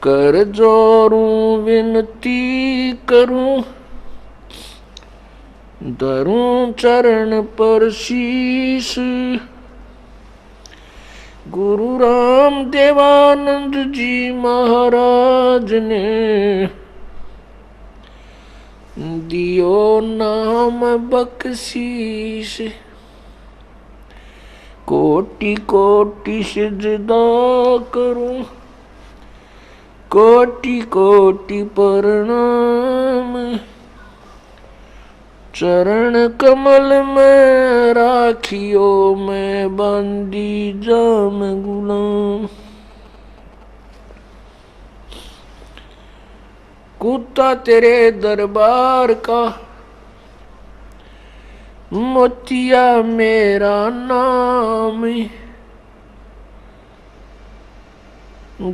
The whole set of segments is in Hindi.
कर जोरूं विनती करूं, धरूं चरण पर शीश। गुरु राम देवानंद जी महाराज ने दियो नाम बख्शीश। कोटि कोटि सिजदा करूं, कोटि कोटि प्रणाम। चरण कमल में राखियो, मैं बांदी जाम गुलाम। कूता तेरे दरबार का, मोतिया मेरा नाम।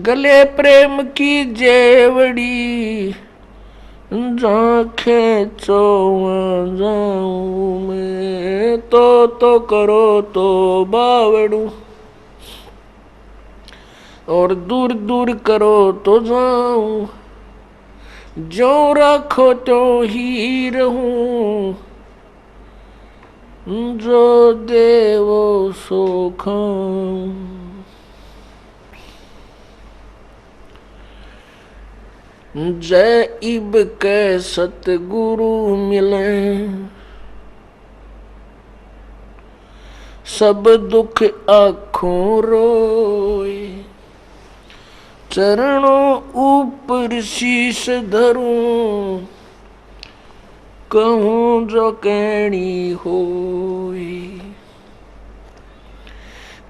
गले प्रेम की जेवड़ी, जांखें चौं जाऊं मैं। तो करो तो बावड़ू, और दूर दूर करो तो जाऊं। जो रखो तो ही रहूं, जो देवो सो खाऊं। जय इब के सतगुरु मिले, सब दुख आँखों रोए। चरणों ऊपर शीश धरूं, कहूं जो कहनी होए।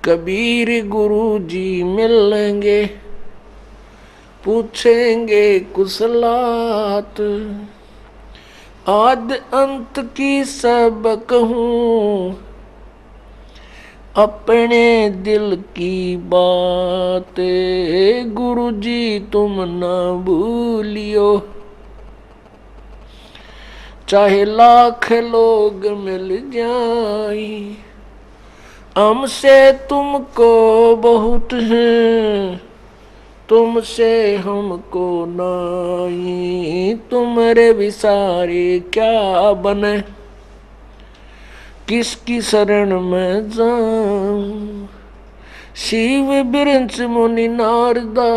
कबीर गुरु जी मिलेंगे, पूछेंगे कुशलात। आद अंत की सब कहूं, अपने दिल की बात। गुरु जी तुम ना भूलियो, चाहे लाख लोग मिल जाए। हमसे तुमको बहुत है, तुमसे हमको नाई। तुम्हारे विसारे क्या बने, किसकी शरण में जाऊं। शिव बिरंच मुनि नारदा,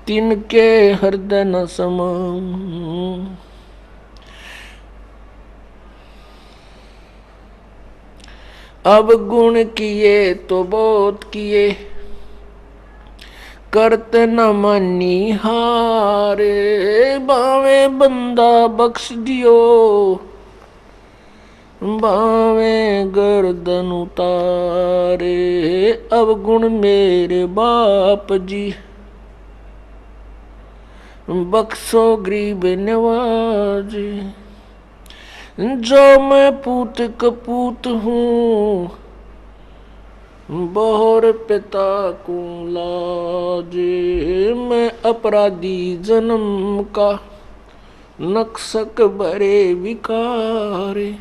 तिनके हृदय न समाऊं। अब गुण किए तो बहुत किए, करते न मानी हारे। बावे बंदा बख्श दियो, बावे गर्दन उतारे। अब गुण मेरे बाप जी, बख्शो गरीब नवाज। जो मैं पूत कपूत हूँ, बहुर पिता को लाज। मैं अपराधी जन्म का, नक्सक भरे विकारे।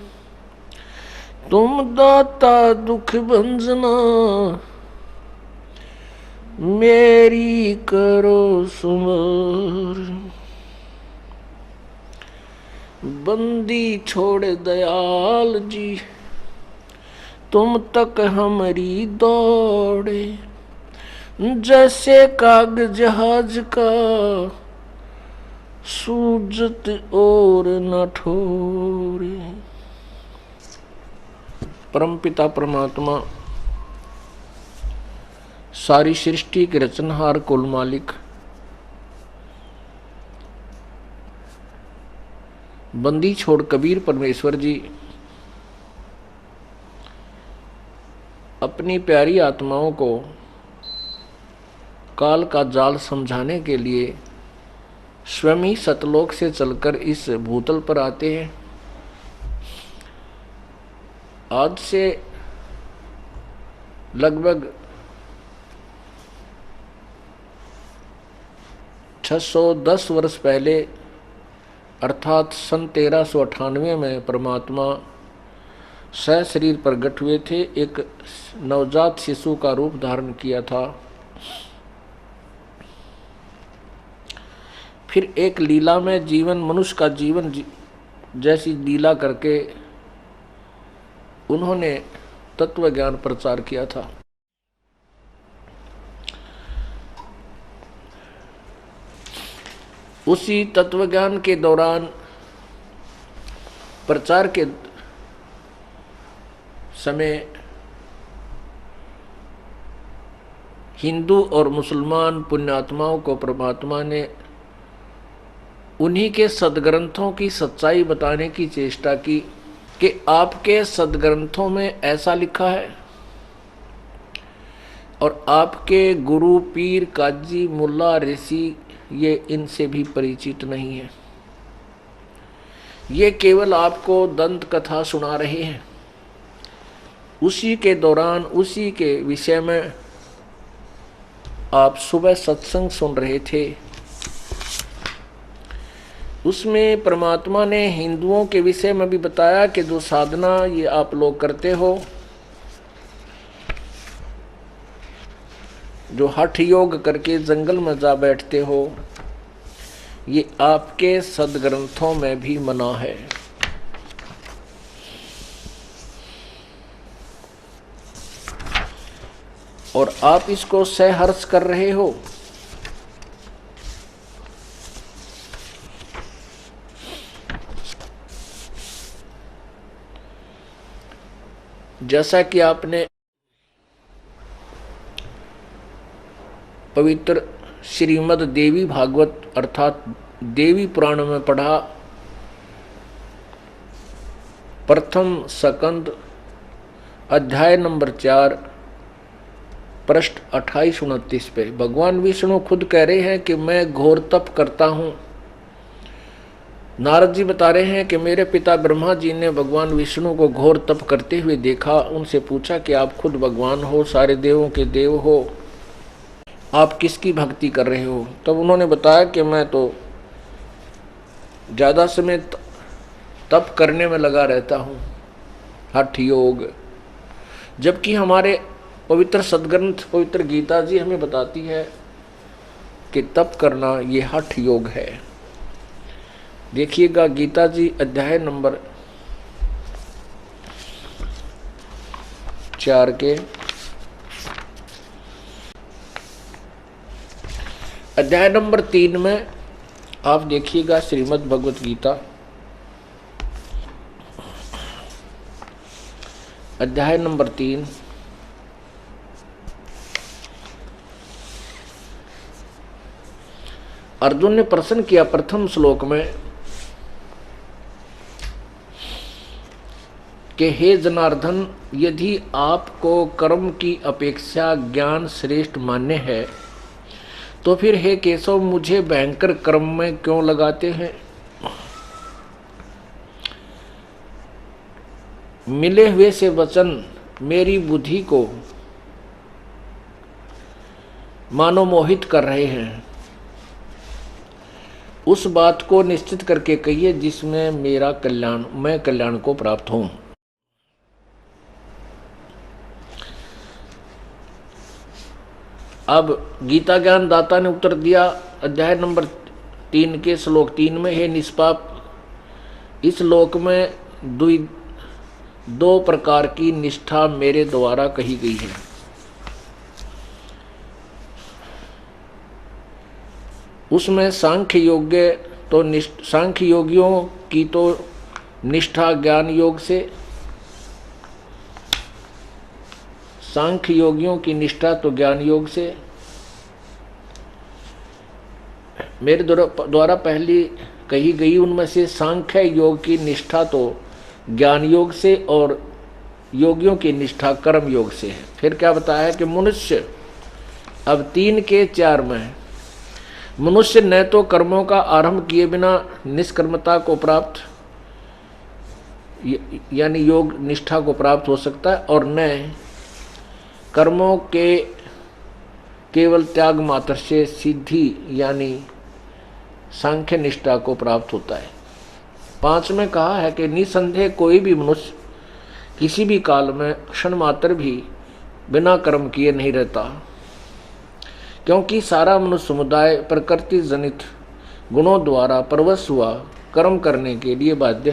तुम दाता दुख भंजना, मेरी करो सुमर। बंदी छोड़ दयाल जी, तुम तक हमारी दौड़े। जैसे काग जहाज का, सूजत और न ठोरे। परमपिता परमात्मा, सारी सृष्टि के रचनहार कुल मालिक, बंदी छोड़ कबीर परमेश्वर जी अपनी प्यारी आत्माओं को काल का जाल समझाने के लिए स्वयं ही सतलोक से चलकर इस भूतल पर आते हैं। आज से लगभग 610 वर्ष पहले अर्थात सन 1398 में परमात्मा सशरीर प्रकट हुए थे। एक नवजात शिशु का रूप धारण किया था। फिर एक लीला में जीवन, मनुष्य का जीवन जैसी लीला करके उन्होंने तत्व ज्ञान प्रचार किया था। उसी तत्व ज्ञान के दौरान प्रचार के समय हिंदू और मुसलमान पुण्यात्माओं को परमात्मा ने उन्हीं के सदग्रंथों की सच्चाई बताने की चेष्टा की कि आपके सदग्रंथों में ऐसा लिखा है और आपके गुरु पीर काजी मुल्ला ऋषि ये इनसे भी परिचित नहीं है। ये केवल आपको दंत कथा सुना रहे हैं। उसी के दौरान उसी के विषय में आप सुबह सत्संग सुन रहे थे। उसमें परमात्मा ने हिंदुओं के विषय में भी बताया कि जो साधना ये आप लोग करते हो, जो हठ योग करके जंगल में जा बैठते हो, ये आपके सदग्रंथों में भी मना है। और आप इसको सहर्ष कर रहे हो। जैसा कि आपने पवित्र श्रीमद् देवी भागवत अर्थात देवी पुराण में पढ़ा, प्रथम स्कंद अध्याय नंबर 4 पृष्ठ 28-29 पे भगवान विष्णु खुद कह रहे हैं कि मैं घोर तप करता हूँ। नारद जी बता रहे हैं कि मेरे पिता ब्रह्मा जी ने भगवान विष्णु को घोर तप करते हुए देखा। उनसे पूछा कि आप खुद भगवान हो, सारे देवों के देव हो, आप किसकी भक्ति कर रहे हो? तब उन्होंने बताया कि मैं तो ज़्यादा समय तप करने में लगा रहता हूँ, हठ योग। जबकि हमारे पवित्र सदग्रंथ पवित्र गीता जी हमें बताती है कि तप करना ये हठ योग है। देखिएगा गीता जी अध्याय नंबर 4 के अध्याय नंबर 3 में आप देखिएगा श्रीमद् भगवत गीता अध्याय नंबर 3 अर्जुन ने प्रश्न किया प्रथम श्लोक में कि हे जनार्दन, यदि आपको कर्म की अपेक्षा ज्ञान श्रेष्ठ मान्य है तो फिर हे केशव मुझे भयंकर कर्म में क्यों लगाते हैं? मिले हुए से वचन मेरी बुद्धि को मानो मोहित कर रहे हैं। उस बात को निश्चित करके कहिए जिसमें मेरा कल्याण, मैं कल्याण को प्राप्त हूं। अब गीता ज्ञान दाता ने उत्तर दिया अध्याय नंबर 3 के श्लोक 3 में, हे निष्पाप, इस लोक में दो प्रकार की निष्ठा मेरे द्वारा कही गई है। उसमें सांख्य योगियों की तो निष्ठा ज्ञान योग से, सांख्य योगियों की निष्ठा तो ज्ञान योग से, मेरे द्वारा पहली कही गई उनमें से सांख्य योग की निष्ठा तो ज्ञान योग से और योगियों की निष्ठा कर्म योग से है। फिर क्या बताया कि मनुष्य, अब 3 के 4 में, मनुष्य न तो कर्मों का आरंभ किए बिना निष्कर्मता को प्राप्त यानी योग निष्ठा को प्राप्त हो सकता है और न कर्मों के केवल त्याग मात्र से सिद्धि यानी सांख्य निष्ठा को प्राप्त होता है। 5 में कहा है कि निसंदेह कोई भी मनुष्य किसी भी काल में क्षण मात्र भी बिना कर्म किए नहीं रहता, क्योंकि सारा मनुष्य समुदाय प्रकृति जनित गुणों द्वारा परवश हुआ कर्म करने के लिए बाध्य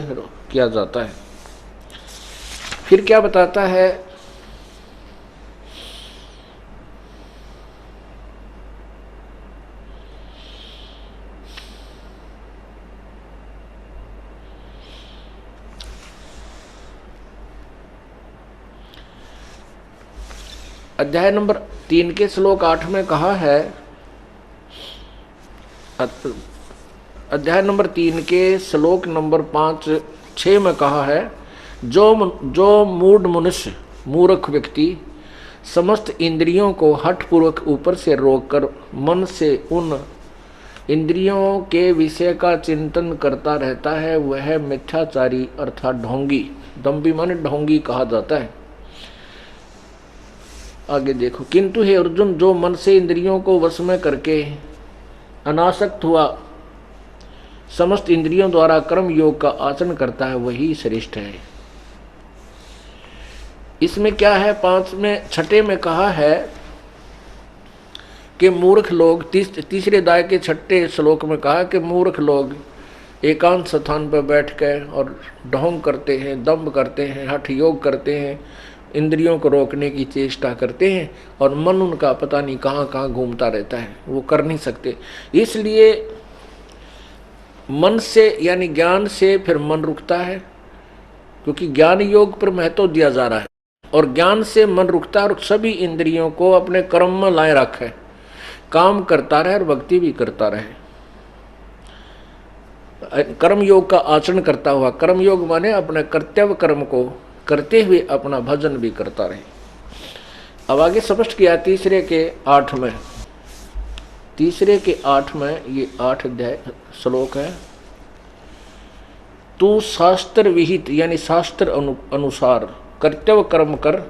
किया जाता है। फिर क्या बताता है, अध्याय नंबर 3 के श्लोक 8 में कहा है, अध्याय नंबर 3 के श्लोक नंबर 5-6 में कहा है, जो मूढ़ मनुष्य मूर्ख व्यक्ति समस्त इंद्रियों को हठपूर्वक ऊपर से रोककर मन से उन इंद्रियों के विषय का चिंतन करता रहता है, वह मिथ्याचारी अर्थात ढोंगी, दम्भी माने ढोंगी कहा जाता है। आगे देखो, किंतु हे अर्जुन, जो मन से इंद्रियों को वश में करके अनासक्त हुआ समस्त इंद्रियों द्वारा कर्म योग का आचरण करता है, वही श्रेष्ठ है। इसमें क्या है, 6 में कहा है कि मूर्ख लोग, तीसरे अध्याय के 6 श्लोक में कहा कि मूर्ख लोग एकांत स्थान पर बैठ कर और ढोंग करते हैं, दम्भ करते हैं, हठ योग करते हैं, इंद्रियों को रोकने की चेष्टा करते हैं और मन उनका पता नहीं कहाँ कहाँ घूमता रहता है, वो कर नहीं सकते। इसलिए मन से यानी ज्ञान से फिर मन रुकता है, क्योंकि ज्ञान योग पर महत्व दिया जा रहा है और ज्ञान से मन रुकता है और सभी इंद्रियों को अपने कर्म में लाए रखे, काम करता रहे और भक्ति भी करता रहे, कर्म योग का आचरण करता हुआ। कर्म योग माने अपने कर्तव्य कर्म को करते हुए अपना भजन भी करता रहे। अब आगे स्पष्ट किया तीसरे के 8 में, ये 8 अध्याय श्लोक है, तू शास्त्र विहित यानी शास्त्र अनुसार कर्तव्य कर्म कर,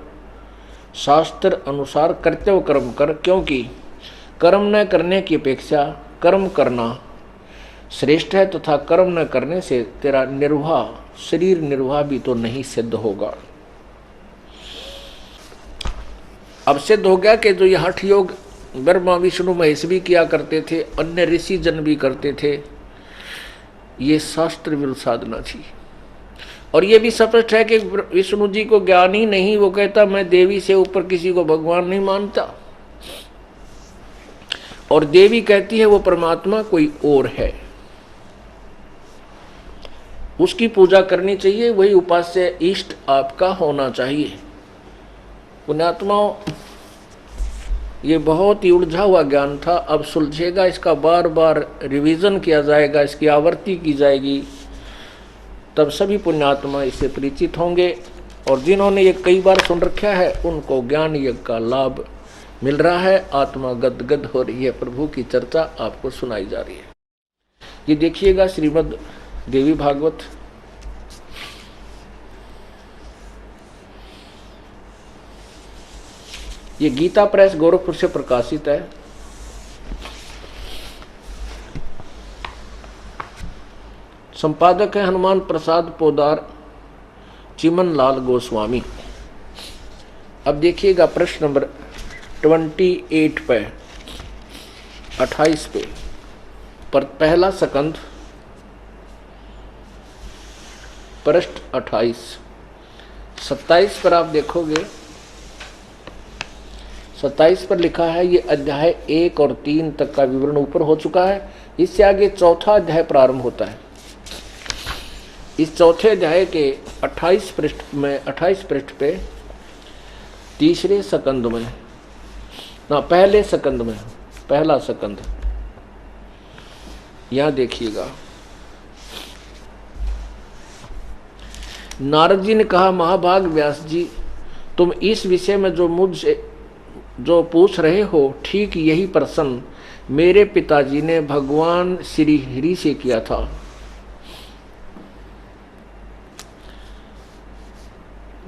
शास्त्र अनुसार कर्तव्य कर्म कर, क्योंकि कर्म न करने की अपेक्षा कर्म करना श्रेष्ठ है तथा कर्म न करने से तेरा निर्वाह, शरीर निर्वाह भी तो नहीं सिद्ध होगा। अब सिद्ध हो गया कि जो यह हठ योग ब्रह्मा विष्णु महेश भी किया करते थे, अन्य ऋषि जन भी करते थे, ये शास्त्र विरुद्ध साधना थी। और ये भी स्पष्ट है कि विष्णु जी को ज्ञान ही नहीं, वो कहता मैं देवी से ऊपर किसी को भगवान नहीं मानता, और देवी कहती है वो परमात्मा कोई और है, उसकी पूजा करनी चाहिए, वही उपास्य इष्ट आपका होना चाहिए। पुण्यात्माओं, ये बहुत ही उलझा हुआ ज्ञान था, अब सुलझेगा, इसका बार बार रिवीजन किया जाएगा, इसकी आवृत्ति की जाएगी, तब सभी पुण्यात्मा इससे परिचित होंगे। और जिन्होंने ये कई बार सुन रखा है उनको ज्ञान यज्ञ का लाभ मिल रहा है, आत्मा गदगद हो रही है, प्रभु की चर्चा आपको सुनाई जा रही है। ये देखिएगा श्रीमद् देवी भागवत, ये गीता प्रेस गोरखपुर से प्रकाशित है। संपादक है हनुमान प्रसाद पोदार, चिमन लाल गोस्वामी। अब देखिएगा प्रश्न नंबर 28 पे, 28 पे, पर पहला सकंद, पृष्ठ 28, 27 पर आप देखोगे, 27 पर लिखा है, ये अध्याय 1 और 3 तक का विवरण ऊपर हो चुका है, इससे आगे चौथा अध्याय प्रारंभ होता है। इस चौथे अध्याय के 28 पृष्ठ पे तीसरे सकंद में, ना पहले सकंद में, पहला सकंद, यहां देखिएगा। नारद जी ने कहा, महाभाग व्यास जी, तुम इस विषय में जो मुझसे जो पूछ रहे हो, ठीक यही प्रश्न मेरे पिताजी ने भगवान श्री हरि से किया था।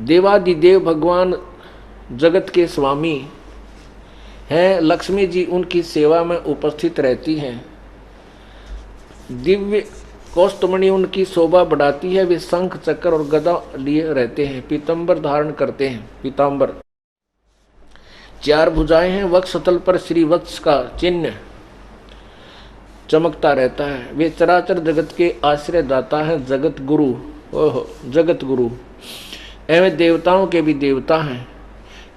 देवादिदेव भगवान जगत के स्वामी हैं, लक्ष्मी जी उनकी सेवा में उपस्थित रहती हैं, दिव्य कौस्तुमणि उनकी शोभा बढ़ाती है, वे शंख चक्र और गदा लिए रहते हैं, पीतांबर धारण करते हैं, पीतांबर, 4 भुजाएं हैं, वक्ष स्थल पर श्री वत्स का चिन्ह, चमकता रहता है। वे चराचर जगत के आश्रय दाता हैं, जगत गुरु। ओहो, जगत गुरु एवं देवताओं के भी देवता हैं।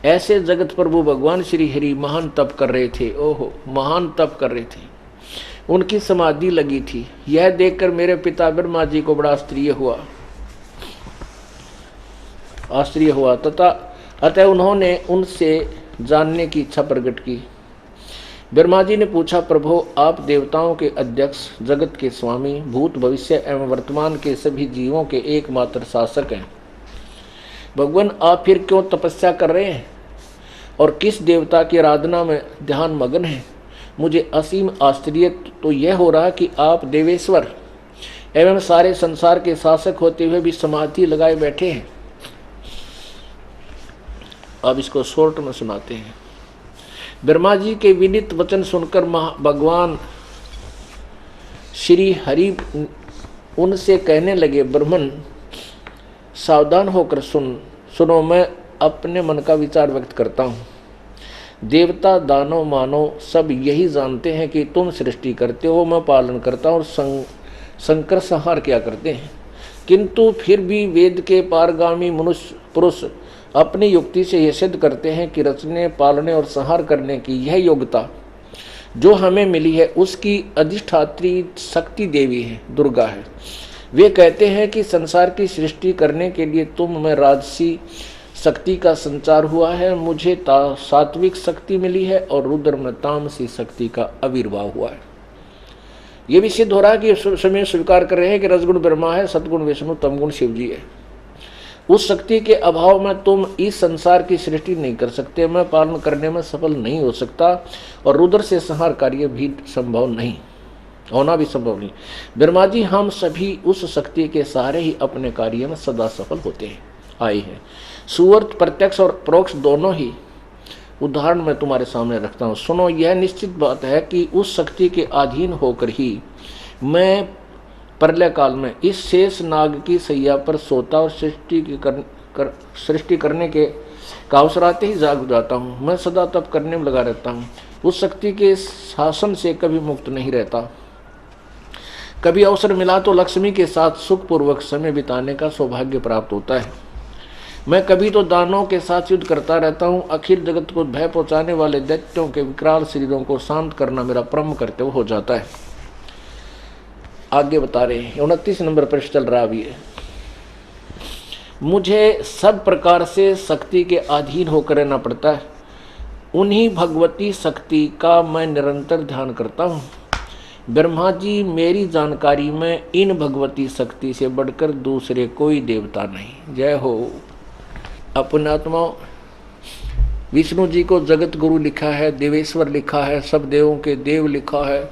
ऐसे जगत प्रभु भगवान श्री हरि महान तप कर रहे थे। ओहो, महान तप कर रहे थे, उनकी समाधि लगी थी। यह देखकर मेरे पिता ब्रह्मा जी को बड़ा आश्चर्य हुआ तथा अतः उन्होंने उनसे जानने की इच्छा प्रकट की। ब्रह्मा जी ने पूछा, प्रभु आप देवताओं के अध्यक्ष, जगत के स्वामी, भूत भविष्य एवं वर्तमान के सभी जीवों के एकमात्र शासक हैं। भगवान आप फिर क्यों तपस्या कर रहे हैं और किस देवता की आराधना में ध्यान मग्न है? मुझे असीम आश्चर्य तो यह हो रहा कि आप देवेश्वर एवं सारे संसार के शासक होते हुए भी समाधि लगाए बैठे हैं। अब इसको शॉर्ट में सुनाते हैं। ब्रह्मा जी के विनीत वचन सुनकर भगवान श्री हरि उनसे कहने लगे, ब्रह्मन सावधान होकर सुनो, मैं अपने मन का विचार व्यक्त करता हूँ। देवता, दानव, मानव सब यही जानते हैं कि तुम सृष्टि करते हो, मैं पालन करता हूँ और संकर संहार क्या करते हैं। किंतु फिर भी वेद के पारगामी मनुष्य पुरुष अपनी युक्ति से यह सिद्ध करते हैं कि रचने, पालने और संहार करने की यह योग्यता जो हमें मिली है उसकी अधिष्ठात्री शक्ति देवी है, दुर्गा है। वे कहते हैं कि संसार की सृष्टि करने के लिए तुम में राजसी शक्ति का संचार हुआ है, मुझे सात्विक शक्ति मिली है और रुद्र में तामसी शक्ति का आविर्भाव हुआ है। ये भी सिद्ध हो रहा है कि समय स्वीकार कर रहे हैं कि रजगुण ब्रह्मा है, सतगुण विष्णु, तमगुण शिव जी है। उस शक्ति के अभाव में तुम इस संसार की सृष्टि नहीं कर सकते, मैं पालन करने में सफल नहीं हो सकता और रुद्र से संहार कार्य भी संभव नहीं, होना भी संभव नहीं। ब्रह्मा जी हम सभी उस शक्ति के सहारे ही अपने कार्य में सदा सफल होते हैं आए हैं। सुअर्थ प्रत्यक्ष और परोक्ष दोनों ही उदाहरण मैं तुम्हारे सामने रखता हूँ। सुनो, यह निश्चित बात है कि उस शक्ति के अधीन होकर ही मैं प्रलय काल में इस शेष नाग की सैया पर सोता और सृष्टि करने के अवसर आते ही जाग जाता हूँ। मैं सदा तप करने में लगा रहता हूँ, उस शक्ति के शासन से कभी मुक्त नहीं रहता। कभी अवसर मिला तो लक्ष्मी के साथ सुखपूर्वक समय बिताने का सौभाग्य प्राप्त होता है। मैं कभी तो दानवों के साथ युद्ध करता रहता हूँ। अखिल जगत को भय पहुँचाने वाले दैत्यों के विकराल शरीरों को शांत करना मेरा परम कर्तव्य हो जाता है। आगे बता रहे हैं, 29 नंबर पर चल रहा भी है। मुझे सब प्रकार से शक्ति के अधीन होकर रहना पड़ता है। उन्हीं भगवती शक्ति का मैं निरंतर ध्यान करता हूँ। ब्रह्मा जी, मेरी जानकारी में इन भगवती शक्ति से बढ़कर दूसरे कोई देवता नहीं। जय हो। अपने आत्मा विष्णु जी को जगत गुरु लिखा है, देवेश्वर लिखा है, सब देवों के देव लिखा है।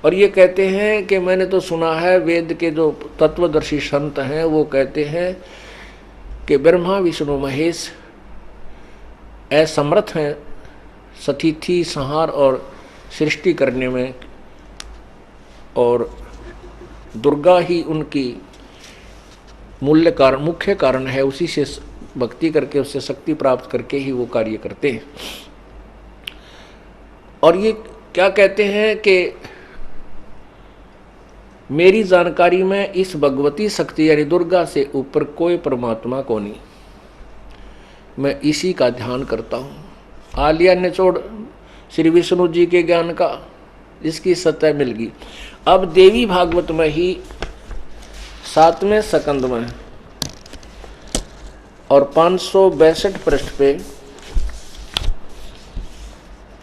और ये कहते हैं कि मैंने तो सुना है, वेद के जो तत्वदर्शी संत हैं वो कहते हैं कि ब्रह्मा विष्णु महेश असमर्थ हैं सतिथि, संहार और सृष्टि करने में, और दुर्गा ही उनकी मुख्य कारण है। उसी से भक्ति करके, उससे शक्ति प्राप्त करके ही वो कार्य करते हैं। और ये क्या कहते हैं कि मेरी जानकारी में इस भगवती शक्ति यानी दुर्गा से ऊपर कोई परमात्मा को नहीं, मैं इसी का ध्यान करता हूँ। आलिया निचोड़ श्री विष्णु जी के ज्ञान का इसकी सतह मिल गई। अब देवी भागवत में ही 7वें स्कंद में और 562 पृष्ठ पे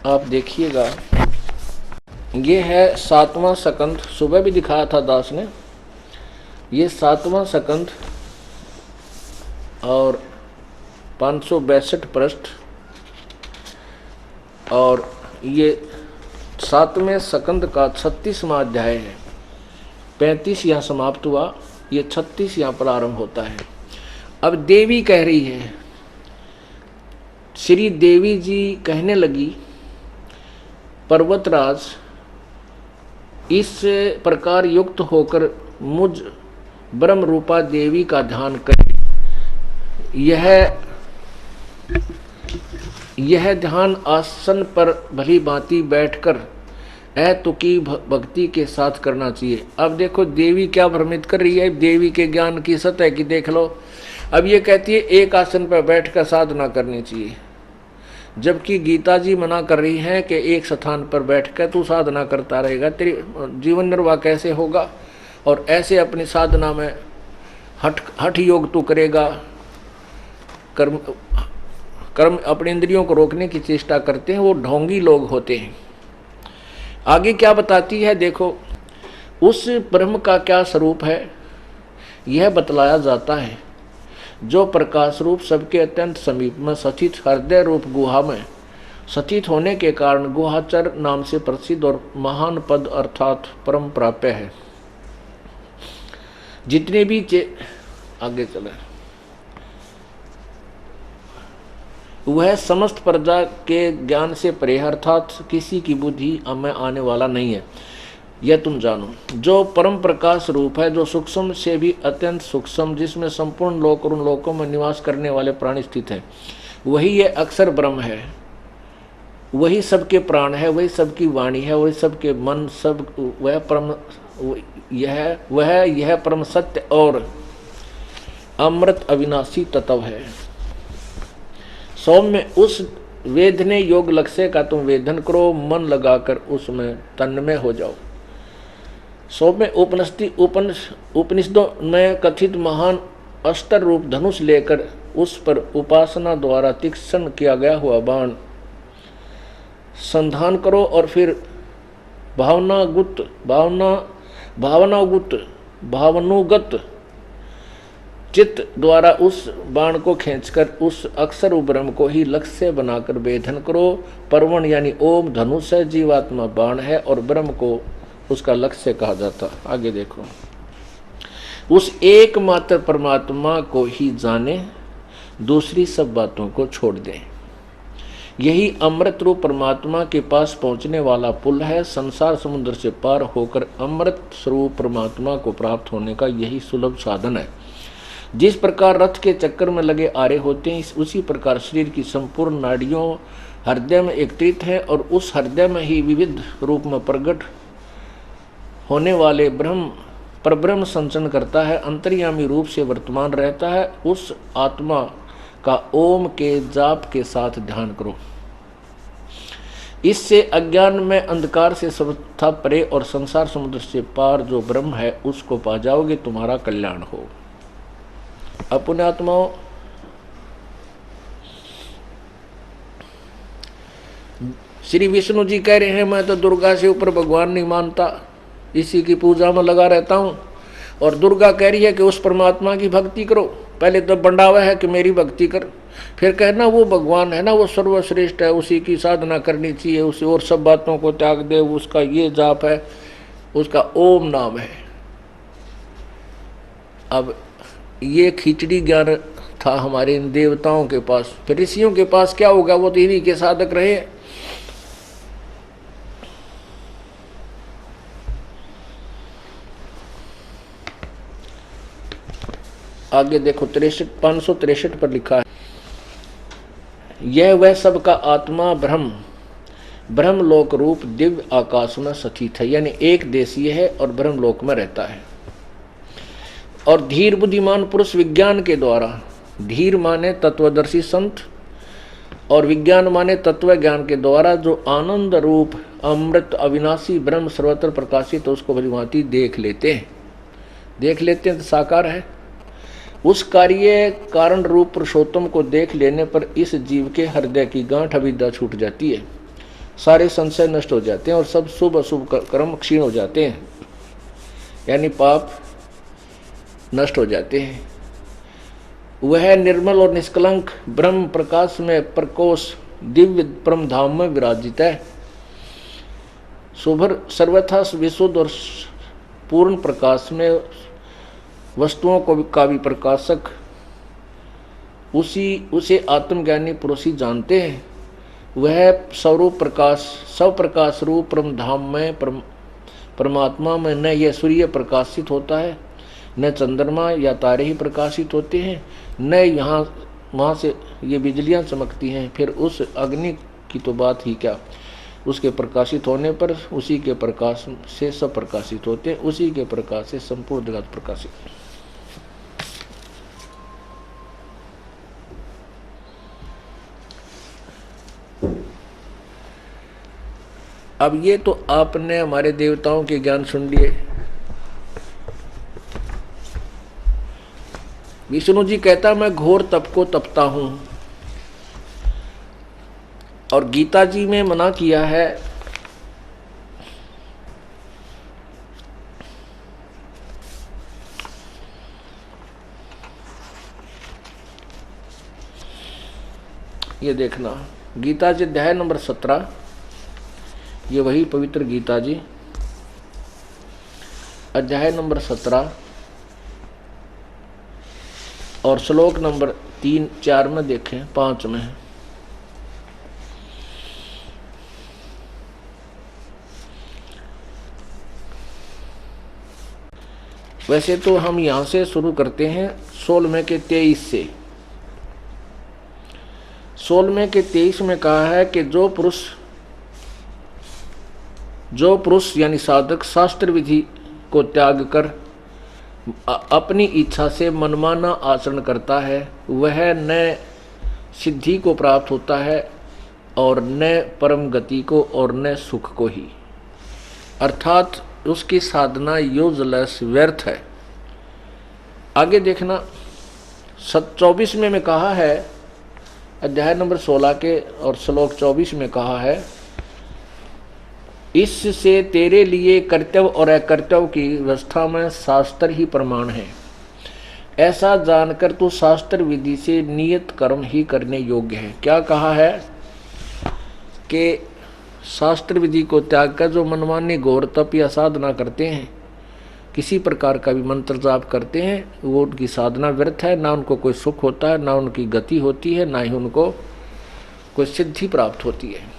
आप देखिएगा, ये है 7वां स्कंद। सुबह भी दिखाया था दास ने, ये 7वां स्कंद और 562 पृष्ठ, और ये 7वें स्कंद का 36वां अध्याय है। 35 यहाँ समाप्त हुआ, ये 36 यहाँ प्रारंभ होता है। अब देवी कह रही है, श्री देवी जी कहने लगी, पर्वतराज इस प्रकार युक्त होकर मुझ ब्रह्म रूपा देवी का ध्यान करें। यह ध्यान आसन पर भली भांति बैठकर अतुकी भक्ति के साथ करना चाहिए। अब देखो देवी क्या भ्रमित कर रही है, देवी के ज्ञान की सतह की देख लो। अब ये कहती है एक आसन पर बैठकर साधना करनी चाहिए, जबकि गीता जी मना कर रही है कि एक स्थान पर बैठकर तू साधना करता रहेगा, तेरी जीवन निर्वाह कैसे होगा। और ऐसे अपनी साधना में हठ योग तू करेगा, कर्म अपने इंद्रियों को रोकने की चेष्टा करते हैं, वो ढोंगी लोग होते हैं। आगे क्या बताती है देखो, उस ब्रह्म का क्या स्वरूप है यह बतलाया जाता है, जो प्रकाश रूप सबके अत्यंत समीप में स्थित हृदय रूप गुहा में स्थित होने के कारण गुहाचर नाम से प्रसिद्ध और महान पद अर्थात परम प्राप्य है। जितने भी आगे चले वह समस्त प्रजा के ज्ञान से परे अर्थात किसी की बुद्धि में आने वाला नहीं है, यह तुम जानो। जो परम प्रकाश रूप है, जो सूक्ष्म से भी अत्यंत सूक्ष्म, जिसमें संपूर्ण लोक और उन लोकों में निवास करने वाले प्राणी स्थित हैं, वही ये अक्षर ब्रह्म है, वही सबके प्राण है, वही सबकी वाणी है, वही सबके मन, सब वह परम यह परम सत्य और अमृत अविनाशी तत्व है। सौम्य उस वेदने योग लक्ष्य का तुम वेदन करो, मन लगाकर उसमें तन्मय हो जाओ। सौम्य उपनिषदों में कथित महान अस्त्र रूप धनुष लेकर उस पर उपासना द्वारा तीक्ष्ण किया गया हुआ बाण संधान करो और फिर भावनुगत चित्त द्वारा उस बाण को खींचकर उस अक्षर ब्रह्म को ही लक्ष्य बनाकर वेधन करो। परवण यानी ओम धनुष है, जीवात्मा बाण है और ब्रह्म को उसका लक्ष्य कहा जाता। आगे देखो, उस एकमात्र परमात्मा को ही जाने, दूसरी सब बातों को छोड़ दें। यही अमृत रूप परमात्मा के पास पहुंचने वाला पुल है। संसार समुद्र से पार होकर अमृत स्वरूप परमात्मा को प्राप्त होने का यही सुलभ साधन है। जिस प्रकार रथ के चक्कर में लगे आरे होते हैं, उसी प्रकार शरीर की संपूर्ण नाड़ियों हृदय में एकत्रित है और उस हृदय में ही विविध रूप में प्रकट होने वाले परब्रह्म संचरण करता है, अंतर्यामी रूप से वर्तमान रहता है। उस आत्मा का ओम के जाप के साथ ध्यान करो। इससे अज्ञान में अंधकार से सर्वथा परे और संसार समुद्र से पार जो ब्रह्म है उसको पा जाओगे, तुम्हारा कल्याण हो। अपने आत्माओं, श्री विष्णु जी कह रहे हैं मैं तो दुर्गा से ऊपर भगवान नहीं मानता, इसी की पूजा में लगा रहता हूं। और दुर्गा कह रही है कि उस परमात्मा की भक्ति करो। पहले तो बंडावा है कि मेरी भक्ति कर, फिर कहना वो भगवान है ना, वो सर्वश्रेष्ठ है, उसी की साधना करनी चाहिए, उसी और सब बातों को त्याग दे, उसका ये जाप है, उसका ओम नाम है। अब ये खिचड़ी ज्ञान था हमारे इन देवताओं के पास, फिर ऋषियों के पास क्या होगा, वो तो इन्हीं के साधक रहे। आगे देखो 563 पर लिखा है, यह वह सबका आत्मा ब्रह्मलोक रूप दिव्य आकाश में स्थित है, यानी एक देशीय है और ब्रह्मलोक में रहता है। और धीर बुद्धिमान पुरुष विज्ञान के द्वारा, धीर माने तत्वदर्शी संत और विज्ञान माने तत्व ज्ञान के द्वारा जो आनंद रूप अमृत अविनाशी ब्रह्म सर्वत्र प्रकाशित तो उसको भलीभांति देख लेते हैं तो साकार है। उस कार्य कारण रूप पुरुषोत्तम को देख लेने पर इस जीव के हृदय की गांठ अविद्या छूट जाती है, सारे संशय नष्ट हो जाते हैं और सब शुभ अशुभ कर्म क्षीण हो जाते हैं, यानी पाप नष्ट हो जाते हैं। वह निर्मल और निष्कलंक ब्रह्म प्रकाश में प्रकोश दिव्य परम धाम में विराजित है। शुभर सर्वथा विशुद्ध और पूर्ण प्रकाश में वस्तुओं को का भी प्रकाशक उसे आत्मज्ञानी पुरुष ही जानते हैं। वह स्वरूप प्रकाश सब प्रकाश रूप परम धाम में परमात्मा में न यह सूर्य प्रकाशित होता है, न चंद्रमा या तारे ही प्रकाशित होते हैं, न यहाँ वहाँ से ये बिजलियाँ चमकती हैं। फिर उस अग्नि की तो बात ही क्या। उसके प्रकाशित होने पर उसी के प्रकाश से सब प्रकाशित होते हैं, उसी के प्रकाश से संपूर्ण जगत प्रकाशित। अब ये तो आपने हमारे देवताओं के ज्ञान सुन लिए। विष्णु जी कहता मैं घोर तप को तपता हूं, और गीता जी में मना किया है ये देखना, गीता जी अध्याय नंबर 17, ये वही पवित्र गीता जी अध्याय नंबर 17 और श्लोक नंबर 3, 4 में देखें, 5 में। वैसे तो हम यहां से शुरू करते हैं 16वें के 23 से। 16वें के 23 में कहा है कि जो पुरुष यानी साधक शास्त्र विधि को त्याग कर अपनी इच्छा से मनमाना आचरण करता है, वह न सिद्धि को प्राप्त होता है और न परम गति को और न सुख को ही, अर्थात उसकी साधना यूजलेस, व्यर्थ है। आगे देखना 24 में कहा है, अध्याय नंबर 16 के और श्लोक 24 में कहा है, इससे तेरे लिए कर्तव्य और अकर्तव्य की व्यवस्था में शास्त्र ही प्रमाण है। ऐसा जानकर तू शास्त्र विधि से नियत कर्म ही करने योग्य है। क्या कहा है कि शास्त्र विधि को त्याग कर जो मनमानी घोर तप या साधना करते हैं, किसी प्रकार का भी मंत्र जाप करते हैं, वो उनकी साधना व्यर्थ है। ना उनको कोई सुख होता है, ना उनकी गति होती है, ना ही उनको कोई सिद्धि प्राप्त होती है।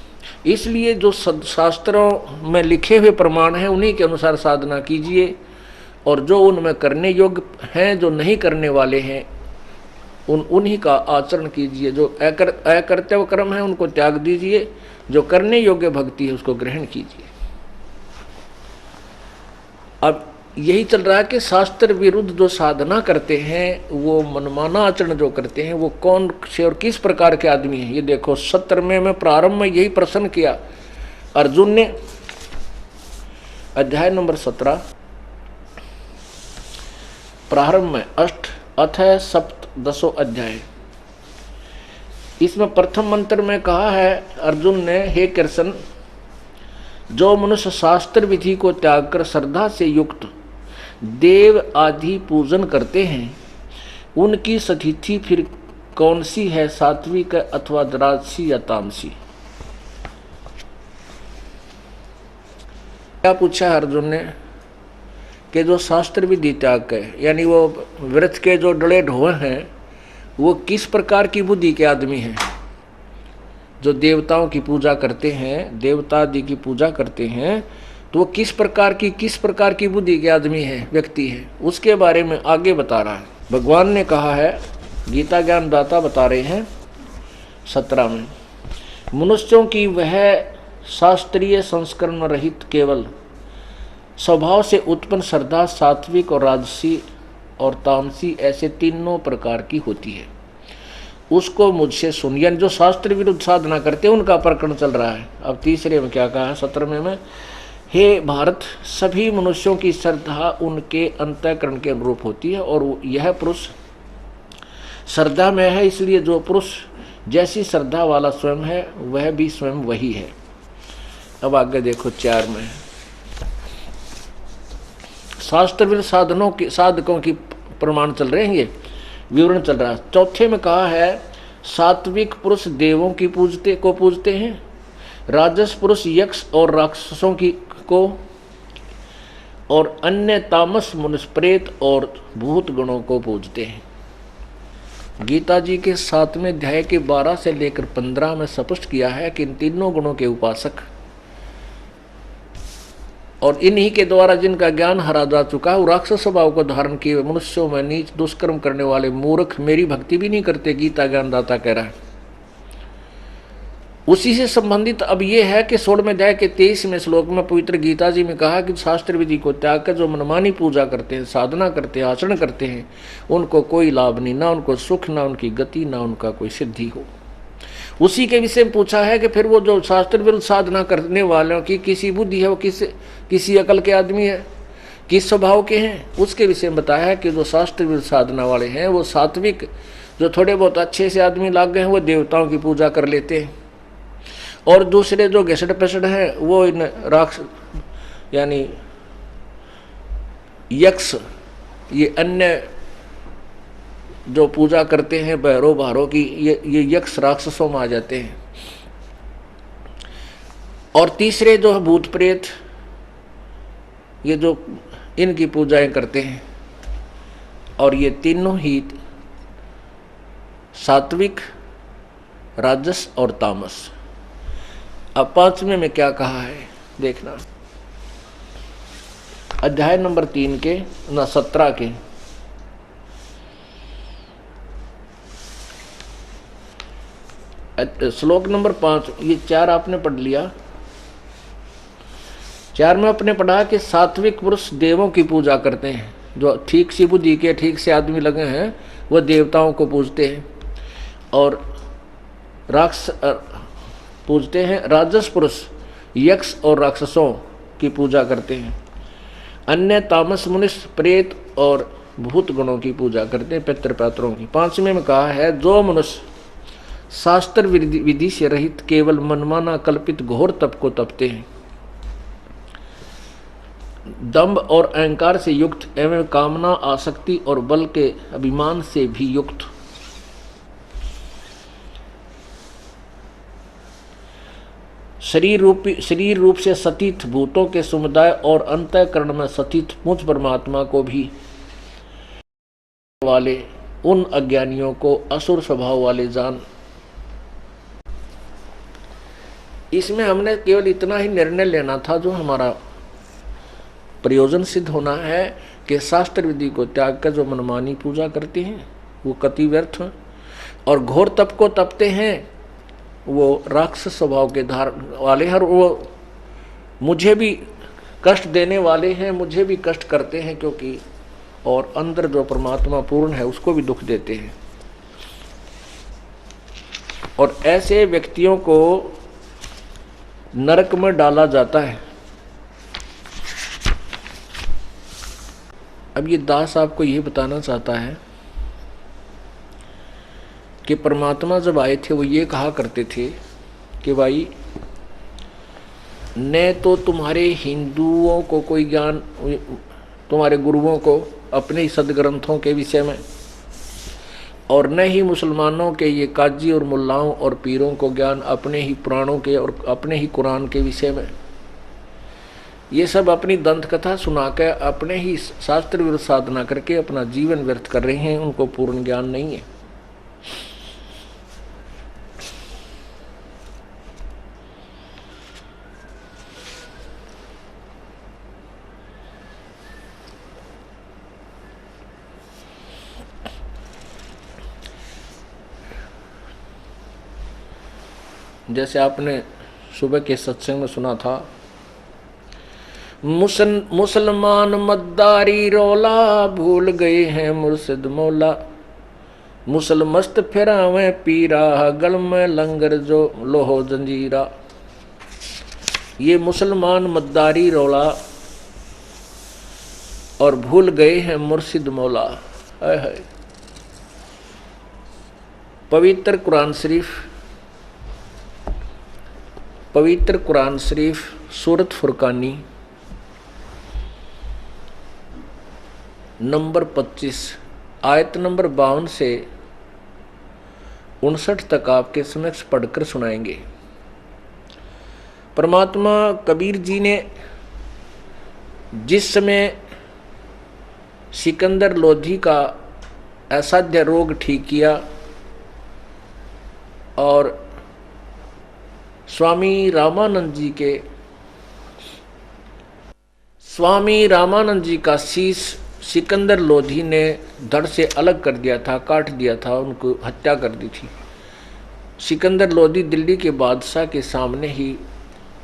इसलिए जो शास्त्रों में लिखे हुए प्रमाण हैं उन्हीं के अनुसार साधना कीजिए, और जो उनमें करने योग्य हैं, जो नहीं करने वाले हैं, उन्हीं का आचरण कीजिए। जो अकर्तव्य कर्म है उनको त्याग दीजिए, जो करने योग्य भक्ति है उसको ग्रहण कीजिए। अब यही चल रहा है कि शास्त्र विरुद्ध जो साधना करते हैं, वो मनमाना आचरण जो करते हैं, वो कौन से और किस प्रकार के आदमी हैं। ये देखो 17वें में प्रारंभ में यही प्रश्न किया अर्जुन ने। अध्याय नंबर 17 प्रारंभ में अथ सप्तदशो अध्याय, इसमें प्रथम मंत्र में कहा है अर्जुन ने, हे कृष्ण, जो मनुष्य शास्त्र विधि को त्याग कर श्रद्धा से युक्त देव आदि पूजन करते हैं, उनकी स्थिति फिर कौन सी है, सात्विक अथवा राजसी या तामसी। क्या पूछा अर्जुन ने कि जो शास्त्र विधि त्याग के यानी वो व्रत के जो डले ढोए हैं, वो किस प्रकार की बुद्धि के आदमी हैं। जो देवताओं की पूजा करते हैं, देवता आदि की पूजा करते हैं, तो वो किस प्रकार की बुद्धि के आदमी है, व्यक्ति है, उसके बारे में आगे बता रहा है। भगवान ने कहा है, गीता ज्ञान दाता बता रहे हैं 17 में, मनुष्यों की वह शास्त्रीय संस्करण रहित केवल स्वभाव से उत्पन्न श्रद्धा सात्विक और राजसी और तामसी ऐसे तीनों प्रकार की होती है, उसको मुझसे सुन। यानी जो शास्त्र विरुद्ध साधना करते हैं उनका प्रकरण चल रहा है। अब तीसरे में क्या कहा है 17वें में, हे भारत, सभी मनुष्यों की श्रद्धा उनके अंतःकरण के अनुरूप होती है, और यह पुरुष श्रद्धा में है, इसलिए जो पुरुष जैसी श्रद्धा वाला स्वयं है वह भी स्वयं वही है। अब आगे देखो 4 में, शास्त्र विरुद्ध साधकों की प्रमाण चल रहे हैं, ये विवरण चल रहा है। चौथे में कहा है, सात्विक पुरुष देवों की पूजते हैं, राजस पुरुष यक्ष और राक्षसों को, और अन्य तामस मनुष्य प्रेत और भूत गणों को पूजते हैं। गीता जी के 7वें अध्याय के 12 से लेकर 15 में स्पष्ट किया है कि इन तीनों गुणों के उपासक और इन्हीं के द्वारा जिनका ज्ञान हरा जा चुका है, वो राक्षस स्वभाव को धारण किए मनुष्यों में नीच दुष्कर्म करने वाले मूर्ख मेरी भक्ति भी नहीं करते। गीता ज्ञान दाता कह रहा है। उसी से संबंधित अब ये है कि 16वें अध्याय के 23वें श्लोक में पवित्र गीता जी में कहा कि शास्त्र विधि को त्याग कर जो मनमानी पूजा करते हैं, साधना करते हैं, आचरण करते हैं, उनको कोई लाभ नहीं, ना उनको सुख, ना उनकी गति, ना उनका कोई सिद्धि हो। उसी के विषय में पूछा है कि फिर वो जो शास्त्र विरुद्ध साधना करने वालों की किसी बुद्धि है, वो किसी अकल के आदमी है, किस स्वभाव के हैं, उसके विषय में बताया है कि जो शास्त्र विरुद्ध साधना वाले हैं वो सात्विक, जो थोड़े बहुत अच्छे से आदमी लाग गए हैं वो देवताओं की पूजा कर लेते हैं, और दूसरे जो घसड़ पसड़ हैं वो इन राक्ष यानी यक्ष, ये अन्य जो पूजा करते हैं भैरव भारों की, ये यक्ष राक्षसों में आ जाते हैं। और तीसरे जो है भूत प्रेत, ये जो इनकी पूजाएं करते हैं, और ये तीनों ही सात्विक, राजस और तामस। अब 5वें में क्या कहा है देखना, अध्याय नंबर 3 के 17 के श्लोक नंबर 5, ये 4 आपने पढ़ लिया। 4 में आपने पढ़ा कि सात्विक पुरुष देवों की पूजा करते हैं, जो ठीक सी बुद्धि के ठीक से आदमी लगे हैं वो देवताओं को पूजते हैं और राक्षस पूजते हैं। राजस पुरुष यक्ष और राक्षसों की पूजा करते हैं। अन्य तामस मनुष्य प्रेत और भूत गणों की पूजा करते हैं, पितृपात्रों की। 5वें में कहा है जो मनुष्य शास्त्र विधि से रहित केवल मनमाना कल्पित घोर तप को तपते हैं, दंभ और अहंकार से युक्त एवं कामना, आसक्ति और बल के अभिमान से भी युक्त, शरीर रूप से सतीत भूतों के समुदाय और अंतःकरण में सतीत मुझ परमात्मा को भी वाले उन अज्ञानियों को असुर स्वभाव वाले जान। इसमें हमने केवल इतना ही निर्णय लेना था जो हमारा प्रयोजन सिद्ध होना है कि शास्त्र विधि को त्याग कर जो मनमानी पूजा करते हैं वो कति व्यर्थ हैं, और घोर तप को तपते हैं वो राक्षस स्वभाव के धारण वाले हैं, और वो मुझे भी कष्ट देने वाले हैं, मुझे भी कष्ट करते हैं, क्योंकि और अंदर जो परमात्मा पूर्ण है उसको भी दुख देते हैं। और ऐसे व्यक्तियों को नरक में डाला जाता है। अब ये दास आपको यही बताना चाहता है कि परमात्मा जब आए थे वो ये कहा करते थे कि भाई न तो तुम्हारे हिंदुओं को कोई ज्ञान, तुम्हारे गुरुओं को अपने ही सदग्रंथों के विषय में, और न ही मुसलमानों के ये काजी और मुल्लाओं और पीरों को ज्ञान अपने ही पुराणों के और अपने ही कुरान के विषय में। ये सब अपनी दंत कथा सुनाकर अपने ही शास्त्र विरुद्ध साधना करके अपना जीवन व्यर्थ कर रहे हैं, उनको पूर्ण ज्ञान नहीं है। जैसे आपने सुबह के सत्संग में सुना था, मुसलमान मद्दारी रोला भूल गए हैं मुर्शिद मौला, मुसलमस्त फिरावे पीरा गल में लंगर जो लोहो जंजीरा। ये मुसलमान मद्दारी रोला और भूल गए हैं मुर्शिद मौला। है पवित्र कुरान शरीफ सूरत फुरकानी नंबर 25 आयत नंबर 52 से 59 तक आपके समक्ष पढ़कर सुनाएंगे। परमात्मा कबीर जी ने जिस समय सिकंदर लोधी का असाध्य रोग ठीक किया और स्वामी रामानंद जी का शीश सिकंदर लोधी ने धड़ से अलग कर दिया था, काट दिया था, उनको हत्या कर दी थी। सिकंदर लोधी दिल्ली के बादशाह के सामने ही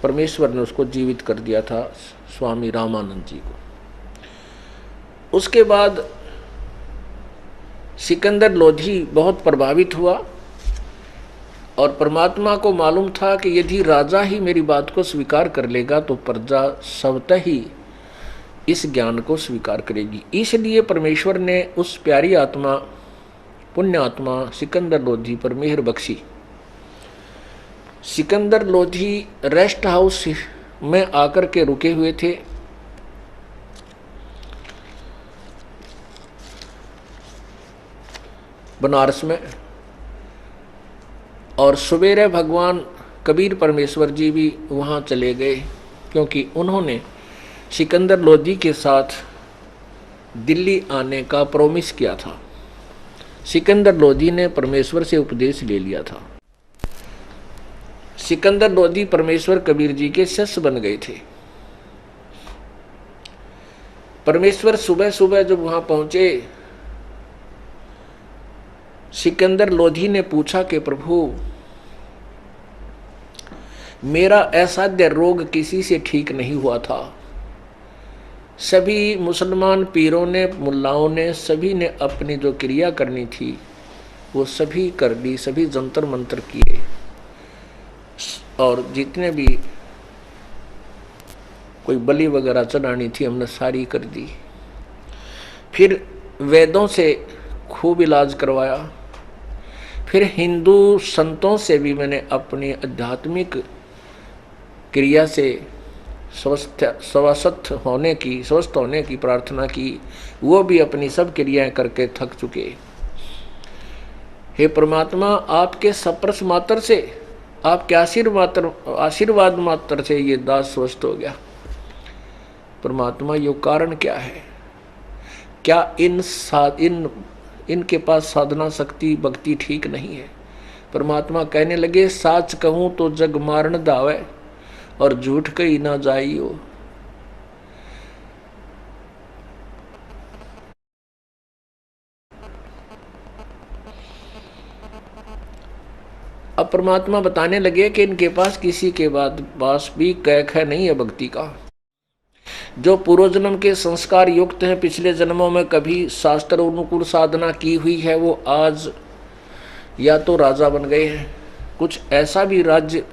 परमेश्वर ने उसको जीवित कर दिया था, स्वामी रामानंद जी को। उसके बाद सिकंदर लोधी बहुत प्रभावित हुआ और परमात्मा को मालूम था कि यदि राजा ही मेरी बात को स्वीकार कर लेगा तो प्रजा स्वतः ही इस ज्ञान को स्वीकार करेगी। इसलिए परमेश्वर ने उस प्यारी आत्मा, पुण्य आत्मा सिकंदर लोधी पर मेहर बख्शी। सिकंदर लोधी रेस्ट हाउस में आकर के रुके हुए थे। बनारस में, और सवेरे भगवान कबीर परमेश्वर जी भी वहाँ चले गए, क्योंकि उन्होंने सिकंदर लोधी के साथ दिल्ली आने का प्रॉमिस किया था। सिकंदर लोधी ने परमेश्वर से उपदेश ले लिया था। सिकंदर लोधी परमेश्वर कबीर जी के शिष्य बन गए थे। परमेश्वर सुबह सुबह जब वहां पहुंचे, सिकंदर लोधी ने पूछा कि प्रभु, मेरा असाध्य रोग किसी से ठीक नहीं हुआ था। सभी मुसलमान पीरों ने, मुल्लाओं ने, सभी ने अपनी जो क्रिया करनी थी वो सभी कर ली, सभी जंतर मंतर किए, और जितने भी कोई बलि वगैरह चढ़ानी थी हमने सारी कर दी। फिर वेदों से खूब इलाज करवाया। फिर हिंदू संतों से भी मैंने अपनी आध्यात्मिक क्रिया से स्वस्थ होने की प्रार्थना की। वो भी अपनी सब क्रियाएं करके थक चुके। हे परमात्मा, आपके सप्रस मात्र से, आपके आशीर्वाद मात्र से ये दास स्वस्थ हो गया। परमात्मा, ये कारण क्या है? क्या इनके पास साधना शक्ति भक्ति ठीक नहीं है? परमात्मा कहने लगे, साच कहूं तो जग मारण दावे और झूठ कही ना जाइयो। अब परमात्मा बताने लगे कि इनके पास किसी के पास भी कैक है नहीं है भक्ति का। जो पूर्व जन्म के संस्कार युक्त हैं, पिछले जन्मों में कभी शास्त्र अनुकूल साधना की हुई है, वो आज या तो राजा बन गए हैं। कुछ ऐसा भी राज्य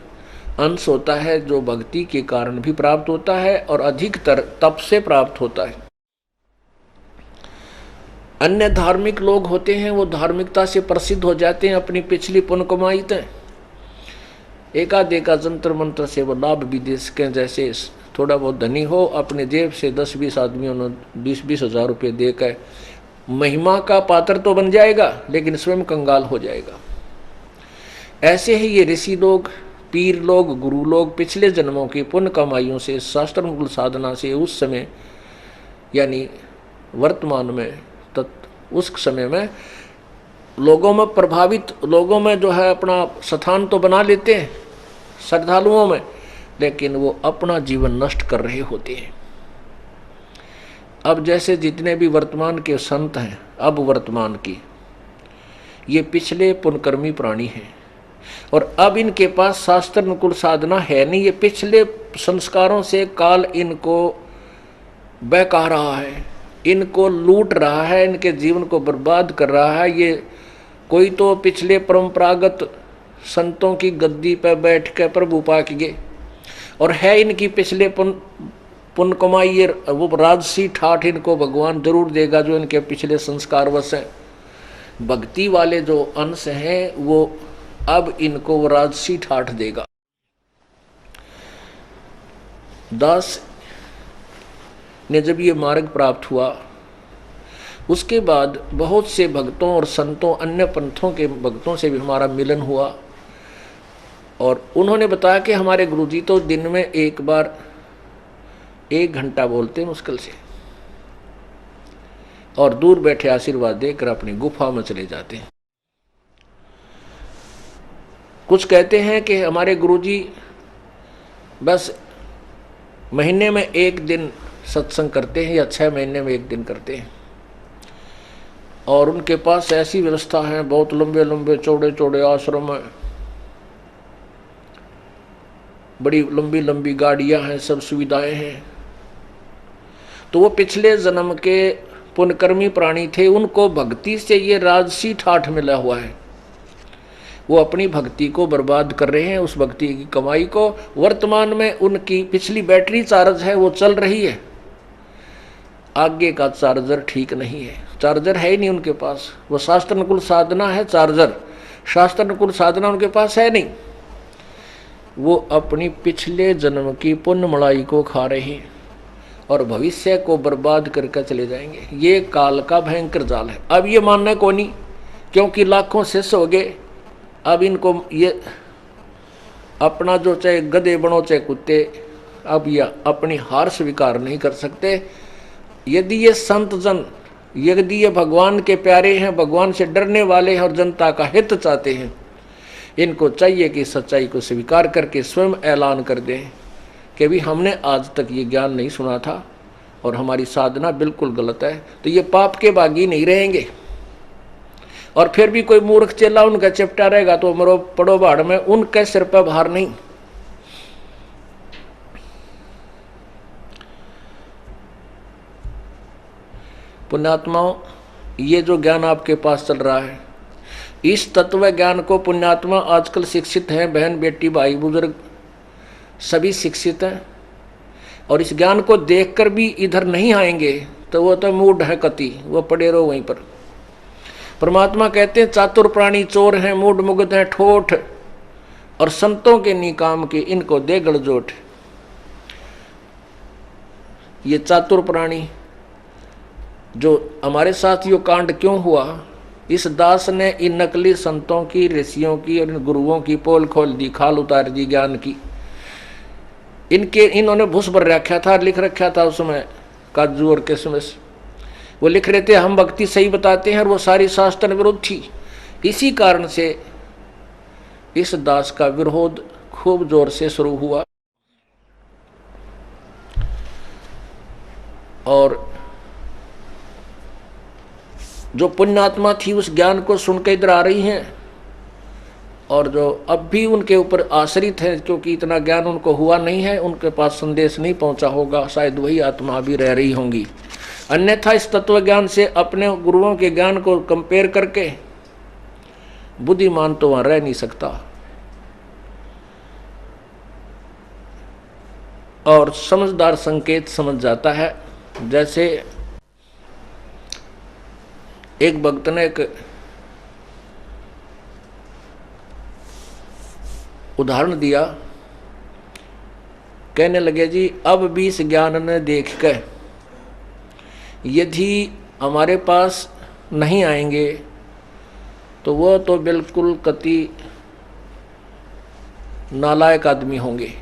अंश होता है जो भक्ति के कारण भी प्राप्त होता है और अधिकतर तप से प्राप्त होता है। अन्य धार्मिक लोग होते हैं, वो धार्मिकता से प्रसिद्ध हो जाते हैं अपनी पिछली पुण्य कमाई तय। एका जंतर मंत्र से वो लाभ भी दे सकें। जैसे थोड़ा बहुत धनी हो, अपने जेब से 10-20 आदमियों ने 20-20 हजार रुपये देकर महिमा का पात्र तो बन जाएगा, लेकिन स्वयं कंगाल हो जाएगा। ऐसे ही ये ऋषि लोग, पीर लोग, गुरु लोग पिछले जन्मों की पुण्य कमाइयों से, शास्त्रानुकूल साधना से उस समय यानी वर्तमान में उस समय में लोगों में प्रभावित, लोगों में जो है अपना स्थान तो बना लेते हैं श्रद्धालुओं में, लेकिन वो अपना जीवन नष्ट कर रहे होते हैं। अब जैसे जितने भी वर्तमान के संत हैं, अब वर्तमान की, ये पिछले पुण्यकर्मी प्राणी हैं और अब इनके पास शास्त्र अनुकूल साधना है नहीं। ये पिछले संस्कारों से काल इनको बहका रहा है, इनको लूट रहा है, इनके जीवन को बर्बाद कर रहा है। ये कोई तो पिछले परंपरागत संतों की गद्दी पर बैठ कर प्रभु पाक गए, और है इनकी पिछले पुण्य कमाई, ये वो राजसी ठाठ इनको भगवान जरूर देगा जो इनके पिछले संस्कार वश हैं। भक्ति वाले जो अंश हैं वो अब इनको वो राजसी ठाठ देगा। दास ने जब ये मार्ग प्राप्त हुआ, उसके बाद बहुत से भक्तों और संतों, अन्य पंथों के भक्तों से भी हमारा मिलन हुआ, और उन्होंने बताया कि हमारे गुरुजी तो दिन में एक बार 1 घंटा बोलते हैं मुश्किल से, और दूर बैठे आशीर्वाद देकर अपनी गुफा में चले जाते हैं। कुछ कहते हैं कि हमारे गुरुजी बस महीने में 1 दिन सत्संग करते हैं या 6 महीने में 1 दिन करते हैं, और उनके पास ऐसी व्यवस्था है, बहुत लंबे लंबे चौड़े चौड़े आश्रम है, बड़ी लंबी लंबी गाड़ियां हैं, सब सुविधाएं हैं। तो वो पिछले जन्म के पुण्यकर्मी प्राणी थे, उनको भक्ति से ये राजसी ठाठ मिला हुआ है। वो अपनी भक्ति को बर्बाद कर रहे हैं, उस भक्ति की कमाई को। वर्तमान में उनकी पिछली बैटरी चार्ज है, वो चल रही है, आगे का चार्जर ठीक नहीं है, चार्जर है ही नहीं उनके पास। वो शास्त्र अनुकूल साधना है चार्जर, शास्त्र अनुकूल साधना उनके पास है नहीं। वो अपनी पिछले जन्म की पुण्य मलाई को खा रहे हैं और भविष्य को बर्बाद करके चले जाएंगे। ये काल का भयंकर जाल है। अब ये मानना को नहीं, क्योंकि लाखों शिष्य हो गए। अब इनको ये अपना जो चाहे गधे बनो चाहे कुत्ते, अब ये अपनी हार स्वीकार नहीं कर सकते। यदि ये संत जन, यदि ये भगवान के प्यारे हैं, भगवान से डरने वाले हैं और जनता का हित चाहते हैं, इनको चाहिए कि सच्चाई को स्वीकार करके स्वयं ऐलान कर दें कि भी हमने आज तक ये ज्ञान नहीं सुना था और हमारी साधना बिल्कुल गलत है। तो ये पाप के बागी नहीं रहेंगे। और फिर भी कोई मूर्ख चेला उनका चिपटा रहेगा तो मरो पड़ो बाढ़ में, उनके सिर पर भार नहीं। पुण्यात्माओं, ये जो ज्ञान आपके पास चल रहा है, इस तत्व ज्ञान को पुण्यात्मा आजकल शिक्षित हैं, बहन बेटी भाई बुजुर्ग सभी शिक्षित हैं, और इस ज्ञान को देखकर भी इधर नहीं आएंगे तो वो तो मूढ़ है कति, वो पड़े रहो वहीं पर। परमात्मा कहते हैं चातुर प्राणी चोर हैं, मूढ़ मुग्ध हैं ठोठ, और संतों के निकाम के इनको दे गड़जोट। ये चातुर प्राणी जो हमारे साथ यो कांड क्यों हुआ, इस दास ने इन नकली संतों की, ऋषियों की और इन गुरुओं की पोल खोल दी, खाल उतार दी ज्ञान की। इन्होंने भूस भर रखा था, लिख रखा था उस समय काजू और किशमिश। वो लिख रहे थे हम भक्ति सही बताते हैं, और वो सारी शास्त्र विरोध थी। इसी कारण से इस दास का विरोध खूब जोर से शुरू हुआ। और जो पुण्यात्मा थी उस ज्ञान को सुन के इधर आ रही हैं, और जो अब भी उनके ऊपर आश्रित है, क्योंकि इतना ज्ञान उनको हुआ नहीं है, उनके पास संदेश नहीं पहुंचा होगा, शायद वही आत्मा भी रह रही होंगी। अन्यथा इस तत्व ज्ञान से अपने गुरुओं के ज्ञान को कंपेयर करके बुद्धिमान तो वहां रह नहीं सकता। और समझदार संकेत समझ जाता है। जैसे एक भक्त ने एक उदाहरण दिया, कहने लगे जी अब भी इस ज्ञान ने देख कर यदि हमारे पास नहीं आएंगे तो वो तो बिल्कुल कति नालायक आदमी होंगे।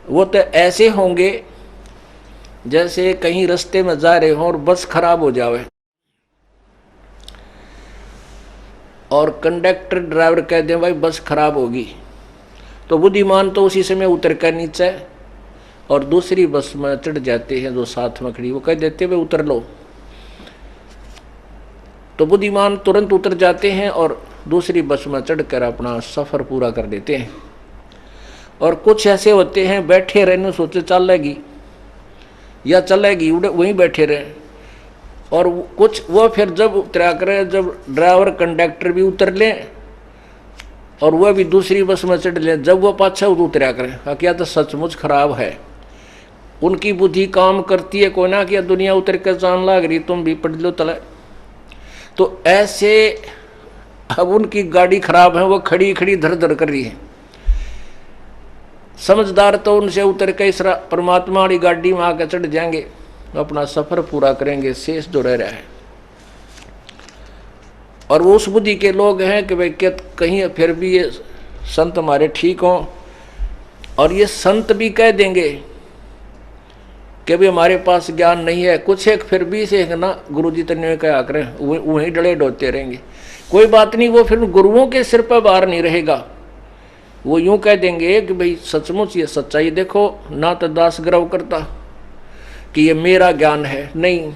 वो तो ऐसे होंगे जैसे कहीं रास्ते में जा रहे हों और बस खराब हो जावे और कंडक्टर ड्राइवर कह दे भाई बस खराब होगी, तो बुद्धिमान तो उसी समय उतर कर नीचे और दूसरी बस में चढ़ जाते हैं जो साथ में खड़ी, वो कह देते भाई उतर लो। तो बुद्धिमान तुरंत उतर जाते हैं और दूसरी बस में चढ़कर अपना सफ़र पूरा कर देते हैं। और कुछ ऐसे होते हैं बैठे रहने सोचे चलेगी या चलेगी, वहीं बैठे रहे। और कुछ वो फिर जब उतरा करें, जब ड्राइवर कंडक्टर भी उतर लें और वह भी दूसरी बस में चढ़ लें, जब वो पाछा उतरा करें, क्या तो सचमुच खराब है। उनकी बुद्धि काम करती है कोई ना कि दुनिया उतर कर जान लाग रही, तुम भी पढ़ लो तले। तो ऐसे अब उनकी गाड़ी खराब है, वो खड़ी खड़ी धर धर कर रही है। समझदार तो उनसे उतर के इस परमात्मा वाली गाड़ी में आकर चढ़ जाएंगे, अपना सफर पूरा करेंगे, शेष जो रह रहा है। और वो उस बुद्धि के लोग हैं कि भाई क्या कहीं फिर भी ये संत हमारे ठीक हों, और ये संत भी कह देंगे कि भाई हमारे पास ज्ञान नहीं है। कुछ एक फिर भी से ना गुरु जी तने क्या करें, वहीं डले डोलते रहेंगे, कोई बात नहीं, वो फिर गुरुओं के सिर पर बार नहीं रहेगा। वो यूं कह देंगे कि भाई सचमुच ये सच्चाई देखो, ना तो दास गर्व करता कि ये मेरा ज्ञान है, नहीं,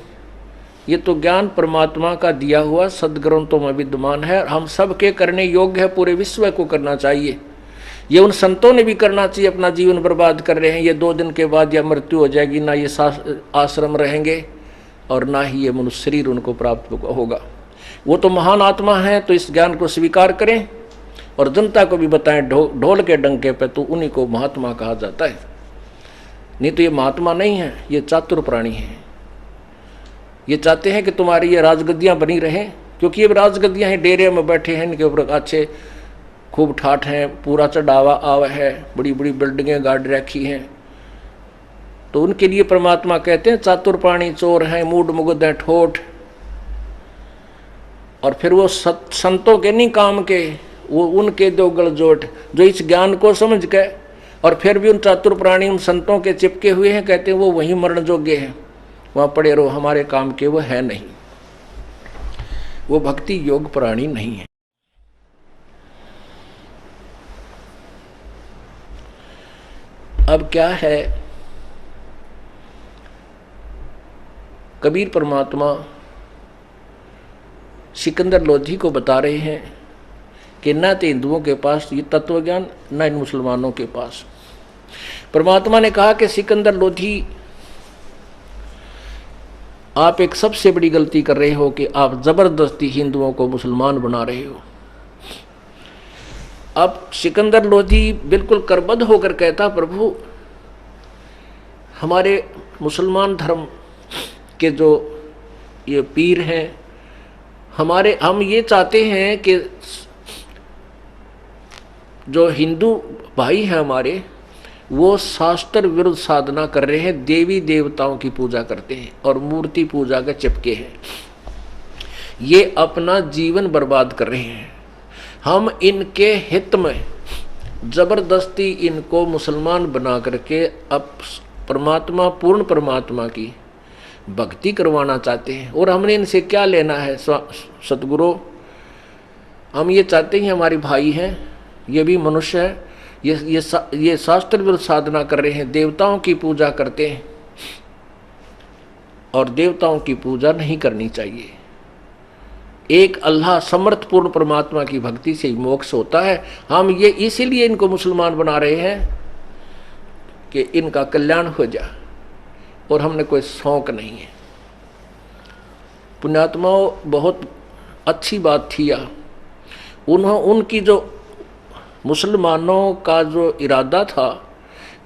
ये तो ज्ञान परमात्मा का दिया हुआ सदग्रंथों में विद्यमान है, हम सब के करने योग्य है, पूरे विश्व को करना चाहिए। ये उन संतों ने भी करना चाहिए, अपना जीवन बर्बाद कर रहे हैं। ये 2 दिन के बाद या मृत्यु हो जाएगी, ना ये आश्रम रहेंगे और ना ही ये मनुष्य शरीर उनको प्राप्त होगा। वो तो महान आत्मा है, तो इस ज्ञान को स्वीकार करें और जनता को भी बताएं ढोल के डंके पे, तो उन्हीं को महात्मा कहा जाता है। नहीं तो ये महात्मा नहीं है, ये चातुर प्राणी है। ये चाहते हैं कि तुम्हारी ये राजगद्दियां बनी रहें, क्योंकि ये राजगद्दियां हैं, डेरे में बैठे हैं, इनके ऊपर अच्छे खूब ठाठ हैं, पूरा चढ़ावा आवा है, बड़ी बड़ी बिल्डिंगें गाड़ रखी हैं। तो उनके लिए परमात्मा कहते हैं चातुर प्राणी चोर हैं, मूड मुगद हैं, ठोठ। और फिर वो संतों के नहीं काम के, वो उनके दो गलजोट जो इस ज्ञान को समझ के और फिर भी उन चातुर प्राणी उन संतों के चिपके हुए हैं, कहते हैं वो वही मरण योग्य हैं, वहाँ पड़े रहो, हमारे काम के वो है नहीं, वो भक्ति योग प्राणी नहीं है। अब क्या है, कबीर परमात्मा सिकंदर लोधी को बता रहे हैं कि न तो हिंदुओं के पास ये तत्व ज्ञान, न इन मुसलमानों के पास। परमात्मा ने कहा कि सिकंदर लोधी, आप एक सबसे बड़ी गलती कर रहे हो कि आप जबरदस्ती हिंदुओं को मुसलमान बना रहे हो। अब सिकंदर लोधी बिल्कुल करबद्ध होकर कहता, प्रभु हमारे मुसलमान धर्म के जो ये पीर हैं, हम ये चाहते हैं कि जो हिंदू भाई हैं हमारे, वो शास्त्र विरुद्ध साधना कर रहे हैं, देवी देवताओं की पूजा करते हैं और मूर्ति पूजा के चिपके हैं, ये अपना जीवन बर्बाद कर रहे हैं। हम इनके हित में जबरदस्ती इनको मुसलमान बना करके अब परमात्मा, पूर्ण परमात्मा की भक्ति करवाना चाहते हैं। और हमने इनसे क्या लेना है सतगुरु, हम ये चाहते हैं हमारे भाई हैं, ये भी मनुष्य है, ये शास्त्र विरुद्ध साधना कर रहे हैं, देवताओं की पूजा करते हैं और देवताओं की पूजा नहीं करनी चाहिए। एक अल्लाह समर्थपूर्ण परमात्मा की भक्ति से मोक्ष होता है। हम ये इसीलिए इनको मुसलमान बना रहे हैं कि इनका कल्याण हो जाए, और हमने कोई शौक नहीं है। पुण्यात्माओं, बहुत अच्छी बात थी यह, उनकी जो मुसलमानों का जो इरादा था,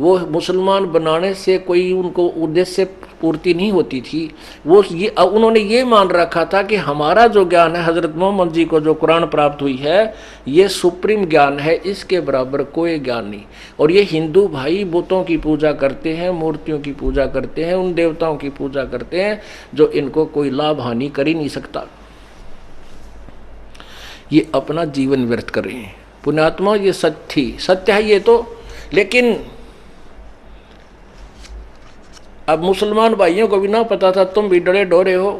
वो मुसलमान बनाने से कोई उनको उद्देश्य पूर्ति नहीं होती थी। उन्होंने ये मान रखा था कि हमारा जो ज्ञान है, हजरत मोहम्मद जी को जो कुरान प्राप्त हुई है, ये सुप्रीम ज्ञान है, इसके बराबर कोई ज्ञान नहीं। और ये हिंदू भाई बुतों की पूजा करते हैं, मूर्तियों की पूजा करते हैं, उन देवताओं की पूजा करते हैं जो इनको कोई लाभ हानि कर ही नहीं सकता। ये अपना जीवन व्यर्थ कर रहे हैं। पुण्यात्मा, ये सत्य है ये तो, लेकिन अब मुसलमान भाइयों को भी ना पता था, तुम भी डरे डोरे हो,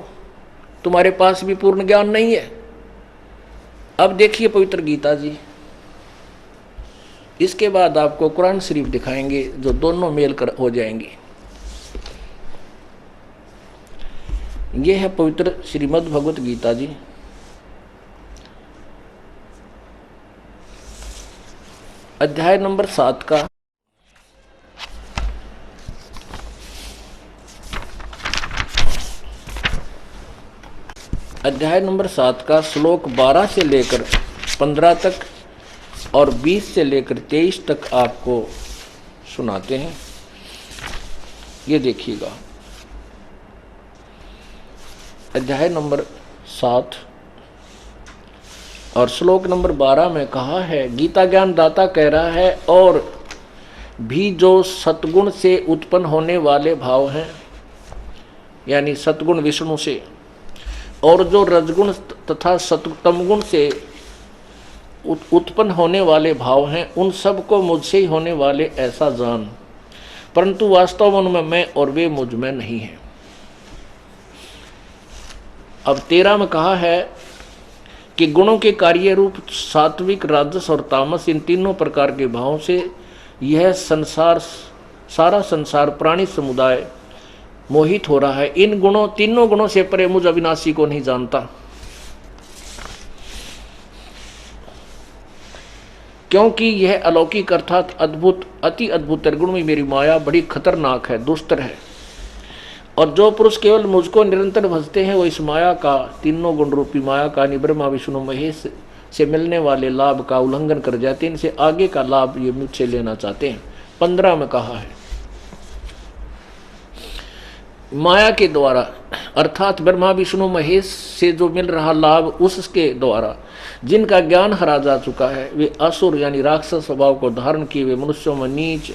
तुम्हारे पास भी पूर्ण ज्ञान नहीं है। अब देखिए पवित्र गीता जी, इसके बाद आपको कुरान शरीफ दिखाएंगे जो दोनों मेल कर हो जाएंगी। ये है पवित्र श्रीमद् भगवत गीता जी, अध्याय नंबर 7 का श्लोक 12 से लेकर 15 तक और 20 से लेकर 23 तक आपको सुनाते हैं। ये देखिएगा, अध्याय नंबर 7 और श्लोक नंबर 12 में कहा है, गीता ज्ञान दाता कह रहा है, और भी जो सतगुण से उत्पन्न होने वाले भाव हैं, यानी सतगुण विष्णु से, और जो रजगुण तथा तमगुण से उत्पन्न होने वाले भाव हैं, उन सब को मुझसे ही होने वाले ऐसा जान, परंतु वास्तव उनमें मैं और वे मुझ में नहीं है। अब 13 में कहा है कि गुणों के कार्य रूप सात्विक, राजस और तामस, इन तीनों प्रकार के भावों से यह संसार, सारा संसार, प्राणी समुदाय मोहित हो रहा है। इन गुणों, तीनों गुणों से परे मुझ अविनाशी को नहीं जानता। क्योंकि यह अलौकिक अर्थात अद्भुत अति अद्भुत त्रिगुण में मेरी माया बड़ी खतरनाक है, दुस्तर है। और जो पुरुष केवल मुझको निरंतर भजते हैं वो इस माया का, तीनों गुण रूपी माया का, ब्रह्मा विष्णु महेश से मिलने वाले लाभ का उल्लंघन कर जाते हैं। इनसे आगे का लाभ ये मुझसे लेना चाहते हैं। 15 में कहा है माया के द्वारा अर्थात ब्रह्मा विष्णु महेश से जो मिल रहा लाभ, उसके द्वारा जिनका ज्ञान हरा जा चुका है, वे असुर यानी राक्षस स्वभाव को धारण किए हुए मनुष्यों में नीच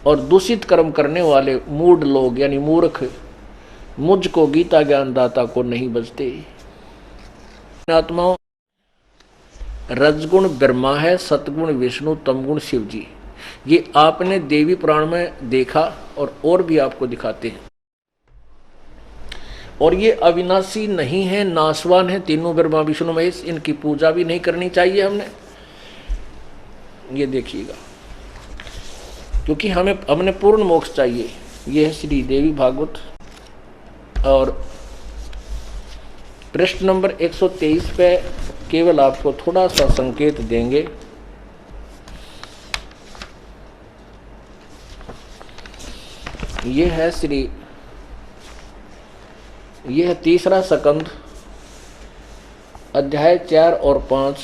और दूषित कर्म करने वाले मूढ़ लोग यानी मूर्ख मुझको गीता ज्ञानदाता को नहीं बचते। आत्माओं, रजगुण ब्रह्मा है, सतगुण विष्णु, तमगुण शिव जी। ये आपने देवी पुराण में देखा और भी आपको दिखाते हैं। और ये अविनाशी नहीं है, नाशवान है, तीनों ब्रह्मा विष्णु महेश। इनकी पूजा भी नहीं करनी चाहिए हमने, ये देखिएगा, क्योंकि हमने पूर्ण मोक्ष चाहिए। यह है श्री देवी भागवत। और पृष्ठ नंबर 123 पे केवल आपको थोड़ा सा संकेत देंगे। यह है यह तीसरा सकंद अध्याय 4 और 5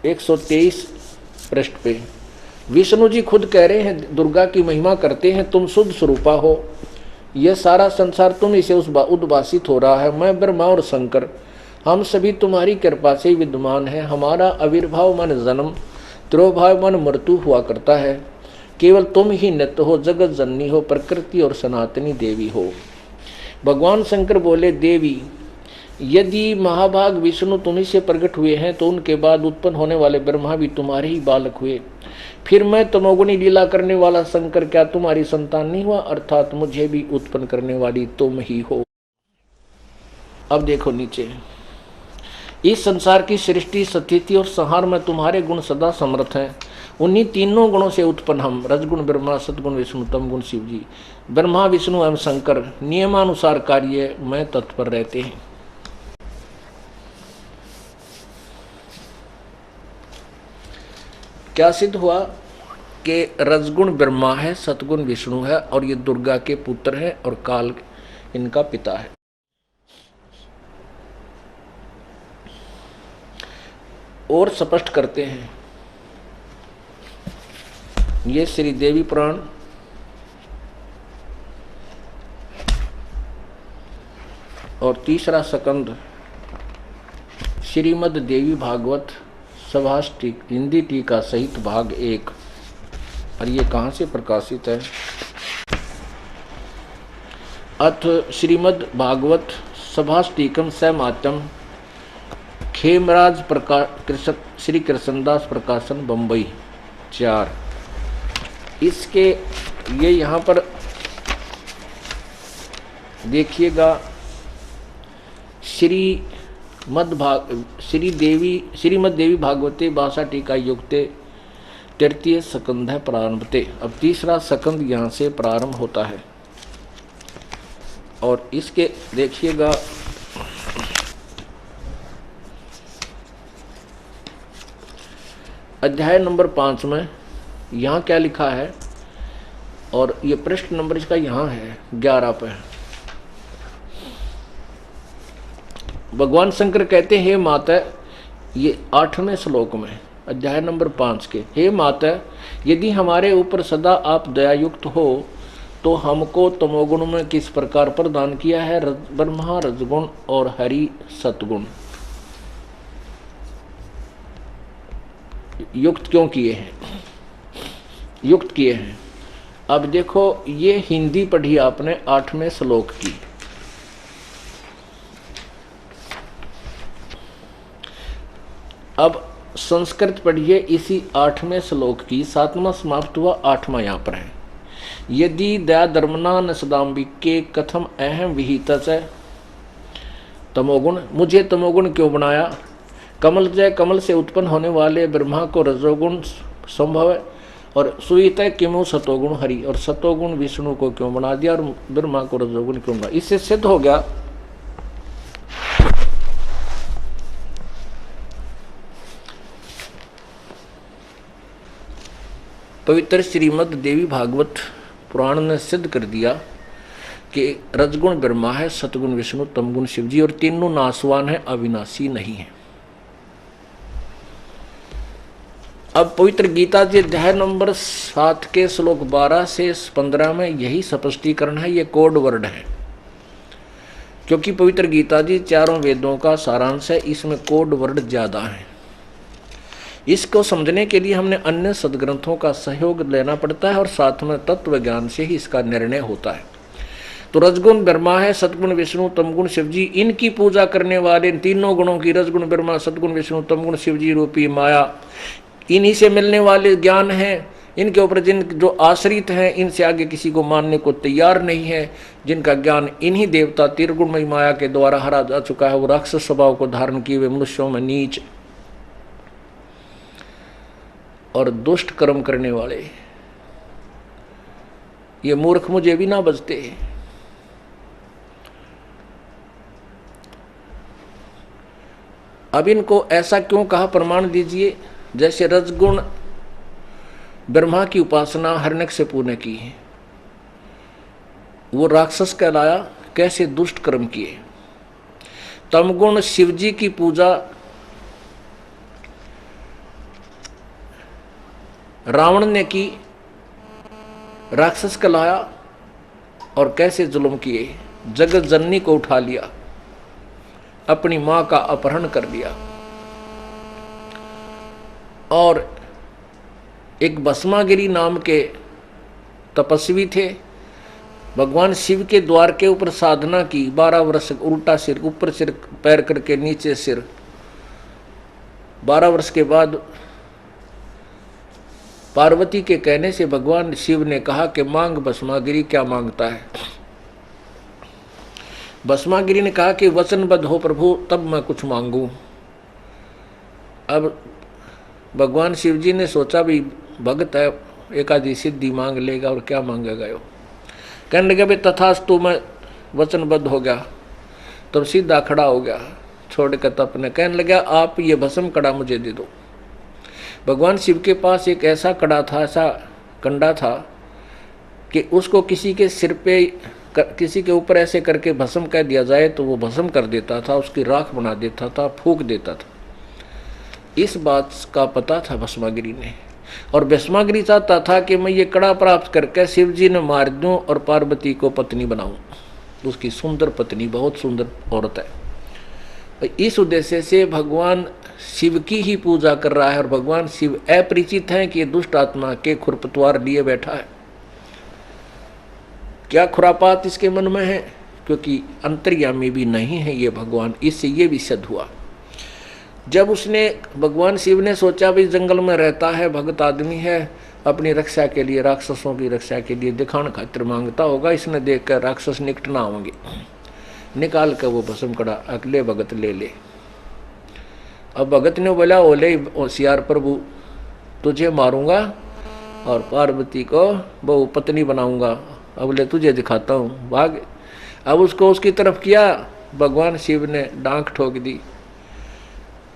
123 पृष्ठ पे विष्णु जी खुद कह रहे हैं, दुर्गा की महिमा करते हैं, तुम शुद्ध स्वरूपा हो, यह सारा संसार तुम इसे उद्भासित हो रहा है। मैं ब्रह्मा और शंकर हम सभी तुम्हारी कृपा से विद्यमान है। हमारा आविर्भाव मन जन्म, तिरोभाव मन मृत्यु हुआ करता है। केवल तुम ही नित्य हो, जगत जननी हो, प्रकृति और सनातनी देवी हो। भगवान शंकर बोले, देवी यदि महाभाग विष्णु तुम्ही से प्रकट हुए हैं तो उनके बाद उत्पन्न होने वाले ब्रह्मा भी तुम्हारे ही बालक हुए। फिर मैं तमोगुणी लीला करने वाला शंकर क्या तुम्हारी संतान नहीं हुआ? अर्थात मुझे भी उत्पन्न करने वाली तुम ही हो। अब देखो नीचे, इस संसार की सृष्टि, स्थिति और संहार में तुम्हारे गुण सदा समर्थ हैं। उन्हीं तीनों गुणों से उत्पन्न हम, रजगुण ब्रह्मा, सदगुण विष्णु, तमगुण शिव जी, ब्रह्मा विष्णु एवं शंकर नियमानुसार कार्य में तत्पर रहते हैं। क्या सिद्ध हुआ कि रजगुण ब्रह्मा है, सतगुण विष्णु है और ये दुर्गा के पुत्र है और काल इनका पिता है। और स्पष्ट करते हैं, ये श्री देवी पुराण और तीसरा सकंद श्रीमद् देवी भागवत सभाष्टिक हिंदी टीका सहित भाग 1। और ये कहाँ से प्रकाशित है? अथ श्रीमद् भागवत सभाष्टिकम समात्यम खेमराज श्री कृष्णदास प्रकाशन बम्बई 4। इसके ये यहाँ पर देखिएगा, श्रीमद् देवी भागवते भाषा टीका युक्ते तृतीय सकंद है प्रारंभते। अब तीसरा सकंद यहाँ से प्रारंभ होता है। और इसके देखिएगा, अध्याय नंबर 5 में यहाँ क्या लिखा है, और ये पृष्ठ नंबर इसका यहाँ है 11 पे। भगवान शंकर कहते हैं, हे माता, ये 8वें श्लोक में अध्याय नंबर 5 के, हे माता, यदि हमारे ऊपर सदा आप दयायुक्त हो तो हमको तमोगुण में किस प्रकार प्रदान किया है? ब्रह्मा रजगुण और हरि सतगुण युक्त क्यों किए हैं? युक्त किए हैं। अब देखो, ये हिंदी पढ़ी आपने 8वें श्लोक की। अब संस्कृत पढ़िए इसी 8वें श्लोक की। 7वां समाप्त हुआ, 8वां यहाँ पर है। यदि दया धर्मना न सदाम्बिके कथम अहम विहित तमोगुण, मुझे तमोगुण क्यों बनाया? कमल जय, कमल से उत्पन्न होने वाले ब्रह्मा को रजोगुण संभव है, और सुवित किमु सतोगुण हरि, और सतोगुण विष्णु को क्यों बना दिया और ब्रह्मा को रजोगुण क्यों बना? इससे सिद्ध हो गया पवित्र श्रीमद् देवी भागवत पुराण ने सिद्ध कर दिया कि रजगुण ब्रह्मा है, सतगुण विष्णु, तमगुण शिव जी, और तीनों नासवान है, अविनाशी नहीं है। अब पवित्र गीता जी अध्याय नंबर 7 के श्लोक 12 से 15 में यही स्पष्टीकरण है, ये कोड वर्ड है, क्योंकि पवित्र गीता जी चारों वेदों का सारांश है, इसमें कोड वर्ड ज्यादा है। इसको समझने के लिए हमने अन्य सदग्रंथों का सहयोग लेना पड़ता है और साथ में तत्व ज्ञान से ही इसका निर्णय होता है। तो रजगुण ब्रह्मा है, सतगुण विष्णु, तमगुण शिव जी, इनकी पूजा करने वाले इन तीनों गुणों की, रजगुण ब्रह्मा, सतगुण विष्णु, तमगुण शिव जी रूपी माया, इन्हीं से मिलने वाले ज्ञान हैं, इनके ऊपर जिन जो आश्रित हैं, इनसे आगे किसी को मानने को तैयार नहीं है, जिनका ज्ञान इन्हीं देवता त्रिगुणमयी माया के द्वारा हरा जा चुका है, वो राक्षस स्वभाव को धारण किए हुए मनुष्यों में नीच और दुष्ट कर्म करने वाले, ये मूर्ख मुझे भी ना बचते। अब इनको ऐसा क्यों कहा, प्रमाण दीजिए। जैसे रजगुण ब्रह्मा की उपासना हिरण्यकशिपु ने की है, वो राक्षस कहलाया, कैसे दुष्ट कर्म किए। तमगुण शिवजी की पूजा रावण ने की, राक्षस कहलाया, और कैसे जुल्म किए, जगत जननी को उठा लिया, अपनी मां का अपहरण कर लिया। और एक भस्मागिरी नाम के तपस्वी थे, भगवान शिव के द्वार के ऊपर साधना की, 12 वर्ष उल्टा सिर, ऊपर सिर पैर करके नीचे सिर। 12 वर्ष के बाद पार्वती के कहने से भगवान शिव ने कहा कि मांग भस्मागिरी, क्या मांगता है। भस्मागिरी ने कहा कि वचनबद्ध हो प्रभु, तब मैं कुछ मांगू। अब भगवान शिव जी ने सोचा भी भगत है, एक आधी सिद्धि मांग लेगा और क्या मांगेगा यो। कहने लगे भाई तथास्तु, मैं वचनबद्ध हो गया। तब सीधा खड़ा हो गया, छोड़ कर तप ने कहने लगा आप ये भस्म कड़ा मुझे दे दो। भगवान शिव के पास एक ऐसा कड़ा था, ऐसा कंडा था कि उसको किसी के सिर पे, किसी के ऊपर ऐसे करके भस्म कह दिया जाए तो वो भस्म कर देता था, उसकी राख बना देता था, फूंक देता था। इस बात का पता था भस्मागिरी ने, और भस्मागिरी चाहता था कि मैं ये कड़ा प्राप्त करके शिव जी ने मार दूं और पार्वती को पत्नी बनाऊं। उसकी सुंदर पत्नी, बहुत सुंदर औरत है। इस उद्देश्य से भगवान शिव की ही पूजा कर रहा है, और भगवान शिव अपरिचित हैं कि ये दुष्ट आत्मा के खुरपतवार लिए बैठा है। क्या खुरापात इसके मन में है, क्योंकि अंतर्यामी भी नहीं है ये भगवान। इससे ये भी सिद्ध हुआ। जब उसने, भगवान शिव ने सोचा भी जंगल में रहता है, भगत आदमी है, अपनी रक्षा के लिए, राक्षसों की रक्षा के लिए दिखान खातिर मांगता होगा, इसने देखकर राक्षस निकट ना होंगे, निकाल कर वो भस्म कड़ा अगले भगत ले ले। अब भगत ने बोला ओले होशियार प्रभु, तुझे मारूंगा और पार्वती को बहु पत्नी बनाऊंगा, अब ले तुझे दिखाता हूँ, भाग। अब उसको उसकी तरफ किया, भगवान शिव ने डांक ठोक दी,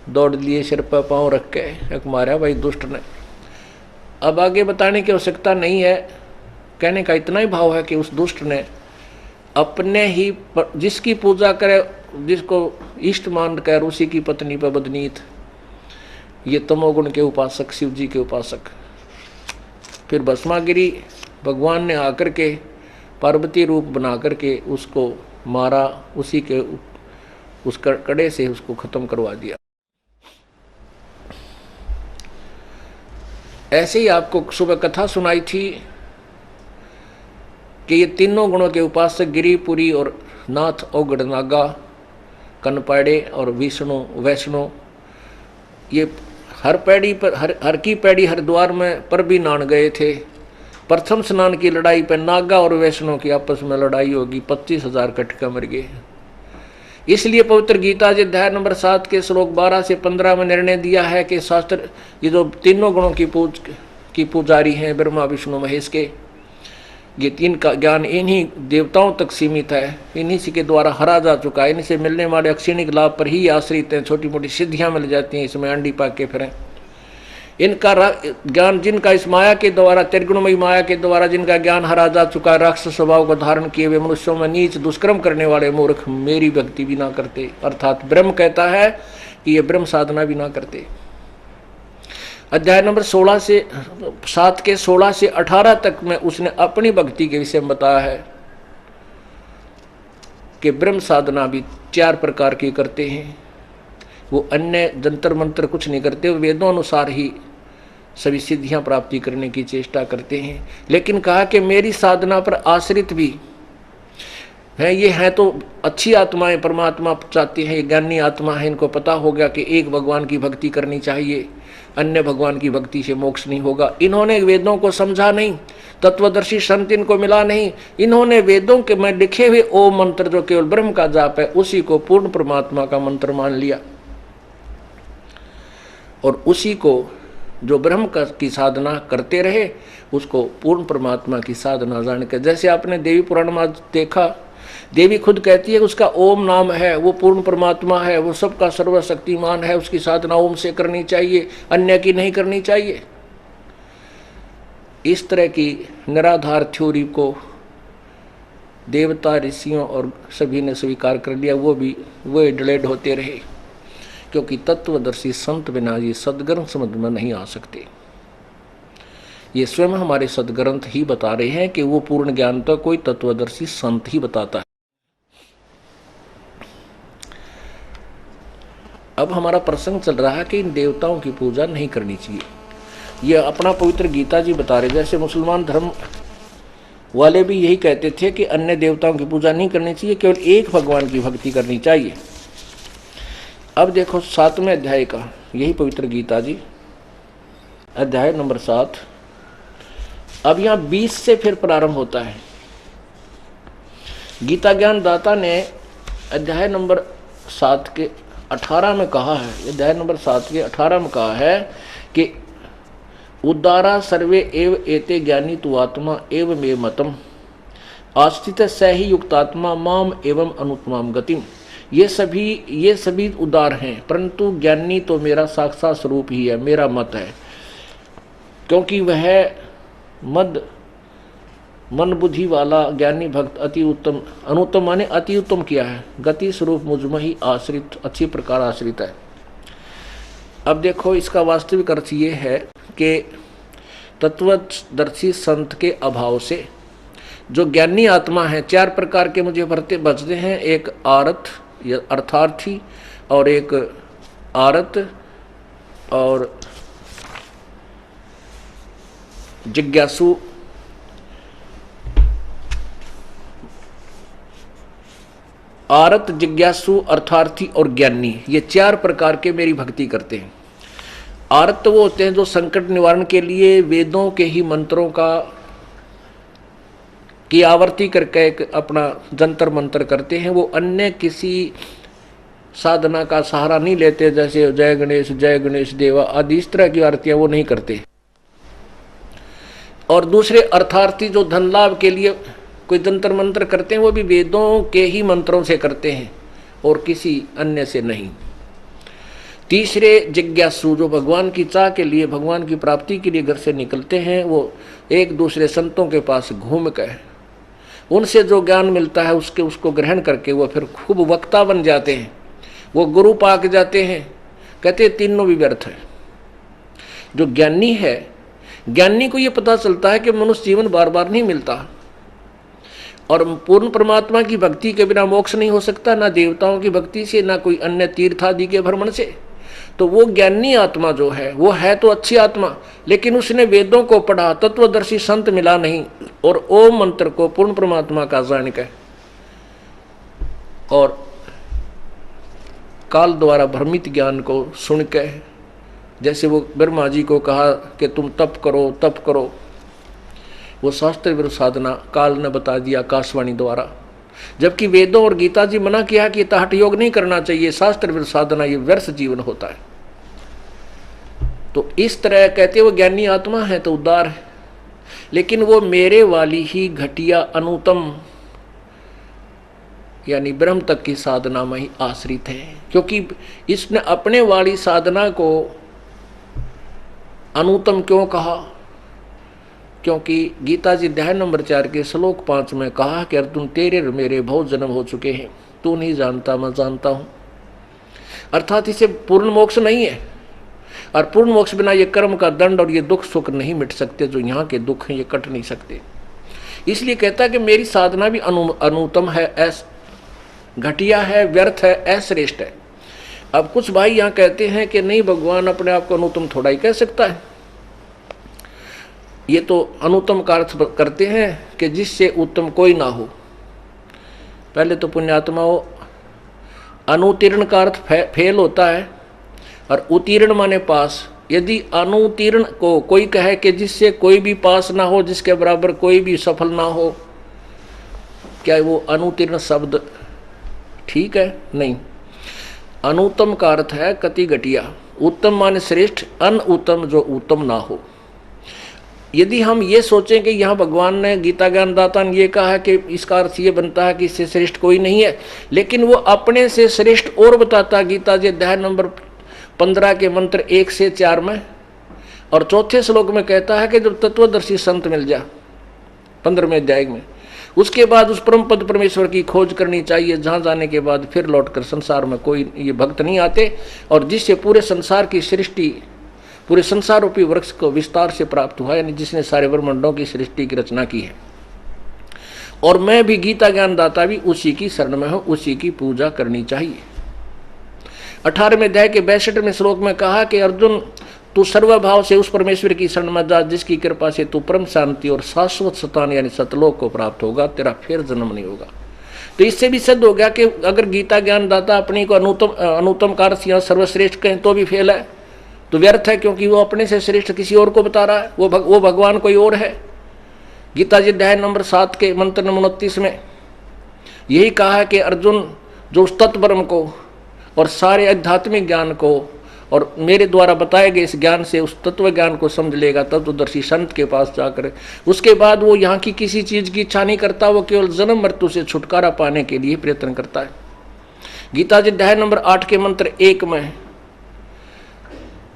दौड़ लिए, सिर पर पाँव रख के एक मारा भाई दुष्ट ने। अब आगे बताने की आवश्यकता नहीं है, कहने का इतना ही भाव है कि उस दुष्ट ने अपने ही, जिसकी पूजा करे, जिसको इष्ट मान कर, उसी की पत्नी पर बदनीत, ये तमोगुण के उपासक, शिव जी के उपासक। फिर भस्मागिरी भगवान ने आकर के पार्वती रूप बना करके उसको मारा, उसी के उस कड़े से उसको खत्म करवा दिया। ऐसे ही आपको सुबह कथा सुनाई थी कि ये तीनों गुणों के उपासक गिरिपुरी और नाथ ओगड़ नागा, कनपाड़े और विष्णु वैष्णो, ये हर पैड़ी पर, हर की पैड़ी हरिद्वार में पर भी नान गए थे। प्रथम स्नान की लड़ाई पर नागा और वैष्णो की आपस में लड़ाई होगी, 25,000 कटका मर गए। इसलिए पवित्र गीता जी अध्याय नंबर 7 के श्लोक 12 से 15 में निर्णय दिया है कि शास्त्र, ये जो तीनों गुणों की पुजारी हैं ब्रह्मा विष्णु महेश के, ये तीन का ज्ञान इन्हीं देवताओं तक सीमित है, इन्हीं के द्वारा हरा जा चुका है। इनसे मिलने वाले अक्षणिक लाभ पर ही आश्रित हैं, छोटी मोटी सिद्धियां मिल जाती हैं, इसमें अंडी पाके फिरें। इनका ज्ञान, जिनका इस माया के द्वारा, त्रिगुणमयी माया के द्वारा जिनका ज्ञान हरा जा चुका है, राक्षस स्वभाव को धारण किए हुए मनुष्यों में नीच दुष्कर्म करने वाले मूर्ख मेरी भक्ति भी ना करते। अर्थात ब्रह्म कहता है कि ये ब्रह्म साधना भी ना करते। अध्याय नंबर 7 के 16 से 18 तक में उसने अपनी भक्ति के विषय में बताया है कि ब्रह्म साधना भी 4 प्रकार की करते हैं। वो अन्य जंतर मंत्र कुछ नहीं करते, वो वेदों अनुसार ही सभी सिद्धियां प्राप्ति करने की चेष्टा करते हैं। लेकिन कहा कि मेरी साधना पर आश्रित भी है, ये है तो अच्छी आत्माएं, परमात्मा चाहती हैं, ये ज्ञानी आत्मा है, इनको पता हो गया कि एक भगवान की भक्ति करनी चाहिए, अन्य भगवान की भक्ति से मोक्ष नहीं होगा। इन्होंने वेदों को समझा नहीं, तत्वदर्शी संत इनको मिला नहीं, इन्होंने वेदों के में लिखे हुए ओम मंत्र जो केवल ब्रह्म का जाप है उसी को पूर्ण परमात्मा का मंत्र मान लिया, और उसी को जो ब्रह्म की साधना करते रहे उसको पूर्ण परमात्मा की साधना जानकर। जैसे आपने देवी पुराण में देखा, देवी खुद कहती है उसका ओम नाम है, वो पूर्ण परमात्मा है, वो सबका सर्वशक्तिमान है, उसकी साधना ओम से करनी चाहिए, अन्य की नहीं करनी चाहिए। इस तरह की निराधार थ्योरी को देवता, ऋषियों और सभी ने स्वीकार कर लिया, वो डिलेड होते रहे, क्योंकि तत्वदर्शी संत बिना ये सदग्रंथ समझ में नहीं आ सकते। ये स्वयं हमारे सदग्रंथ ही बता रहे हैं कि वो पूर्ण ज्ञान तो कोई तत्वदर्शी संत ही बताता है। अब हमारा प्रसंग चल रहा है कि इन देवताओं की पूजा नहीं करनी चाहिए। ये अपना पवित्र गीता जी बता रहे। जैसे मुसलमान धर्म वाले भी यही कहते थे कि अन्य देवताओं की पूजा नहीं करनी चाहिए, केवल एक भगवान की भक्ति करनी चाहिए। अब देखो 7वें अध्याय का यही पवित्र गीता जी, अध्याय नंबर 7। अब यहाँ 20 से फिर प्रारंभ होता है। गीता ज्ञान दाता ने अध्याय नंबर 7 के 18 में कहा है, अध्याय नंबर 7 के 18 में कहा है कि उदारा सर्वे एव एते ज्ञानी तु आत्मा एव मे मतम आस्थित स ही युक्तात्मा माम एवं अनुत्तमाम गतिम। ये सभी उदार हैं, परंतु ज्ञानी तो मेरा साक्षात स्वरूप ही है, मेरा मत है, क्योंकि वह मन बुद्धि वाला ज्ञानी भक्त अति उत्तम, अनुत्तम माने अति उत्तम किया है, गति स्वरूप मुझमें ही आश्रित, अच्छी प्रकार आश्रित है। अब देखो इसका वास्तविक अर्थ ये है कि तत्वदर्शी संत के अभाव से जो ज्ञानी आत्मा है, 4 प्रकार के मुझे बचते हैं, एक आरत या अर्थार्थी, और एक आरत और जिज्ञासु, आरत, जिज्ञासु, अर्थार्थी और ज्ञानी, ये 4 प्रकार के मेरी भक्ति करते हैं। आरत तो वो होते हैं जो संकट निवारण के लिए वेदों के ही मंत्रों की आवर्ती करके एक अपना जंतर मंत्र करते हैं। वो अन्य किसी साधना का सहारा नहीं लेते, जैसे जय गणेश देवा आदि इस तरह की आरतियां वो नहीं करते। और दूसरे अर्थार्थी जो धन लाभ के लिए कोई जंतर मंत्र करते हैं, वो भी वेदों के ही मंत्रों से करते हैं और किसी अन्य से नहीं। तीसरे जिज्ञासु जो भगवान की चाह के लिए, भगवान की प्राप्ति के लिए घर से निकलते हैं, वो एक दूसरे संतों के पास घूम कर उनसे जो ज्ञान मिलता है उसको ग्रहण करके वो फिर खूब वक्ता बन जाते हैं, वो गुरु पाक जाते हैं। कहते हैं तीनों भी व्यर्थ है। जो ज्ञानी है, ज्ञानी को ये पता चलता है कि मनुष्य जीवन बार बार नहीं मिलता, और पूर्ण परमात्मा की भक्ति के बिना मोक्ष नहीं हो सकता, ना देवताओं की भक्ति से, ना कोई अन्य तीर्थ आदि के भ्रमण से। तो वो ज्ञानी आत्मा जो है वो है तो अच्छी आत्मा, लेकिन उसने वेदों को पढ़ा, तत्वदर्शी संत मिला नहीं, और ओम मंत्र को पूर्ण परमात्मा का जान के और काल द्वारा भ्रमित ज्ञान को सुन के, जैसे वो ब्रह्मा जी को कहा कि तुम तप करो, वो शास्त्र विरुद्ध साधना काल ने बता दिया आकाशवाणी द्वारा, जबकि वेदों और गीता जी मना किया कि हठ योग नहीं करना चाहिए, शास्त्र विरुद्ध साधना ये व्यर्थ जीवन होता है। तो इस तरह कहते वो ज्ञानी आत्मा है तो उदार है, लेकिन वो मेरे वाली ही घटिया अनुत्तम यानी ब्रह्म तक की साधना में ही आश्रित है, क्योंकि इसने अपने वाली साधना को अनुत्तम क्यों कहा? क्योंकि गीता जी अध्याय नंबर 4 के श्लोक 5 में कहा कि अर्जुन तेरे और मेरे बहुत जन्म हो चुके हैं, तू नहीं जानता मैं जानता हूं। अर्थात इसे पूर्ण मोक्ष नहीं है, और पूर्ण मोक्ष बिना ये कर्म का दंड और ये दुख सुख नहीं मिट सकते, जो यहाँ के दुख हैं ये कट नहीं सकते। इसलिए कहता है कि मेरी साधना भी अनुत्तम है, घटिया है, व्यर्थ है, अश्रेष्ठ है। अब कुछ भाई यहाँ कहते हैं कि नहीं, भगवान अपने आप को अनुत्तम थोड़ा ही कह सकता है। ये तो अनुत्तम का अर्थ करते हैं कि जिससे उत्तम कोई ना हो। पहले तो पुण्यात्माओं, अनुतीर्ण का अर्थ फेल होता है, और उत्तीर्ण माने पास। यदि अनुतीर्ण को कोई कहे कि जिससे कोई भी पास ना हो, जिसके बराबर कोई भी सफल ना हो, क्या वो अनुतीर्ण शब्द ठीक है? नहीं। अनुत्तम का अर्थ है कति घटिया। उत्तम माने श्रेष्ठ, अनुत्तम जो उत्तम ना हो। यदि हम ये सोचें कि यहाँ भगवान ने, गीता ज्ञानदाता ने ये कहा है कि इसका अर्थ ये बनता है कि इससे श्रेष्ठ कोई नहीं है, लेकिन वो अपने से श्रेष्ठ और बताता। गीता जी अध्याय नंबर 15 के मंत्र 1 से 4 में और चौथे श्लोक में कहता है कि जब तत्वदर्शी संत मिल जा, 15वें अध्याय में, उसके बाद उस परम पद परमेश्वर की खोज करनी चाहिए, जहाँ जाने के बाद फिर लौटकर संसार में कोई ये भक्त नहीं आते, और जिससे पूरे संसार की सृष्टि, पूरे संसार रूपी वृक्ष को विस्तार से प्राप्त हुआ, यानी जिसने सारे ब्रह्मांडों की सृष्टि की रचना की है। और मैं भी गीता ज्ञानदाता भी उसी की शरण में हूँ, उसी की पूजा करनी चाहिए। 18वें अध्याय के 62वें श्लोक में कहा कि अर्जुन तू सर्वभाव से उस परमेश्वर की शरण में जा, जिसकी कृपा से तू परम शांति और शाश्वत सतान यानी सतलोक को प्राप्त होगा, तेरा फिर जन्म नहीं होगा। तो इससे भी सिद्ध हो गया कि अगर गीता ज्ञानदाता अपनी को अनुत्तम कार्य या सर्वश्रेष्ठ कहें तो भी फेल है, तो व्यर्थ है, क्योंकि वो अपने से श्रेष्ठ किसी और को बता रहा है, वो भगवान कोई और है। गीता जी अध्याय नंबर 7 के मंत्र नंबर 29 में यही कहा है कि अर्जुन जो उस तत्ब्रह्म को और सारे आध्यात्मिक ज्ञान को और मेरे द्वारा बताए गए इस ज्ञान से उस तत्व ज्ञान को समझ लेगा, तत्वदर्शी संत के पास जाकर उसके बाद वो यहाँ की किसी चीज की इच्छा नहीं करता, वो केवल जन्म मृत्यु से छुटकारा पाने के लिए प्रयत्न करता है। गीता जी अध्याय नंबर 8 के मंत्र 1 में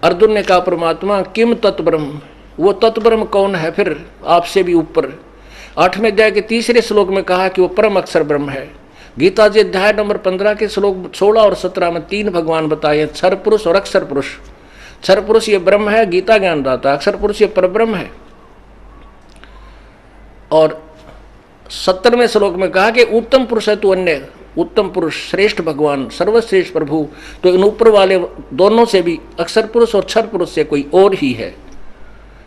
अर्जुन ने कहा परमात्मा किम तत्ब्रह्म, वो तत्ब्रह्म कौन है फिर आपसे भी ऊपर। 8वें अध्याय के 3रे श्लोक में कहा कि वो परम अक्षर ब्रह्म है। गीता जी अध्याय नंबर 15 के श्लोक 16 और 17 में 3 भगवान बताए, क्षर पुरुष और अक्षर पुरुष। क्षर पुरुष ये ब्रह्म है, गीता ज्ञानदाता, अक्षर पुरुष ये परब्रह्म है। और 17वें श्लोक में कहा कि उत्तम पुरुष है तू अन्य, उत्तम पुरुष श्रेष्ठ भगवान सर्वश्रेष्ठ प्रभु, तो इन ऊपर वाले दोनों से भी अक्षर पुरुष और क्षर पुरुष से कोई और ही है।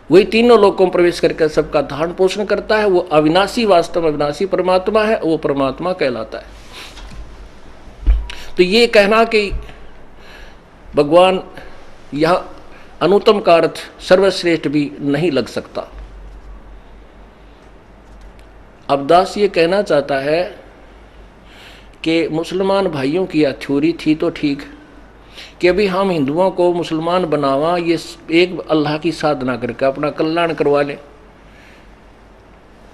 वही तीनों लोकों में प्रवेश करके सबका धारण पोषण करता है। वो अविनाशी, वास्तव में अविनाशी परमात्मा है, वो परमात्मा कहलाता है। तो ये कहना कि भगवान यहाँ अनुत्तम का अर्थ सर्वश्रेष्ठ भी नहीं लग सकता। अब्दास ये कहना चाहता है कि मुसलमान भाइयों की यह थ्योरी थी तो ठीक कि अभी हम हिंदुओं को मुसलमान बनावा, ये एक अल्लाह की साधना करके अपना कल्याण करवा लें।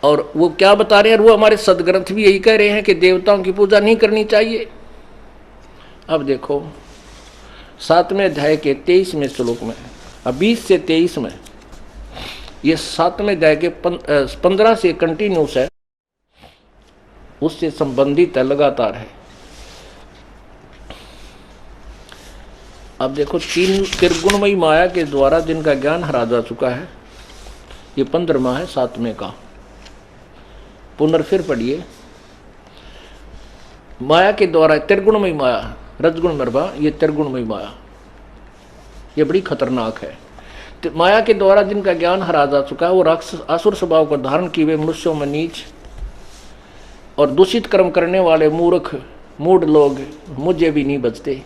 और वो क्या बता रहे हैं, वो हमारे सदग्रंथ भी यही कह रहे हैं कि देवताओं की पूजा नहीं करनी चाहिए। अब देखो 7वें अध्याय के 23वें श्लोक में, अब 20 से 23 में, ये 7वें अध्याय के 15 से कंटिन्यूस है, उससे संबंधित है, लगातार है। अब देखो 3 त्रिगुणमयी माया के द्वारा जिनका ज्ञान हरा जा चुका है, ये 15वां है 7वें का। पुनर्फिर पढ़िए, माया के द्वारा त्रिगुणमयी माया, रजगुण मरबा, ये त्रिगुणमयी माया, ये बड़ी खतरनाक है। तो माया के द्वारा जिनका ज्ञान हरा जा चुका है, वो राक्षस असुर स्वभाव को धारण किए हुए मनुष्यों में नीच और दूषित कर्म करने वाले मूर्ख मूढ़ लोग मुझे भी नहीं बचते।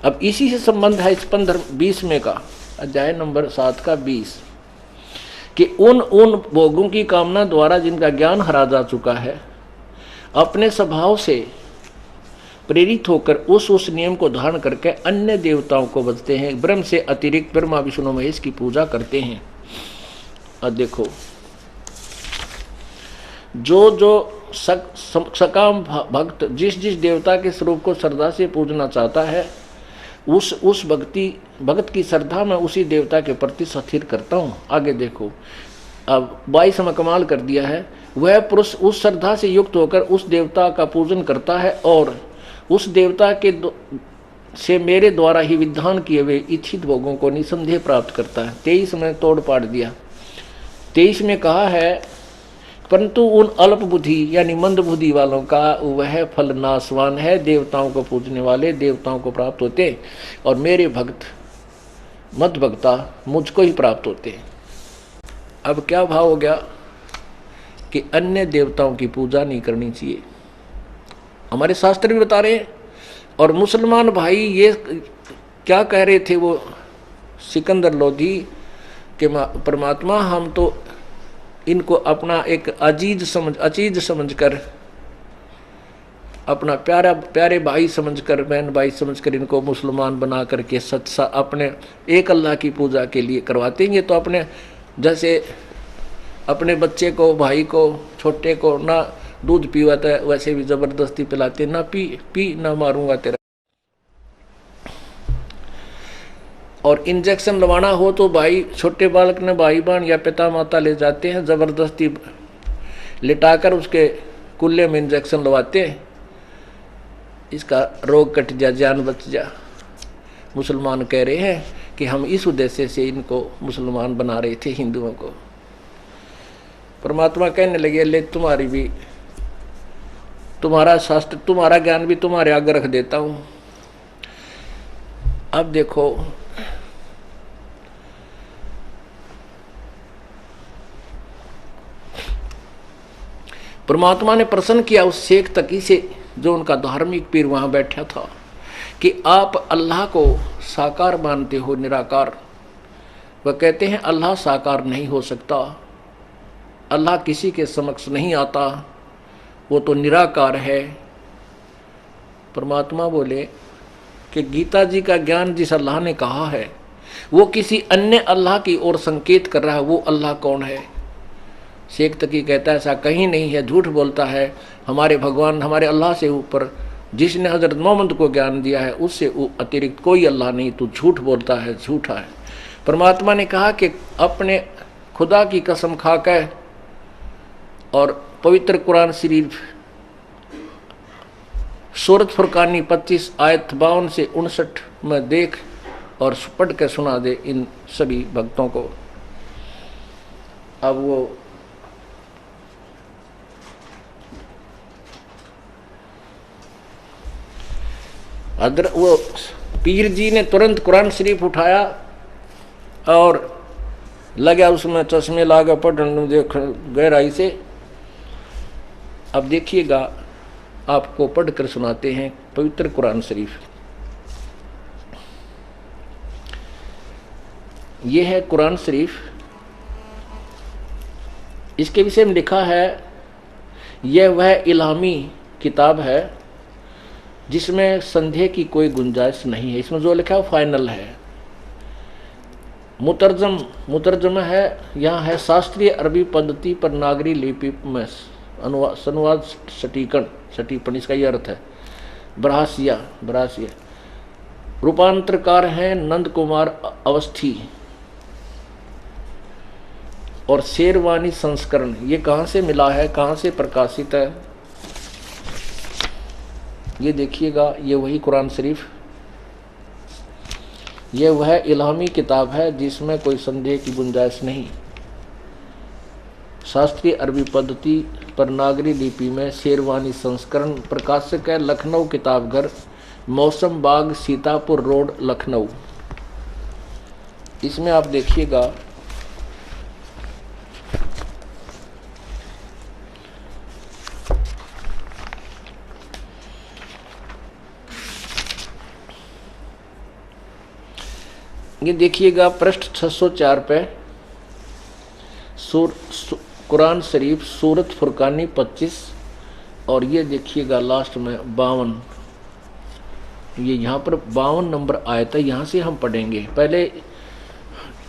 अब इसी से संबंध है इस 20 में का अध्याय नंबर 7 का 20 कि उन भोगों की कामना द्वारा जिनका ज्ञान हरा जा चुका है, अपने स्वभाव से प्रेरित होकर उस नियम को धारण करके अन्य देवताओं को बचते हैं, ब्रह्म से अतिरिक्त ब्रह्मा विष्णु महेश की पूजा करते हैं। अब देखो जो सकाम भक्त जिस देवता के स्वरूप को श्रद्धा से पूजना चाहता है, उस भगत की श्रद्धा मैं उसी देवता के प्रति स्थिर करता हूँ। आगे देखो, अब 22 में कमाल कर दिया है। वह पुरुष उस श्रद्धा से युक्त होकर उस देवता का पूजन करता है और उस देवता के से मेरे द्वारा ही विधान किए हुए इच्छित भोगों को निसंदेह प्राप्त करता है। 23 में तोड़ पाड़ दिया। 23 में कहा है, परंतु उन अल्प बुद्धि यानी मंद बुद्धि वालों का वह फल नाशवान है। देवताओं को पूजने वाले देवताओं को प्राप्त होते और मेरे भक्त मत भक्ता मुझको ही प्राप्त होते। अब क्या भाव हो गया कि अन्य देवताओं की पूजा नहीं करनी चाहिए, हमारे शास्त्र भी बता रहे हैं। और मुसलमान भाई ये क्या कह रहे थे, वो सिकंदर लोधी के परमात्मा हम तो इनको अपना एक अचीज समझकर अपना प्यारे भाई समझकर, बहन भाई समझकर इनको मुसलमान बना करके सच्चा अपने एक अल्लाह की पूजा के लिए करवाते हैं। तो अपने जैसे अपने बच्चे को, भाई को, छोटे को ना दूध पीवाता है वैसे भी जबरदस्ती पिलाते, ना पी ना मारूंगा तेरा। और इंजेक्शन लगवाना हो तो भाई छोटे बालक ने भाई बहन या पिता माता ले जाते हैं, जबरदस्ती लिटाकर उसके कुल्ले में इंजेक्शन लगवाते हैं, इसका रोग कट जा, जान बच जा। मुसलमान कह रहे हैं कि हम इस उद्देश्य से इनको मुसलमान बना रहे थे हिंदुओं को। परमात्मा कहने लगे, ले तुम्हारी भी, तुम्हारा शास्त्र, तुम्हारा ज्ञान भी तुम्हारे आगे रख देता हूं। अब देखो, परमात्मा ने प्रश्न किया उस शेख तकी से, जो उनका धार्मिक पीर वहां बैठा था, कि आप अल्लाह को साकार मानते हो निराकार? वह कहते हैं अल्लाह साकार नहीं हो सकता, अल्लाह किसी के समक्ष नहीं आता, वो तो निराकार है। परमात्मा बोले कि गीता जी का ज्ञान जिस अल्लाह ने कहा है वो किसी अन्य अल्लाह की ओर संकेत कर रहा है, वो अल्लाह कौन है? शेख तकी कहता है ऐसा कहीं नहीं है, झूठ बोलता है। हमारे भगवान, हमारे अल्लाह से ऊपर जिसने हजरत मोहम्मद को ज्ञान दिया है उससे अतिरिक्त कोई अल्लाह नहीं, तू झूठ बोलता है, झूठा है। परमात्मा ने कहा कि अपने खुदा की कसम खाकर और पवित्र कुरान शरीफ सूरत फुरकानी 25 आयत 52 से 59 में देख और पढ़ के सुना दे इन सभी भक्तों को। अब वो पीर जी ने तुरंत कुरान शरीफ उठाया और लगा उसमें चश्मे लाकर पढ़ने, देख गहराई से। अब देखिएगा, आपको पढ़कर सुनाते हैं पवित्र कुरान शरीफ। ये है कुरान शरीफ, इसके विषय में लिखा है, यह वह इल्हामी किताब है जिसमें संदेह की कोई गुंजाइश नहीं है। इसमें जो लिखा है फाइनल है। मुतरजम है, यहाँ है शास्त्रीय अरबी पद्धति पर नागरी लिपि में अनुवाद सटीपन, इसका ये अर्थ है। ब्रासिया रूपांतरकार हैं नंद कुमार अवस्थी और शेरवानी संस्करण। ये कहाँ से मिला है, कहाँ से प्रकाशित है, ये देखिएगा। ये वही कुरान शरीफ, ये वह इल्हामी किताब है जिसमें कोई संदेह की गुंजाइश नहीं। शास्त्रीय अरबी पद्धति पर नागरी लिपि में शेरवानी संस्करण। प्रकाशक है लखनऊ किताबघर, मौसम बाग, सीतापुर रोड, लखनऊ। इसमें आप देखिएगा, ये देखिएगा पृष्ठ 604 पे कुरान शरीफ सूरत फुरकानी 25, और ये देखिएगा लास्ट में 52। ये यहाँ पर 52 नंबर आयत है, यहाँ से हम पढ़ेंगे। पहले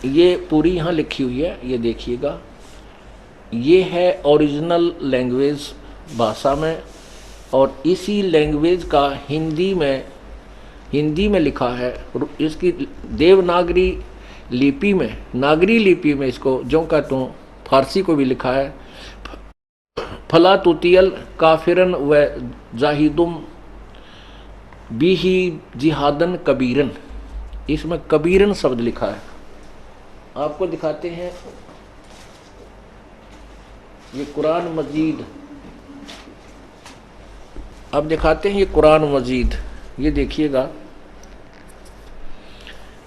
ये पूरी यहाँ लिखी हुई है, ये देखिएगा। ये है ओरिजिनल लैंग्वेज भाषा में, और इसी लैंग्वेज का हिंदी में हिंदी में लिखा है, इसकी देवनागरी लिपि में, नागरी लिपि में इसको जो का तो फारसी को भी लिखा है, फला तुतियल काफिरन व जाहिदुम बिही जिहादन कबीरन। इसमें कबीरन शब्द लिखा है। आपको दिखाते हैं ये कुरान मजीद, अब दिखाते हैं ये कुरान मजीद, ये देखिएगा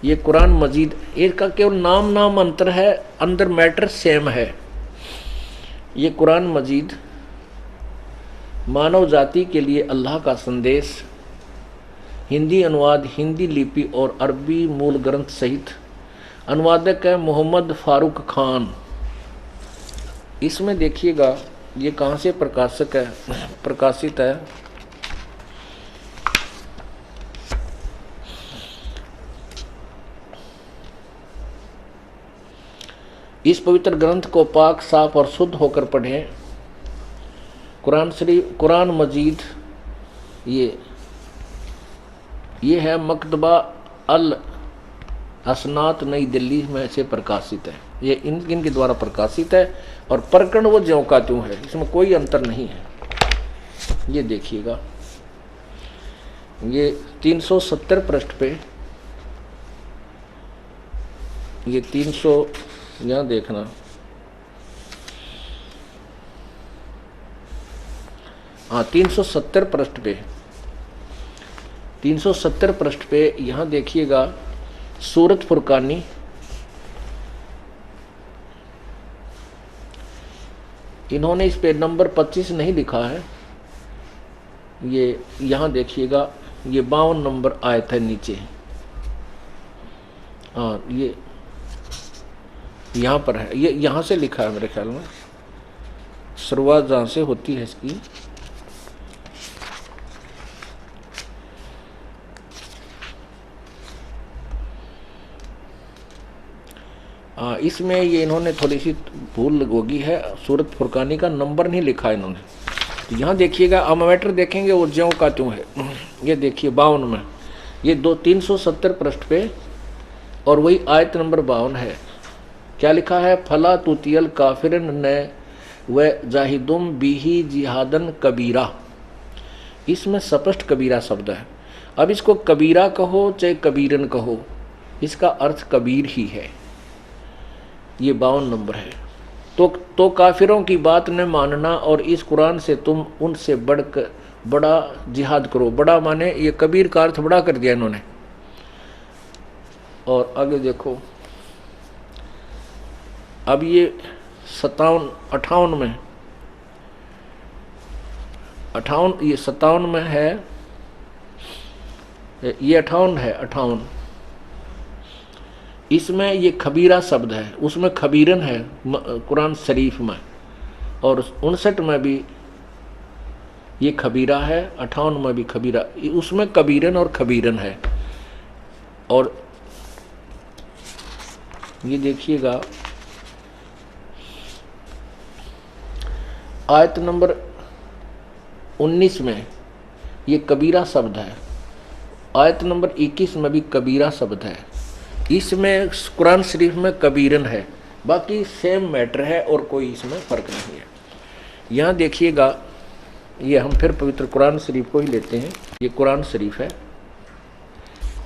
ये कुरान मजीद, इसका केवल नाम अंतर है, अंदर मैटर सेम है। ये कुरान मजीद मानव जाति के लिए अल्लाह का संदेश, हिंदी अनुवाद, हिंदी लिपि और अरबी मूल ग्रंथ सहित, अनुवादक है मोहम्मद फारूक खान। इसमें देखिएगा ये कहाँ से प्रकाशित है। इस पवित्र ग्रंथ को पाक, साफ और शुद्ध होकर पढ़ें। कुरान शरीफ, कुरान मजीद ये है मकतबा अल असनात नई दिल्ली में से प्रकाशित है। ये इनके द्वारा प्रकाशित है और प्रकरण वो ज्यों का त्यों है, इसमें कोई अंतर नहीं है। ये देखिएगा ये 370 पृष्ठ पे, ये 300 यहाँ देखना, हाँ 370 पृष्ठ पे, 370 पृष्ठ पे यहाँ देखिएगा सूरत फुरकानी, इन्होंने इस पे नंबर 25 नहीं लिखा है। ये यहाँ देखिएगा ये 52 नंबर आयत है नीचे, हाँ ये यहाँ पर है, ये यहाँ से लिखा है मेरे ख्याल में, शुरुआत जहाँ से होती है इसकी। इसमें ये इन्होंने थोड़ी सी भूल होगी है, सूरत फुरकानी का नंबर नहीं लिखा इन्होंने। तो यहाँ देखिएगा, अब मैटर देखेंगे वो ज्यों का त्यों है। ये देखिए 52 में, ये 370 पृष्ठ पे और वही आयत नंबर 52 है। क्या लिखा है? फला तुतियल काफिरन न व जाहिदुम बिही जिहादन कबीरा। इसमें स्पष्ट कबीरा शब्द है। अब इसको कबीरा कहो चाहे कबीरन कहो, इसका अर्थ कबीर ही है। ये 52 नंबर है। तो काफिरों की बात न मानना और इस कुरान से तुम उनसे बढ़कर बड़ा जिहाद करो। बड़ा माने ये कबीर का अर्थ बड़ा कर दिया इन्होंने। और आगे देखो, अब ये 58 में, 58 ये 57 में है, ये 58 है, 58 इसमें ये खबीरा शब्द है, उसमें खबीरन है कुरान शरीफ में, और 59 में भी ये खबीरा है, 58 में भी खबीरा, उसमें कबीरन और खबीरन है। और ये देखिएगा आयत नंबर 19 में ये कबीरा शब्द है, आयत नंबर 21 में भी कबीरा शब्द है। इसमें कुरान शरीफ में कबीरन है, बाकी सेम मैटर है और कोई इसमें फ़र्क नहीं है। यहाँ देखिएगा, ये हम फिर पवित्र कुरान शरीफ को ही लेते हैं। ये कुरान शरीफ है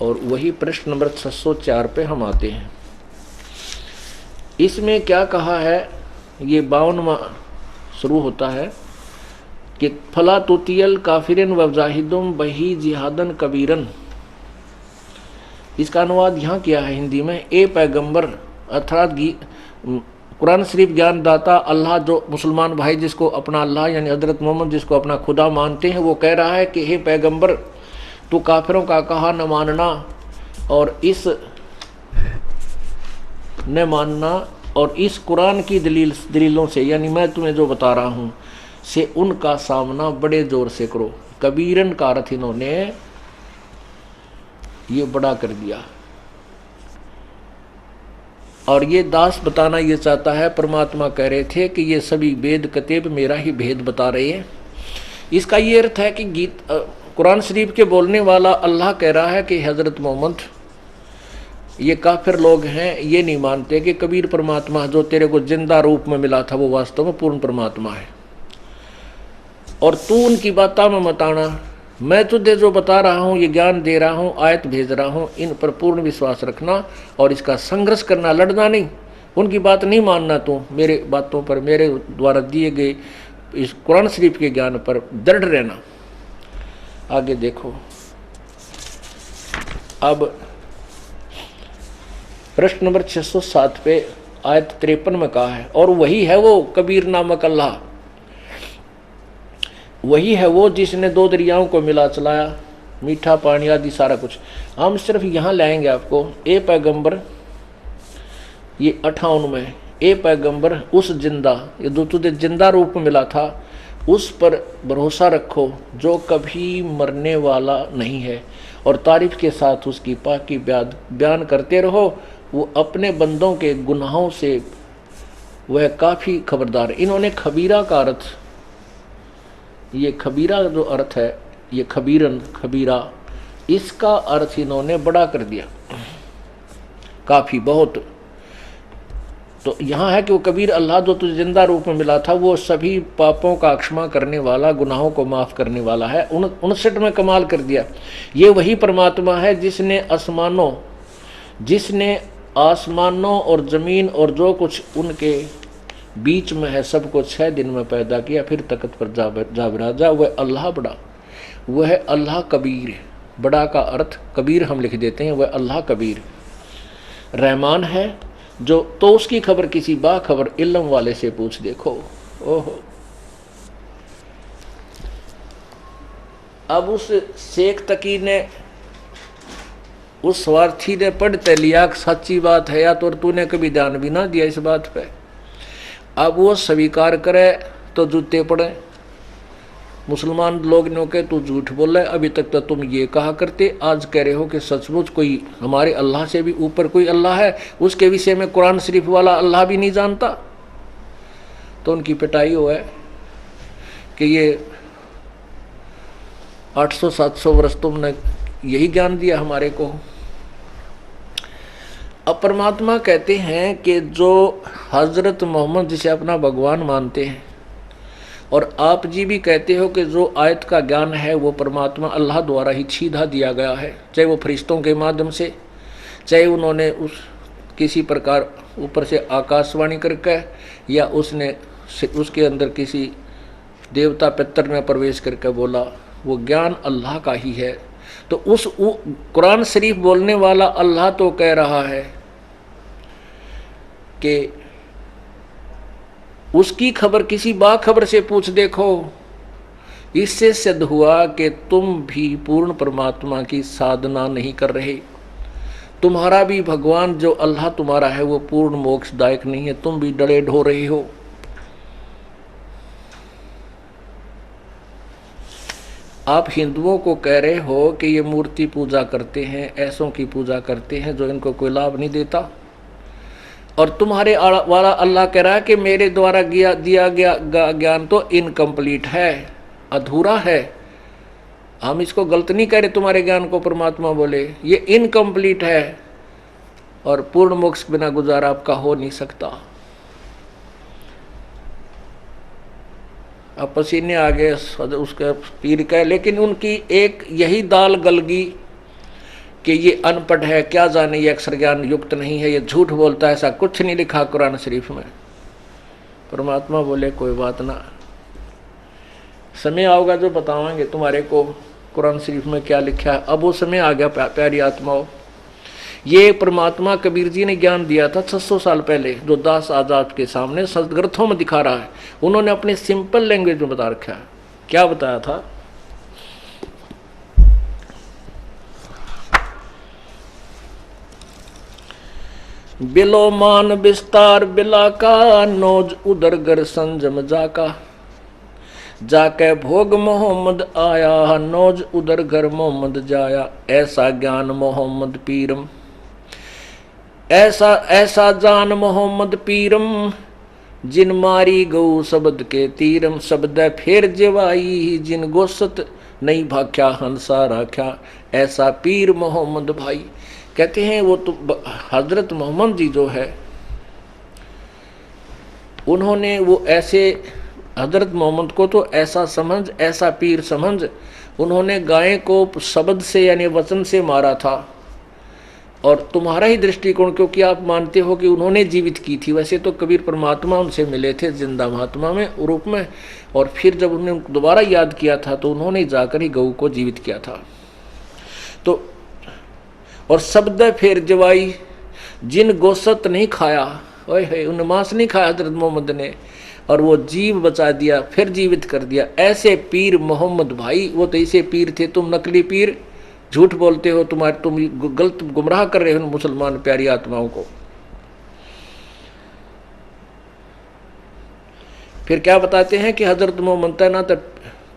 और वही पृष्ठ नंबर 604 पे हम आते हैं। इसमें क्या कहा है? ये 52वां शुरू होता है कि फला तुतियल काफिरन व जाहिदुम बही जिहादन कबीरन। इसका अनुवाद यहाँ किया है हिंदी में, ए पैगंबर अर्थात कुरान शरीफ ज्ञानदाता अल्लाह, जो मुसलमान भाई जिसको अपना अल्लाह यानी हजरत मोहम्मद जिसको अपना खुदा मानते हैं, वो कह रहा है कि हे पैगंबर, तू काफिरों का कहा न मानना और इस न मानना और इस कुरान की दलीलों से, यानी मैं तुम्हें जो बता रहा हूँ से उनका सामना बड़े जोर से करो। कबीरन का अर्थ इन्होंने ये बड़ा कर दिया। और ये दास बताना ये चाहता है, परमात्मा कह रहे थे कि ये सभी वेद कतेब मेरा ही भेद बता रहे हैं। इसका ये अर्थ है कि कुरान शरीफ के बोलने वाला अल्लाह कह रहा है कि हजरत मोहम्मद, ये काफिर लोग हैं, ये नहीं मानते कि कबीर परमात्मा जो तेरे को जिंदा रूप में मिला था वो वास्तव में पूर्ण परमात्मा है। और तू उनकी बातों में मत आना, मैं तुझे जो बता रहा हूँ, ये ज्ञान दे रहा हूँ, आयत भेज रहा हूँ, इन पर पूर्ण विश्वास रखना और इसका संघर्ष करना, लड़ना नहीं, उनकी बात नहीं मानना। तू मेरे बातों पर, मेरे द्वारा दिए गए इस कुरान शरीफ के ज्ञान पर दृढ़ रहना। आगे देखो, अब प्रश्न नंबर 607 पे आयत 53 में कहा है, और वही है वो कबीर नामक अल्लाह, वही है वो जिसने दो दरियाओं को मिला चलाया, मीठा पानी आदि सारा कुछ। हम सिर्फ यहाँ लाएंगे आपको, ए पैगंबर, ये 58 में, ए पैगंबर उस जिंदा, ये जो तुझे जिंदा रूप में मिला था, उस पर भरोसा रखो जो कभी मरने वाला नहीं है, और तारीफ के साथ उसकी पाकी बयान करते रहो। वो अपने बंदों के गुनाहों से वह काफ़ी खबरदार। इन्होंने खबीरा का अर्थ, ये खबीरा जो अर्थ है, ये खबीरन, खबीरा, इसका अर्थ इन्होंने बड़ा कर दिया, काफ़ी, बहुत। तो यहाँ है कि वो कबीर अल्लाह जो तुझे जिंदा रूप में मिला था, वो सभी पापों का क्षमा करने वाला, गुनाहों को माफ़ करने वाला है। 59 में कमाल कर दिया। ये वही परमात्मा है जिसने आसमानों और ज़मीन और जो कुछ उनके बीच में है सबको 6 दिन में पैदा किया, फिर तख्त पर जा बिराजा। वह अल्लाह बड़ा, वह अल्लाह कबीर। बड़ा का अर्थ कबीर हम लिख देते हैं, वह अल्लाह कबीर रहमान है जो, तो उसकी खबर किसी बाखबर इल्म वाले से पूछ देखो। ओहो, अब उस शेख तकी ने, उस स्वार्थी ने पढ़ते लिया सच्ची बात है, या तो तूने कभी ध्यान भी ना दिया इस बात पे। अब वो स्वीकार करे तो जूते पड़े। मुसलमान लोग ने के तू झूठ बोल रहा है, अभी तक तो तुम ये कहा करते, आज कह रहे हो कि सचमुच कोई हमारे अल्लाह से भी ऊपर कोई अल्लाह है, उसके विषय में कुरान शरीफ वाला अल्लाह भी नहीं जानता। तो उनकी पिटाई हुआ है कि ये 800-700 वर्ष तुमने यही ज्ञान दिया हमारे को। अब परमात्मा कहते हैं कि जो हजरत मोहम्मद जिसे अपना भगवान मानते हैं, और आप जी भी कहते हो कि जो आयत का ज्ञान है वो परमात्मा अल्लाह द्वारा ही सीधा दिया गया है, चाहे वो फरिश्तों के माध्यम से, चाहे उन्होंने उस किसी प्रकार ऊपर से आकाशवाणी करके, या उसने उसके अंदर किसी देवता पितर ने प्रवेश करके बोला, वो ज्ञान अल्लाह का ही है। तो उस कुरान शरीफ बोलने वाला अल्लाह तो कह रहा है कि उसकी खबर किसी बाखबर से पूछ देखो। इससे सिद्ध हुआ कि तुम भी पूर्ण परमात्मा की साधना नहीं कर रहे, तुम्हारा भी भगवान जो अल्लाह तुम्हारा है वो पूर्ण मोक्षदायक नहीं है, तुम भी डरे ढो रहे हो। आप हिंदुओं को कह रहे हो कि ये मूर्ति पूजा करते हैं, ऐसों की पूजा करते हैं जो इनको कोई लाभ नहीं देता, और तुम्हारे वाला अल्लाह कह रहा है कि मेरे द्वारा दिया गया ज्ञान तो इनकम्प्लीट है, अधूरा है। हम इसको गलत नहीं कह रहे, तुम्हारे ज्ञान को परमात्मा बोले ये इनकम्प्लीट है और पूर्ण मोक्ष बिना गुजारा आपका हो नहीं सकता। अब पसीने आ गए उसके पीर का, लेकिन उनकी एक यही दाल गलगी कि ये अनपढ़ है, क्या जाने, ये अक्षर ज्ञान युक्त नहीं है, ये झूठ बोलता है, ऐसा कुछ नहीं लिखा कुरान शरीफ में। परमात्मा बोले कोई बात ना, समय आओगा जो बतावांगे तुम्हारे को कुरान शरीफ में क्या लिखा है। अब वो समय आ गया प्यारी आत्माओं। ये परमात्मा कबीर जी ने ज्ञान दिया था 600 साल पहले, जो दास आजाद के सामने सदग्रंथों में दिखा रहा है। उन्होंने अपने सिंपल लैंग्वेज में बता रखा है। क्या बताया था? बिलो मान विस्तार बिला का, नोज उदर गर संजम जाका, जाके भोग मोहम्मद आया, नोज उदर घर मोहम्मद जाया। ऐसा ज्ञान मोहम्मद पीरम, ऐसा ऐसा जान मोहम्मद पीरम, जिन मारी गौ शब्द के तीरम। शब्द फेर जवाई जिन गोसत नहीं भाख्या हंसा राख्या, ऐसा पीर मोहम्मद भाई। कहते हैं वो तो हजरत मोहम्मद जी जो है उन्होंने वो ऐसे, हजरत मोहम्मद को तो ऐसा समझ, ऐसा पीर समझ, उन्होंने गाय को शब्द से यानी वचन से मारा था। और तुम्हारा ही दृष्टिकोण, क्योंकि आप मानते हो कि उन्होंने जीवित की थी, वैसे तो कबीर परमात्मा उनसे मिले थे जिंदा महात्मा में रूप में, और फिर जब उन्होंने दोबारा याद किया था तो उन्होंने जाकर ही गऊ को जीवित किया था। तो और शब्द फिर जवाई जिन गोसत नहीं खाया, ओए है उन मांस नहीं खाया हजरत मोहम्मद ने, और वो जीव बचा दिया, फिर जीवित कर दिया। ऐसे पीर मोहम्मद भाई, वो तो ऐसे पीर थे, तुम नकली पीर, झूठ बोलते हो, तुम गलत गुमराह कर रहे हो मुसलमान प्यारी आत्माओं को। फिर क्या बताते हैं कि हजरत मोहम्मद ना तो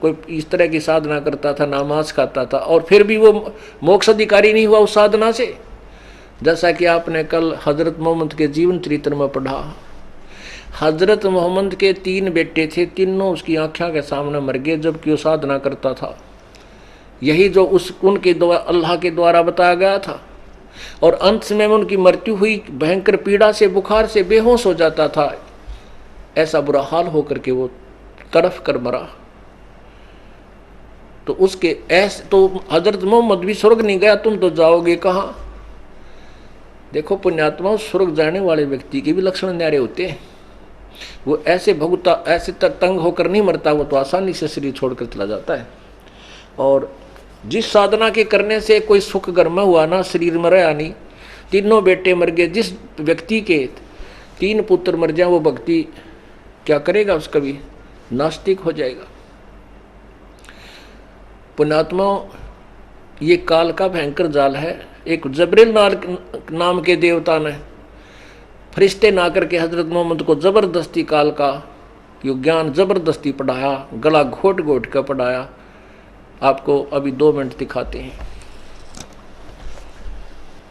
कोई इस तरह की साधना करता था, ना मांस खाता था, और फिर भी वो मोक्ष अधिकारी नहीं हुआ उस साधना से। जैसा कि आपने कल हजरत मोहम्मद के जीवन चरित्र में पढ़ा, हजरत मोहम्मद के 3 बेटे थे, तीनों उसकी आंखों के सामने मर गए जबकि वो साधना करता था। यही जो उनके द्वारा, अल्लाह के द्वारा बताया गया था। और अंत समय में उनकी मृत्यु हुई, भयंकर पीड़ा से, बुखार से बेहोश हो जाता था, ऐसा बुरा हाल होकर के वो तड़फ कर मरा। तो उसके ऐसे तो हजरत मोहम्मद भी स्वर्ग नहीं गया, तुम तो जाओगे कहाँ। देखो पुण्यात्मा, स्वर्ग जाने वाले व्यक्ति के भी लक्षण न्यारे होते हैं। वो ऐसे भुगता, ऐसे तंग होकर नहीं मरता, वो तो आसानी से शरीर छोड़कर चला जाता है। और जिस साधना के करने से कोई सुख घर में हुआ ना, शरीर में रहा नहीं, तीनों बेटे मर गए, जिस व्यक्ति के 3 पुत्र मर जाए वो व्यक्ति क्या करेगा, उसका भी नास्तिक हो जाएगा। पुण्यात्मा, ये काल का भयंकर जाल है। एक जबरील नाम के देवता ने फरिश्ते ना करके हजरत मोहम्मद को जबरदस्ती काल का ज्ञान जबरदस्ती पढ़ाया, गला घोट घोट कर पढ़ाया। आपको अभी 2 मिनट दिखाते हैं।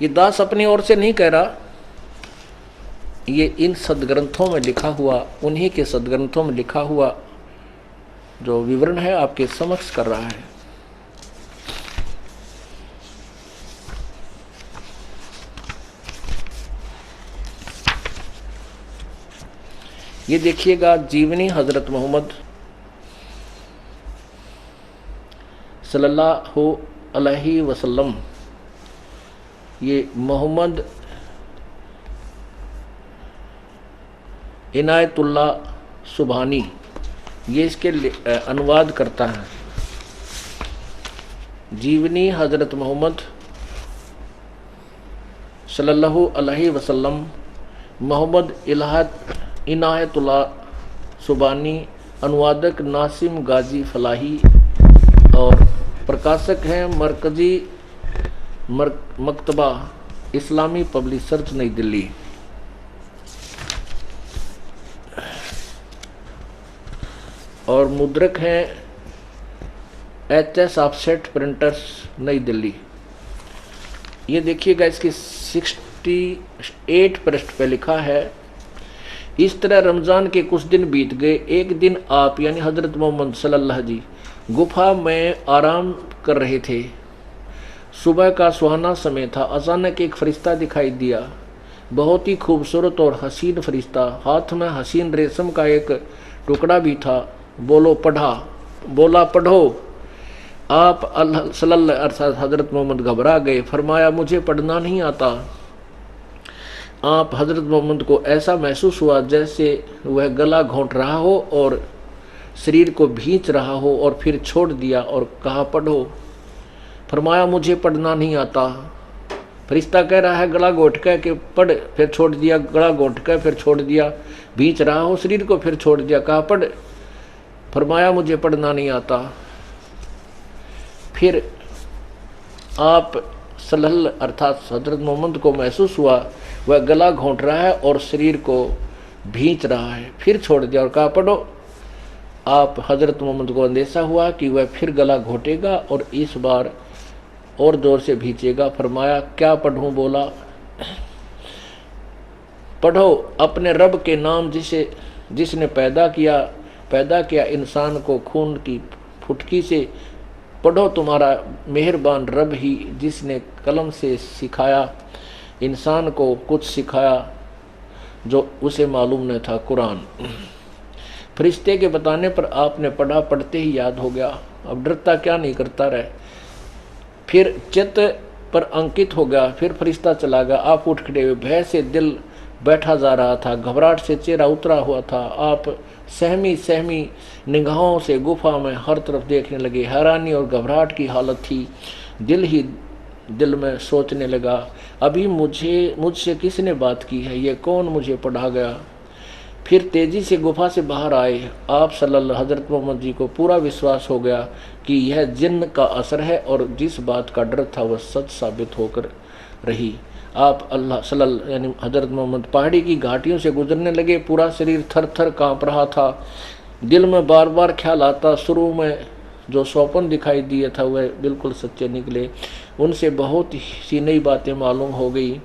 ये दास अपनी ओर से नहीं कह रहा, ये इन सदग्रंथों में लिखा हुआ, उन्हीं के सदग्रंथों में लिखा हुआ जो विवरण है आपके समक्ष कर रहा है। ये देखिएगा, जीवनी हजरत मोहम्मद सल्लल्लाहु अलैहि वसल्लम। ये मोहम्मद इनायतुल्लाह सुबहानी ये इसके अनुवाद करता है। जीवनी हजरत मोहम्मद सल्लल्लाहु अलैहि वसल्लम, मोहम्मद इनायतुल्लाह सुबहानी, अनुवादक नासिम गाजी फलाही, और प्रकाशक हैं मरकजी मकतबा इस्लामी पब्लिशर्स नई दिल्ली। और मुद्रक हैं HS ऑफसेट प्रिंटर्स नई दिल्ली। ये देखिएगा, इसकी 68 पृष्ठ पे लिखा है, इस तरह रमज़ान के कुछ दिन बीत गए। एक दिन आप यानी हजरत मोहम्मद सल्लल्लाहु जी गुफा में आराम कर रहे थे। सुबह का सुहाना समय था। अचानक एक फरिश्ता दिखाई दिया, बहुत ही खूबसूरत और हसीन फरिश्ता। हाथ में हसीन रेशम का एक टुकड़ा भी था। बोला पढ़ो। आप सल्लल्लाहु अर्थात हजरत मोहम्मद घबरा गए। फरमाया मुझे पढ़ना नहीं आता। आप हजरत मोहम्मद को ऐसा महसूस हुआ जैसे वह गला घोंट रहा हो और शरीर को भींच रहा हो, और फिर छोड़ दिया और कहा पढ़ो। फरमाया मुझे पढ़ना नहीं आता। फरिश्ता कह रहा है गला घोंट कर के पढ़, फिर छोड़ दिया, गला घोंट कर फिर छोड़ दिया, भींच रहा हो शरीर को, फिर छोड़ दिया, कहा पढ़। फरमाया मुझे पढ़ना नहीं आता। फिर आप सल्लल्लाहु अर्थात हजरत मोहम्मद को महसूस हुआ वह गला घोंट रहा है और शरीर को भींच रहा है, फिर छोड़ दिया और कहा पढ़ो। आप हजरत मोहम्मद को अंदेशा हुआ कि वह फिर गला घोटेगा और इस बार और जोर से भींचेगा। फरमाया क्या पढ़ूं? बोला पढ़ो अपने रब के नाम जिसने पैदा किया इंसान को खून की फुटकी से पढ़ो, तुम्हारा मेहरबान रब ही जिसने कलम से सिखाया इंसान को कुछ सिखाया जो उसे मालूम न था, कुरान। फरिश्ते के बताने पर आपने पढ़ा, पढ़ते ही याद हो गया। अब डरता क्या नहीं करता रहे। फिर चित्त पर अंकित हो गया। फिर फरिश्ता चला गया। आप उठ खड़े हुए। भय से दिल बैठा जा रहा था, घबराहट से चेहरा उतरा हुआ था। आप सहमी सहमी निगाहों से गुफा में हर तरफ देखने लगे। हैरानी और घबराहट की हालत थी। दिल ही दिल में सोचने लगा, अभी मुझसे किसने बात की है, ये कौन मुझे पढ़ा गया। फिर तेजी से गुफा से बाहर आए। आप सल्लल्लाहु हज़रत मोहम्मद जी को पूरा विश्वास हो गया कि यह जिन्न का असर है और जिस बात का डर था वह सच साबित होकर रही। आप अल्लाह सल्लल्लाहु यानी हज़रत मोहम्मद पहाड़ी की घाटियों से गुजरने लगे। पूरा शरीर थर थर काँप रहा था। दिल में बार बार ख्याल आता, शुरू में जो स्वप्न दिखाई दिए था वह बिल्कुल सच्चे निकले। उनसे बहुत सी नई बातें मालूम हो गई।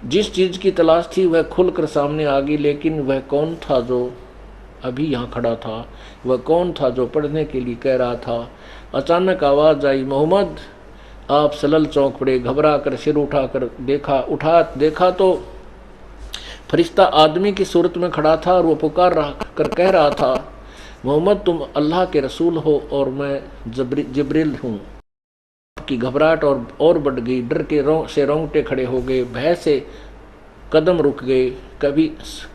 जिस चीज़ की तलाश थी वह खुलकर सामने आ गई। लेकिन वह कौन था जो अभी यहाँ खड़ा था? वह कौन था जो पढ़ने के लिए कह रहा था? अचानक आवाज़ आई, मोहम्मद। आप सलल चौंक पड़े। घबरा कर सिर उठाकर देखा तो फरिश्ता आदमी की सूरत में खड़ा था और वो पुकार रहा कर कह रहा था, मोहम्मद तुम अल्लाह के रसूल हो और मैं जिब्रील हूँ। की घबराहट और बढ़ गई। डर के से रोंगटे खड़े हो गए। भय से कदम रुक गए।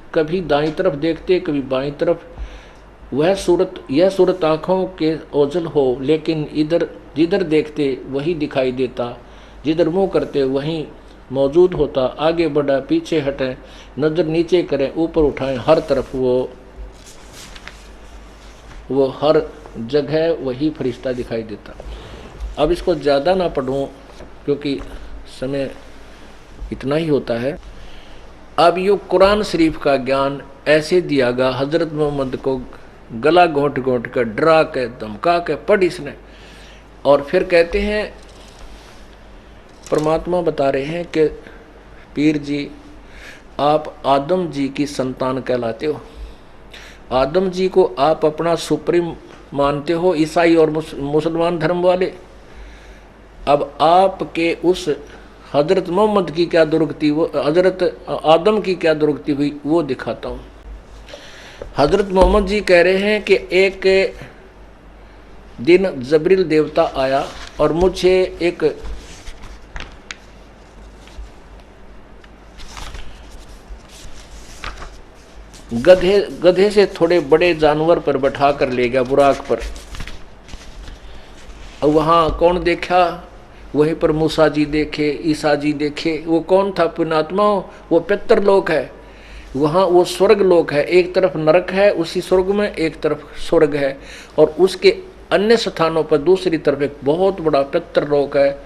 कभी दाईं तरफ देखते, कभी बाईं तरफ। यह सूरत आँखों के ओझल हो, लेकिन जिधर देखते वही दिखाई देता, जिधर मुँह करते वहीं मौजूद होता। आगे बढ़ा, पीछे हटें, नज़र नीचे करें, ऊपर उठाएं, हर तरफ वो हर जगह वही फरिश्ता दिखाई देता। अब इसको ज़्यादा ना पढ़ूँ क्योंकि समय इतना ही होता है। अब यो कुरान शरीफ का ज्ञान ऐसे दिया गया हज़रत मोहम्मद को, गला घोंट घोंट कर, डरा के, धमका के पढ़ इसने। और फिर कहते हैं, परमात्मा बता रहे हैं कि पीर जी आप आदम जी की संतान कहलाते हो। आदम जी को आप अपना सुप्रीम मानते हो, ईसाई और मुसलमान धर्म वाले। अब आपके उस हजरत मोहम्मद की क्या दुर्गति, वो हजरत आदम की क्या दुर्गति हुई वो दिखाता हूँ। हजरत मोहम्मद जी कह रहे हैं कि एक दिन जबरील देवता आया और मुझे एक गधे से थोड़े बड़े जानवर पर बैठा कर ले गया, बुराक पर। और वहाँ कौन देखा? वहीं पर मूसा जी देखे, ईसा जी देखे। वो कौन था? पुण्यात्मा, वो पितर लोक है। वहाँ वो स्वर्ग लोक है। एक तरफ नरक है उसी स्वर्ग में, एक तरफ स्वर्ग है, और उसके अन्य स्थानों पर दूसरी तरफ एक बहुत बड़ा पितर लोक है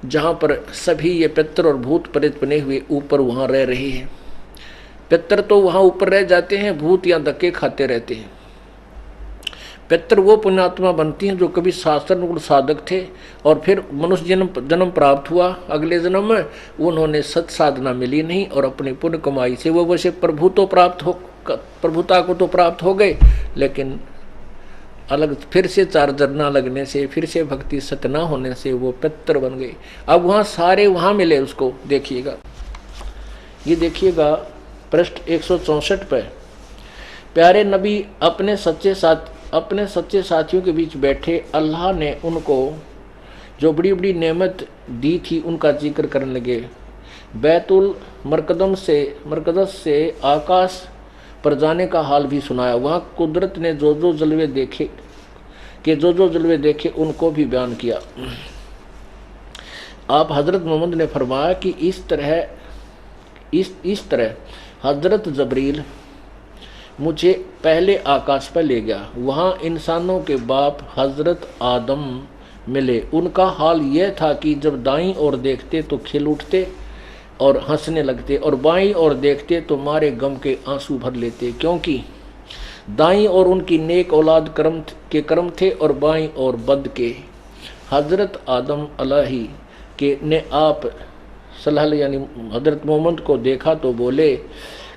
जहाँ पर सभी ये पितर और भूत प्रेत बने हुए ऊपर वहाँ रह रहे हैं। पितर तो वहाँ ऊपर रह जाते हैं, भूत यहाँ धक्के खाते रहते हैं। पितर वो पुण्यात्मा बनती हैं जो कभी शास्त्र साधक थे और फिर मनुष्य जन्म प्राप्त हुआ। अगले जन्म में उन्होंने सत साधना मिली नहीं और अपनी पुण्य कमाई से वो वैसे प्रभुता को तो प्राप्त हो गए, लेकिन अलग फिर से चार्जर ना लगने से, फिर से भक्ति सत्य ना होने से वो पितर बन गए। अब वहाँ सारे वहाँ मिले उसको। देखिएगा, ये देखिएगा पृष्ठ 164 पे। प्यारे नबी अपने सच्चे साथियों के बीच बैठे। अल्लाह ने उनको जो बड़ी बड़ी नेमत दी थी उनका जिक्र करने लगे। बैतुल मरकदस से आकाश पर जाने का हाल भी सुनाया। वहाँ कुदरत ने जो जो जलवे देखे उनको भी बयान किया। आप हजरत मोहम्मद ने फरमाया कि इस तरह हजरत जबरील मुझे पहले आकाश पर ले गया। वहाँ इंसानों के बाप हजरत आदम मिले। उनका हाल यह था कि जब दाईं ओर देखते तो खिल उठते और हंसने लगते, और बाईं ओर देखते तो मारे गम के आंसू भर लेते, क्योंकि दाईं ओर उनकी नेक औलाद कर्म थे और बाईं ओर बद के। हजरत आदम अलैहि के ने आप सल्लल्लाहु यानी हजरत मोहम्मद को देखा तो बोले,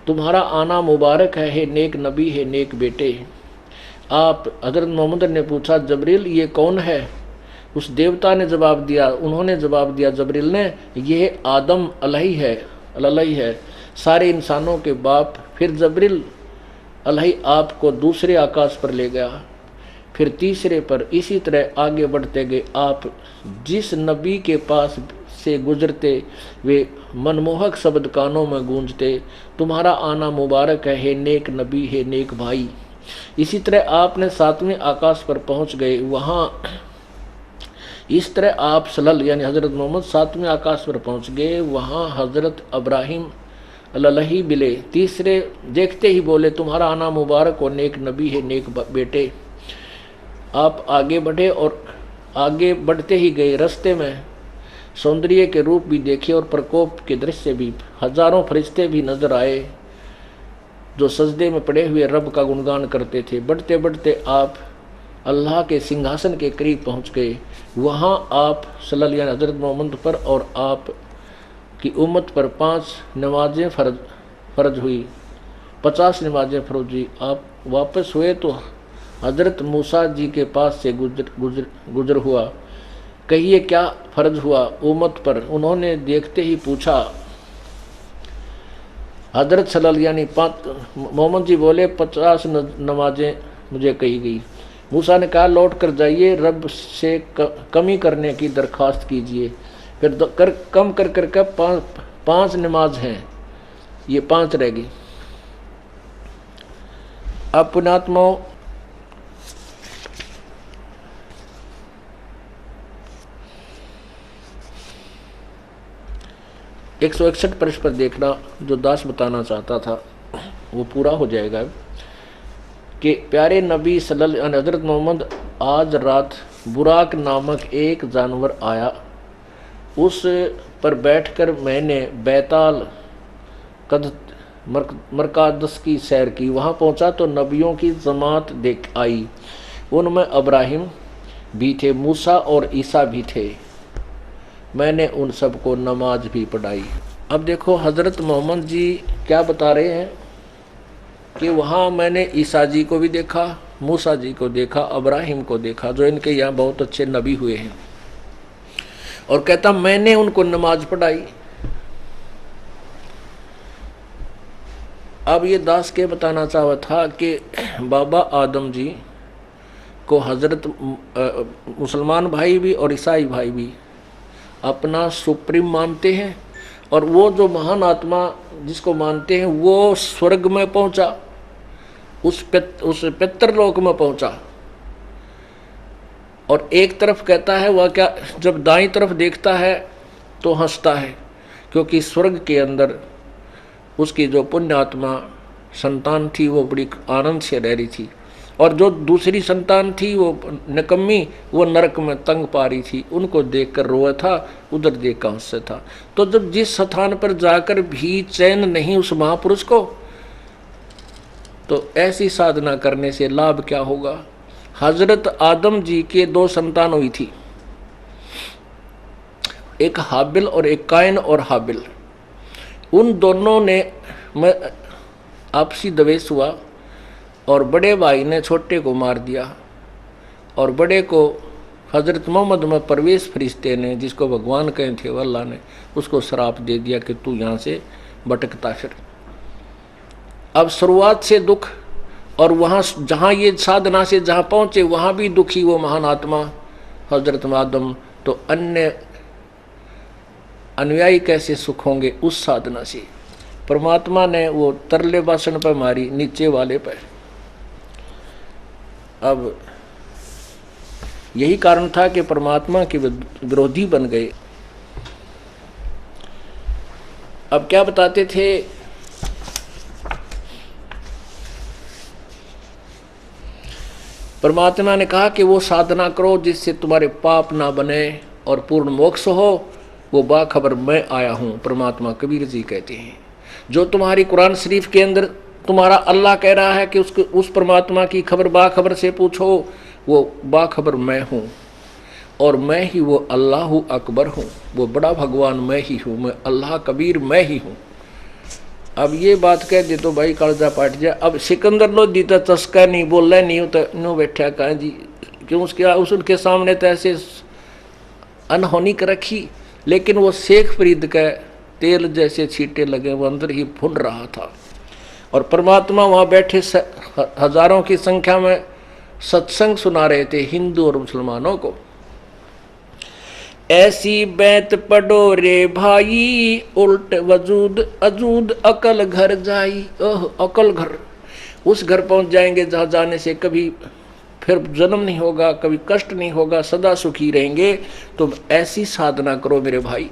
तुम्हारा आना मुबारक है नेक नबी है नेक बेटे। आप हजरत मोहम्मद ने पूछा, जबरील ये कौन है? उस देवता ने जवाब दिया, उन्होंने जवाब दिया जबरील ने, यह आदम अलैहि है, सारे इंसानों के बाप। फिर जबरील अलैहि आपको दूसरे आकाश पर ले गया, फिर तीसरे पर। इसी तरह आगे बढ़ते गए। आप जिस नबी के पास से गुजरते वे मनमोहक शब्द कानों में गूंजते, तुम्हारा आना मुबारक है, हे नेक नबी, हे नेक भाई। इसी तरह आपने 7वें आकाश पर पहुंच गए। वहाँ इस तरह आप सल्लल्लाहु यानी हज़रत मोहम्मद 7वें आकाश पर पहुंच गए। वहाँ हज़रत इब्राहिम अलैहि मिले। तीसरे देखते ही बोले, तुम्हारा आना मुबारक हो, नेक नबी है, नेक बेटे। आप आगे बढ़े और आगे बढ़ते ही गए। रास्ते में सौंदर्य के रूप भी देखे और प्रकोप के दृश्य भी। हजारों फरिश्ते भी नजर आए जो सजदे में पड़े हुए रब का गुणगान करते थे। बढ़ते बढ़ते आप अल्लाह के सिंहासन के करीब पहुंच गए। वहाँ आप सल्लल्लाहु अलैहि हज़रत मोहम्मद पर और आप की उम्मत पर 5 नमाजें फ़र्ज हुई, 50 नमाजें फ़र्ज हुई। आप वापस हुए तो हज़रत मूसा जी के पास से गुजर हुआ। कहिए क्या फ़र्ज हुआ उम्मत पर? उन्होंने देखते ही पूछा। हज़रत सल्लल्लाहु यानी मोहम्मद जी बोले, 50 नमाजें मुझे कही गई। मूसा ने कहा, लौट कर जाइए, रब से कमी करने की दरख्वास्त कीजिए। फिर कम कर 5 नमाज हैं, ये 5 रहेगी। अब पुण्यात्माओं, एक 161 पृष्ठ पर देखना, जो दास बताना चाहता था वो पूरा हो जाएगा। कि प्यारे नबी सल्लल्लाहु अलैहि हज़रत मोहम्मद, आज रात बुराक नामक एक जानवर आया, उस पर बैठकर मैंने बैताल मरकादस की सैर की। वहाँ पहुँचा तो नबियों की जमात देख आई। उनमें इब्राहिम भी थे, मूसा और ईसा भी थे। मैंने उन सबको नमाज भी पढ़ाई। अब देखो हज़रत मोहम्मद जी क्या बता रहे हैं कि वहाँ मैंने ईसा जी को भी देखा, मूसा जी को देखा, इब्राहिम को देखा, जो इनके यहाँ बहुत अच्छे नबी हुए हैं। और कहता मैंने उनको नमाज पढ़ाई। अब ये दास के बताना चाहा था कि बाबा आदम जी को हज़रत मुसलमान भाई भी और ईसाई भाई भी अपना सुप्रीम मानते हैं, और वो जो महान आत्मा जिसको मानते हैं वो स्वर्ग में पहुंचा, उस पितरलोक में पहुंचा। और एक तरफ कहता है वह क्या, जब दाईं तरफ देखता है तो हंसता है, क्योंकि स्वर्ग के अंदर उसकी जो पुण्य आत्मा संतान थी वो बड़ी आनंद से रह रही थी, और जो दूसरी संतान थी वो निकम्मी, वो नरक में तंग पा रही थी। उनको देखकर रोया था, उधर देख कर हंसता था। तो जब जिस स्थान पर जाकर भी चैन नहीं उस महापुरुष को, तो ऐसी साधना करने से लाभ क्या होगा? हजरत आदम जी के 2 संतान हुई थी, एक हाबिल और एक कायन और हाबिल। उन दोनों ने आपसी द्वेष हुआ और बड़े भाई ने छोटे को मार दिया, और बड़े को हज़रत मोहम्मद में परवेश फरिश्ते ने, जिसको भगवान कहे थे वो अल्लाह ने, उसको श्राप दे दिया कि तू यहाँ से भटकता फिर। अब शुरुआत से दुख, और वहाँ जहाँ ये साधना से जहाँ पहुँचे वहाँ भी दुखी वो महान आत्मा हज़रत आदम, तो अन्य अनुयायी कैसे सुख होंगे उस साधना से? परमात्मा ने वो तरले बासन पर मारी, नीचे वाले पर। अब यही कारण था कि परमात्मा के विरोधी बन गए। अब क्या बताते थे? परमात्मा ने कहा कि वो साधना करो जिससे तुम्हारे पाप ना बने और पूर्ण मोक्ष हो। वो बाखबर मैं आया हूँ, परमात्मा कबीर जी कहते हैं। जो तुम्हारी कुरान शरीफ के अंदर तुम्हारा अल्लाह कह रहा है कि उस परमात्मा की खबर बाखबर से पूछो, वो बाखबर मैं हूँ, और मैं ही वो अल्लाह अकबर हूँ। वो बड़ा भगवान मैं ही हूँ, मैं अल्लाह कबीर मैं ही हूँ। अब ये बात कह दे तो भाई कालजा पाट जाए। अब सिकंदर लोधी तो चस्का नहीं बोल रहा, नहीं तो नो बैठा कहा जी, क्यों उनके सामने तो ऐसे अनहोनी कर रखी, लेकिन वो शेख फरीद का तेल जैसे छींटे लगे, वो अंदर ही फूल रहा था। और परमात्मा वहाँ बैठे हजारों की संख्या में सत्संग सुना रहे थे हिंदू और मुसलमानों को। ऐसी बैत पढ़ो रे भाई, उल्ट वजूद अजूद अकल घर जाई। ओह अकल घर, उस घर पहुंच जाएंगे जहाँ जाने से कभी फिर जन्म नहीं होगा, कभी कष्ट नहीं होगा, सदा सुखी रहेंगे। तो ऐसी साधना करो मेरे भाई।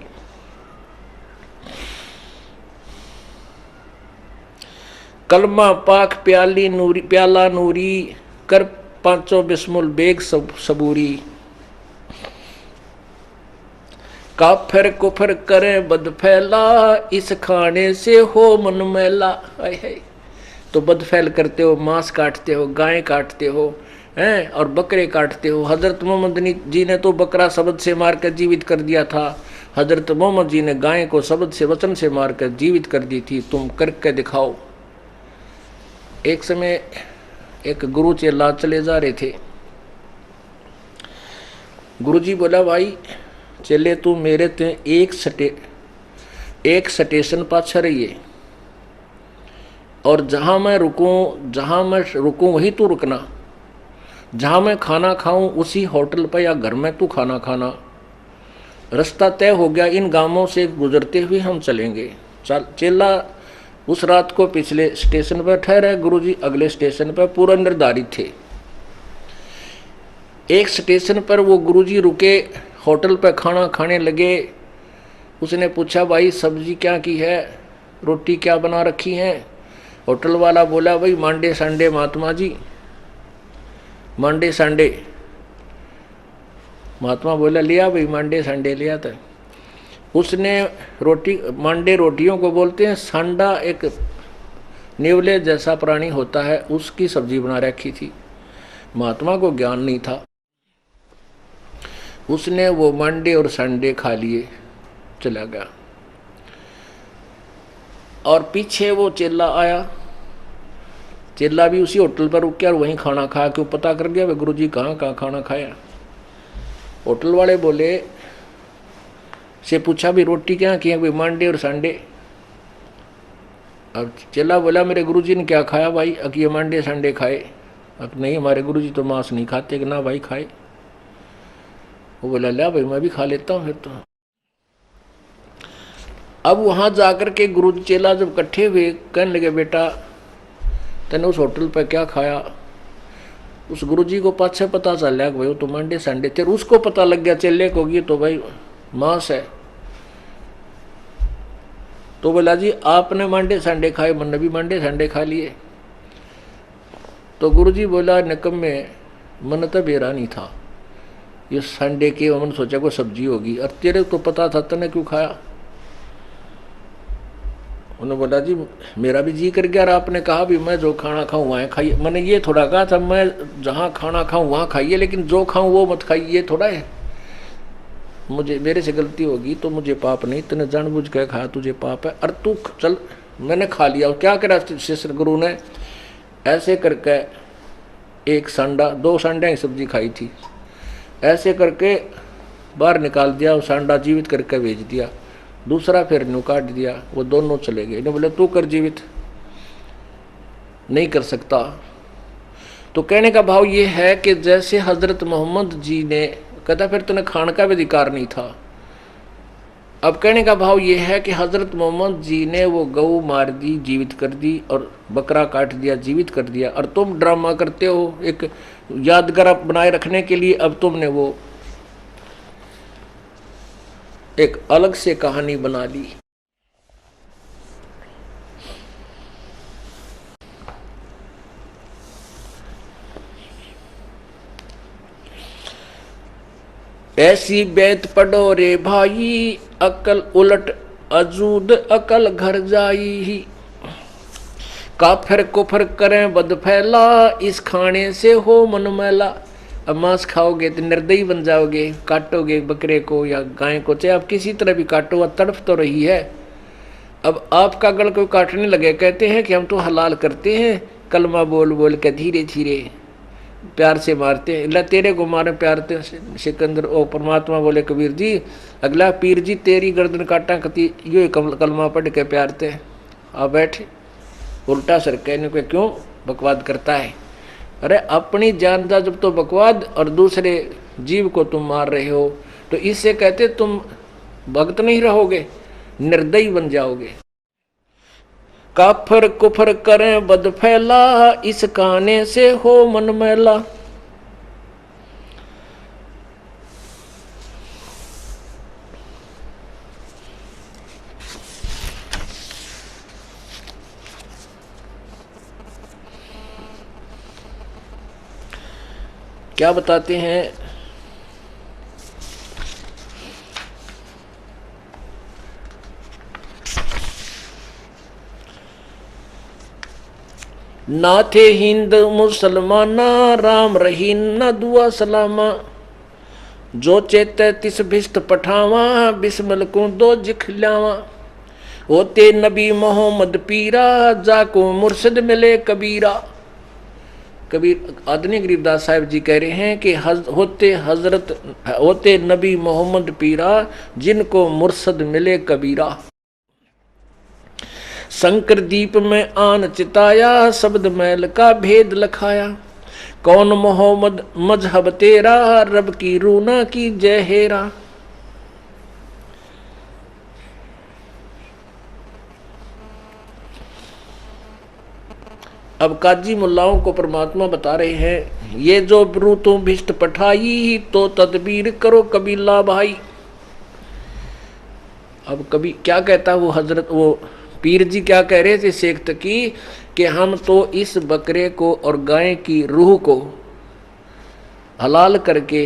कलमा पाक प्याली नूरी, प्याला नूरी कर पांचों बिस्मुल बेग सबूरी। काफिर कुफर करे बद फैला, इस खाने से हो मन मैला। तो बद फैल करते हो, मांस काटते हो, गाय काटते हो हैं, और बकरे काटते हो। हजरत मोहम्मद जी ने तो बकरा शब्द से मारकर जीवित कर दिया था, हजरत मोहम्मद जी ने गाय को शब्द से वचन से मारकर जीवित कर दी थी। तुम करके दिखाओ। एक समय एक गुरु चेला चले जा रहे थे। गुरुजी बोला, भाई चले तू मेरे ते एक स्टेशन पाछा रहिए, और जहां मैं रुकूं वही तू रुकना। जहां मैं खाना खाऊं उसी होटल पर या घर में तू खाना खाना। रास्ता तय हो गया, इन गांवों से गुजरते हुए हम चलेंगे। चेला उस रात को पिछले स्टेशन पर ठहरे, गुरुजी अगले स्टेशन पर पूरा निर्धारित थे। एक स्टेशन पर वो गुरुजी रुके, होटल पर खाना खाने लगे। उसने पूछा, भाई सब्जी क्या की है, रोटी क्या बना रखी है? होटल वाला बोला, भाई मांडे संडे महात्मा जी, मांडे संडे। महात्मा बोला, लिया भाई मांडे संडे लिया था। उसने रोटी, मांडे रोटियों को बोलते हैं, सांडा एक नेवले जैसा प्राणी होता है, उसकी सब्जी बना रखी थी। महात्मा को ज्ञान नहीं था, उसने वो मांडे और संडे खा लिए, चला गया। और पीछे वो चेला आया, चेला भी उसी होटल पर रुक गया और वहीं खाना खाया। क्यों? पता कर गया वे गुरुजी कहाँ खाना खाया। होटल वाले बोले से पूछा, भी रोटी क्या की है? कोई मांडे और संडे। अब चेला बोला, मेरे गुरुजी ने क्या खाया भाई? अब ये मांडे संडे खाए। अब नहीं, हमारे गुरुजी तो मांस नहीं खाते। कि ना भाई खाए। वो बोला, ला भाई मैं भी खा लेता हूँ फिर तो। अब वहां जाकर के गुरु चेला जब इकट्ठे हुए, कहने लगे, बेटा तने उस होटल पर क्या खाया? उस गुरुजी को पाछे पता चल गया कि भाई वो तो मांडे संडे थे। उसको पता लग गया चेले को कि तो भाई मांस है। तो बोला, जी आपने मांडे संडे खाए, मैंने भी मांडे संडे खा लिए। तो गुरुजी बोला, निकम्मे मन तो बेरा नहीं था, ये संडे की हमने सोचा कोई सब्जी होगी, और तेरे को पता था, तने क्यों खाया? उन्होंने बोला, जी मेरा भी जी कर गया, और आपने कहा भी मैं जो खाना खाऊं वहाँ खाइए। मैंने ये थोड़ा कहा था मैं जहाँ खाना खाऊं वहाँ खाइए, लेकिन जो खाऊं वो मत खाइए, ये थोड़ा है। मुझे मेरे से गलती होगी तो मुझे पाप नहीं, तूने जानबूझ के खाया, तुझे पाप है। और तू चल, मैंने खा लिया। और क्या करा शिष्य गुरु ने? ऐसे करके एक सांडा, 2 सांडा की सब्जी खाई थी, ऐसे करके बाहर निकाल दिया, वो सांडा जीवित करके भेज दिया। दूसरा फिर नु काट दिया, वो दोनों चले गए। इन्हें बोले, तू कर जीवित। नहीं कर सकता। तो कहने का भाव ये है कि जैसे हजरत मोहम्मद जी ने कहता, फिर तुमने खाने का भी अधिकार नहीं था। अब कहने का भाव ये है कि हजरत मोहम्मद जी ने वो गऊ मार दी, जीवित कर दी, और बकरा काट दिया, जीवित कर दिया, और तुम ड्रामा करते हो एक यादगार बनाए रखने के लिए। अब तुमने वो एक अलग से कहानी बना ली। ऐसी बैत पढ़ो रे भाई, अकल उलट अजूद अकल घर जाई। काफिर कुफर करें बद फैला, इस खाने से हो मन मैला। अब मांस खाओगे तो निर्दयी बन जाओगे, काटोगे बकरे को या गाय को, चाहे आप किसी तरह भी काटो, वह तड़फ तो रही है। अब आपका गल कोई काटने लगे, कहते हैं कि हम तो हलाल करते हैं, कलमा बोल बोल के धीरे धीरे प्यार से मारते हैं। अल्लाह तेरे को मारे प्यार ते सिकंदर। ओ परमात्मा बोले कबीर जी, अगला पीर जी तेरी गर्दन काटा कति यो कलमा पढ़ के प्यार ते आ बैठे। उल्टा सर कहने को क्यों बकवाद करता है? अरे अपनी जान का जब तो बकवाद और दूसरे जीव को तुम मार रहे हो, तो इससे कहते तुम भक्त नहीं रहोगे, निर्दयी बन जाओगे। काफर कुफर करें बद फैला, इस काने से हो मन मैला। क्या बताते हैं? ना थे हिंद मुसलमाना, राम रही न दुआ सलामा। जो चेत तिस भिष्ट पठावा, बिस्मिल को दो जिखलावा। होते नबी मोहम्मद पीरा, जाको मुर्शिद मिले कबीरा। कबीर आदनी गरीबदास साहिब जी कह रहे हैं कि होते नबी मोहम्मद पीरा, जिनको मुर्शद मिले कबीरा। शंकर दीप में आन चिताया, शब्द मैल का भेद लखाया। कौन मोहम्मद मजहब तेरा, रब की रूना की जय हेरा। अब काजी मुल्लाओं को परमात्मा बता रहे हैं, ये जो ब्रूतों भिष्ट पठाई, तो तदबीर करो कबीला भाई। अब कभी क्या कहता वो हजरत, वो पीर जी क्या कह रहे थे शेख तकी, कि हम तो इस बकरे को और गाय की रूह को हलाल करके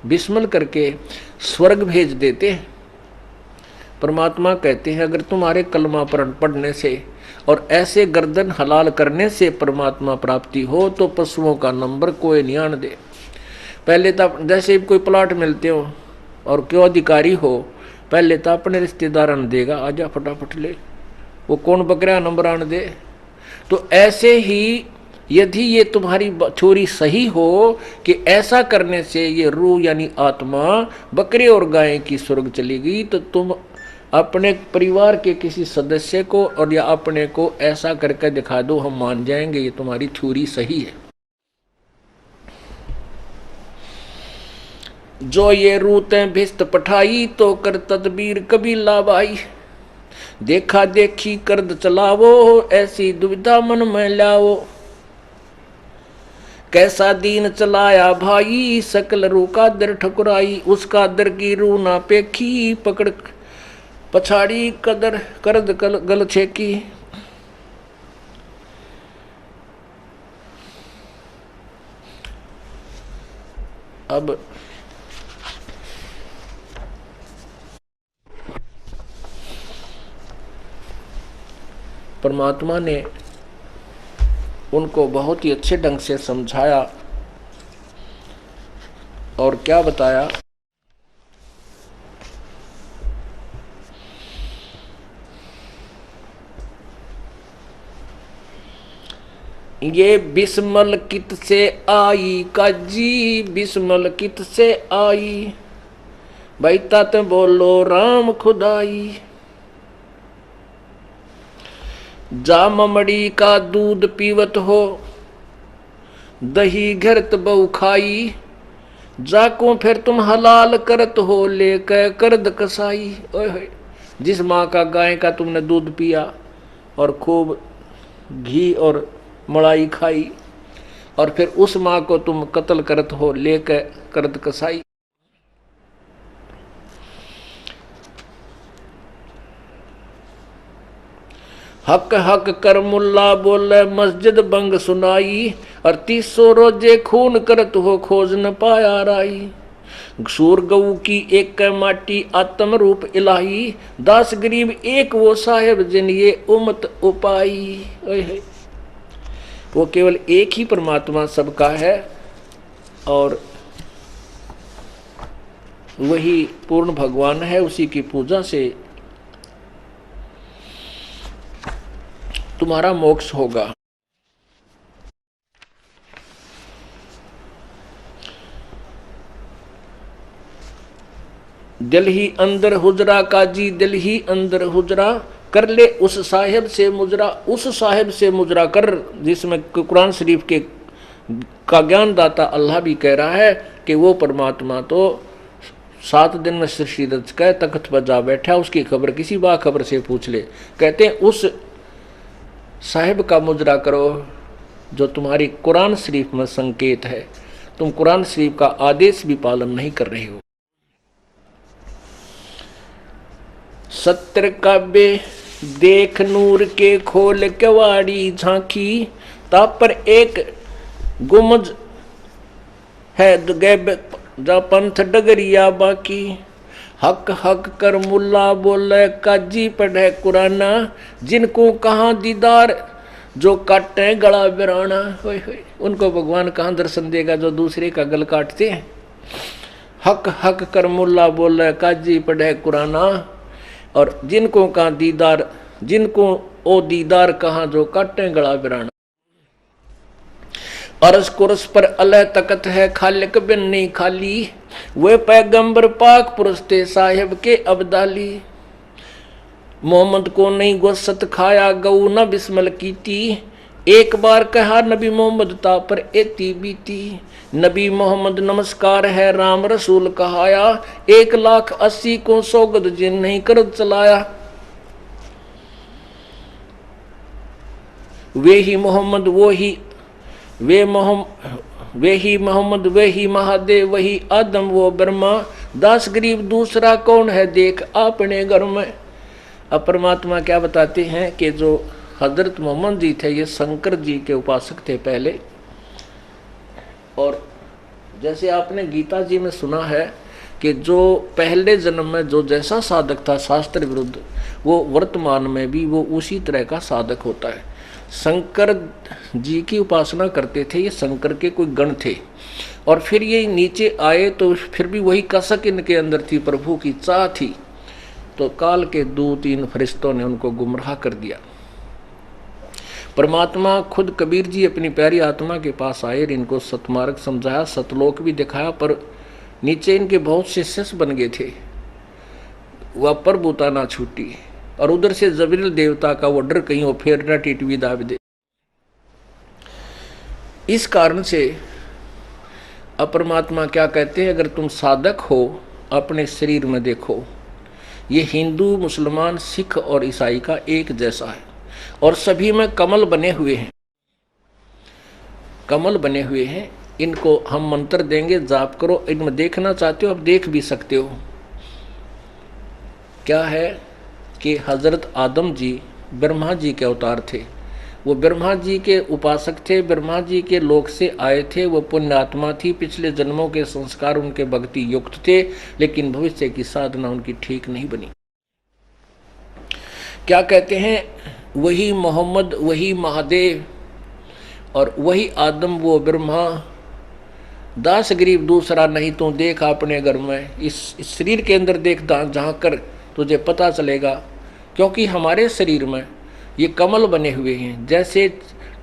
बिस्मिल करके स्वर्ग भेज देते हैं। परमात्मा कहते हैं अगर तुम्हारे कलमा पढ़ने से और ऐसे गर्दन हलाल करने से परमात्मा प्राप्ति हो, तो पशुओं का नंबर कोई नहीं आन दे। पहले तो जैसे कोई प्लाट मिलते हो और क्यों अधिकारी हो, पहले तो अपने रिश्तेदार ने देगा, आजा फटाफट ले, वो कौन बकरा नंबर आन दे। तो ऐसे ही यदि ये तुम्हारी छोरी सही हो कि ऐसा करने से ये रूह यानी आत्मा बकरे और गाय की स्वर्ग चली गई, तो तुम अपने परिवार के किसी सदस्य को और या अपने को ऐसा करके दिखा दो, हम मान जाएंगे ये तुम्हारी थ्योरी सही है। जो ये रूतें भिस्त पठाई, तो कर तदबीर कबीला भाई। देखा देखी कर्द चलावो, ऐसी दुविधा मन में लाओ। कैसा दीन चलाया भाई, सकल रू का दर ठकुराई। उसका दर की रू ना पेखी, पकड़ पछाड़ी कदर करद गल छेकी। अब परमात्मा ने उनको बहुत ही अच्छे ढंग से समझाया और क्या बताया, ये बिस्मल कित से आई काजी, बिस्मल कित से आई। भाई तात बोलो राम खुदाई। जा ममड़ी का दूध पीवत हो, दही घरत बहु खाई। जाको फिर तुम हलाल करत हो, लेकर करद कसाई। ओए जिस माँ का गाय का तुमने दूध पिया और खूब घी और मलाई खाई, और फिर उस माँ को तुम कत्ल करत हो, लेकर करद कसाई। हक हक कर मुल्ला बोले, मस्जिद बंग सुनाई। और 300 रोजे खून करत हो, खोज न पाया राई। सूर गऊ की एक माटी, आत्म रूप इलाही। दास गरीब एक वो साहेब, जिन ये उम्मत उपाई। वो केवल एक ही परमात्मा सबका है और वही पूर्ण भगवान है। उसी की पूजा से तुम्हारा मोक्ष होगा। दिल ही अंदर हुजरा काजी, दिल ही अंदर हुजरा, कर ले उस साहिब से मुजरा, उस साहिब से मुजरा कर, जिसमें कुरान शरीफ के का ज्ञान दाता अल्लाह भी कह रहा है कि वो परमात्मा तो 7 दिन में सृष्टि रच कर तख्त पर जा बैठा, उसकी खबर किसी बाखबर से पूछ ले। कहते हैं उस साहिब का मुजरा करो जो तुम्हारी कुरान शरीफ में संकेत है। तुम कुरान शरीफ का आदेश भी पालन नहीं कर रहे हो। 70 काबे देख नूर के खोल कवाड़ी झांकी, ताप पर एक गुमज है जा पंथ डगरिया बाकी, हक हक कर मुल्ला बोले काजी पढ़े कुराना, जिनको कहाँ दीदार जो काटे गला बिराना। उनको भगवान कहाँ दर्शन देगा जो दूसरे का गल काटते हैं। हक हक कर मुल्ला बोले काजी पढ़े कुराना, और जिनको कहाँ दीदार, जिनको ओ दीदार कहाँ जो काटे गला बिराना। अरस कुरस पर अल्लाह तकत है खालिक बिन नहीं खाली, वे पैगंबर पाक पुरुष थे साहिब के अब्दाली। मोहम्मद को नहीं गोश्त खाया गऊ न बिस्मल कीती, एक बार कहा नबी मोहम्मद ता पर एती बीती। नबी मोहम्मद नमस्कार है राम रसूल कहाया, 1,80,000 को सौगद जिन नहीं कर चलाया। वे ही मोहम्मद वो ही वे ही मोहम्मद वे ही महादेव वही आदम वो ब्रह्मा, दास गरीब दूसरा कौन है देख अपने घर में। अब परमात्मा क्या बताते हैं कि जो हजरत मोहम्मद जी थे ये शंकर जी के उपासक थे पहले, और जैसे आपने गीता जी में सुना है कि जो पहले जन्म में जो जैसा साधक था शास्त्र विरुद्ध, वो वर्तमान में भी वो उसी तरह का साधक होता है। शंकर जी की उपासना करते थे, ये शंकर के कोई गण थे, और फिर ये नीचे आए तो फिर भी वही कसक इनके अंदर थी, प्रभु की चाह थी, तो काल के 2-3 फरिश्तों ने उनको गुमराह कर दिया। परमात्मा खुद कबीर जी अपनी प्यारी आत्मा के पास आए, इनको सतमार्ग समझाया, सतलोक भी दिखाया, पर नीचे इनके बहुत से शिष्य बन गए थे, वह प्रभुता ना छूटी, और उधर से जबरील देवता का वो डर कहीं वो फेर न टिटवी दाब दे। इस कारण से अपरमात्मा क्या कहते हैं, अगर तुम साधक हो अपने शरीर में देखो, ये हिंदू मुसलमान सिख और ईसाई का एक जैसा है, और सभी में कमल बने हुए हैं, कमल बने हुए हैं। इनको हम मंत्र देंगे, जाप करो, इनमें देखना चाहते हो अब देख भी सकते हो। क्या है कि हजरत आदम जी ब्रह्मा जी के अवतार थे, वो ब्रह्मा जी के उपासक थे, ब्रह्मा जी के लोक से आए थे, वो पुण्यात्मा थी, पिछले जन्मों के संस्कार उनके भक्ति युक्त थे, लेकिन भविष्य की साधना उनकी ठीक नहीं बनी। क्या कहते हैं, वही मोहम्मद वही महादेव और वही आदम वो ब्रह्मा, दास गरीब दूसरा नहीं तू देख अपने घर में। इस शरीर के अंदर देख जहाँ कर तुझे पता चलेगा, क्योंकि हमारे शरीर में ये कमल बने हुए हैं, जैसे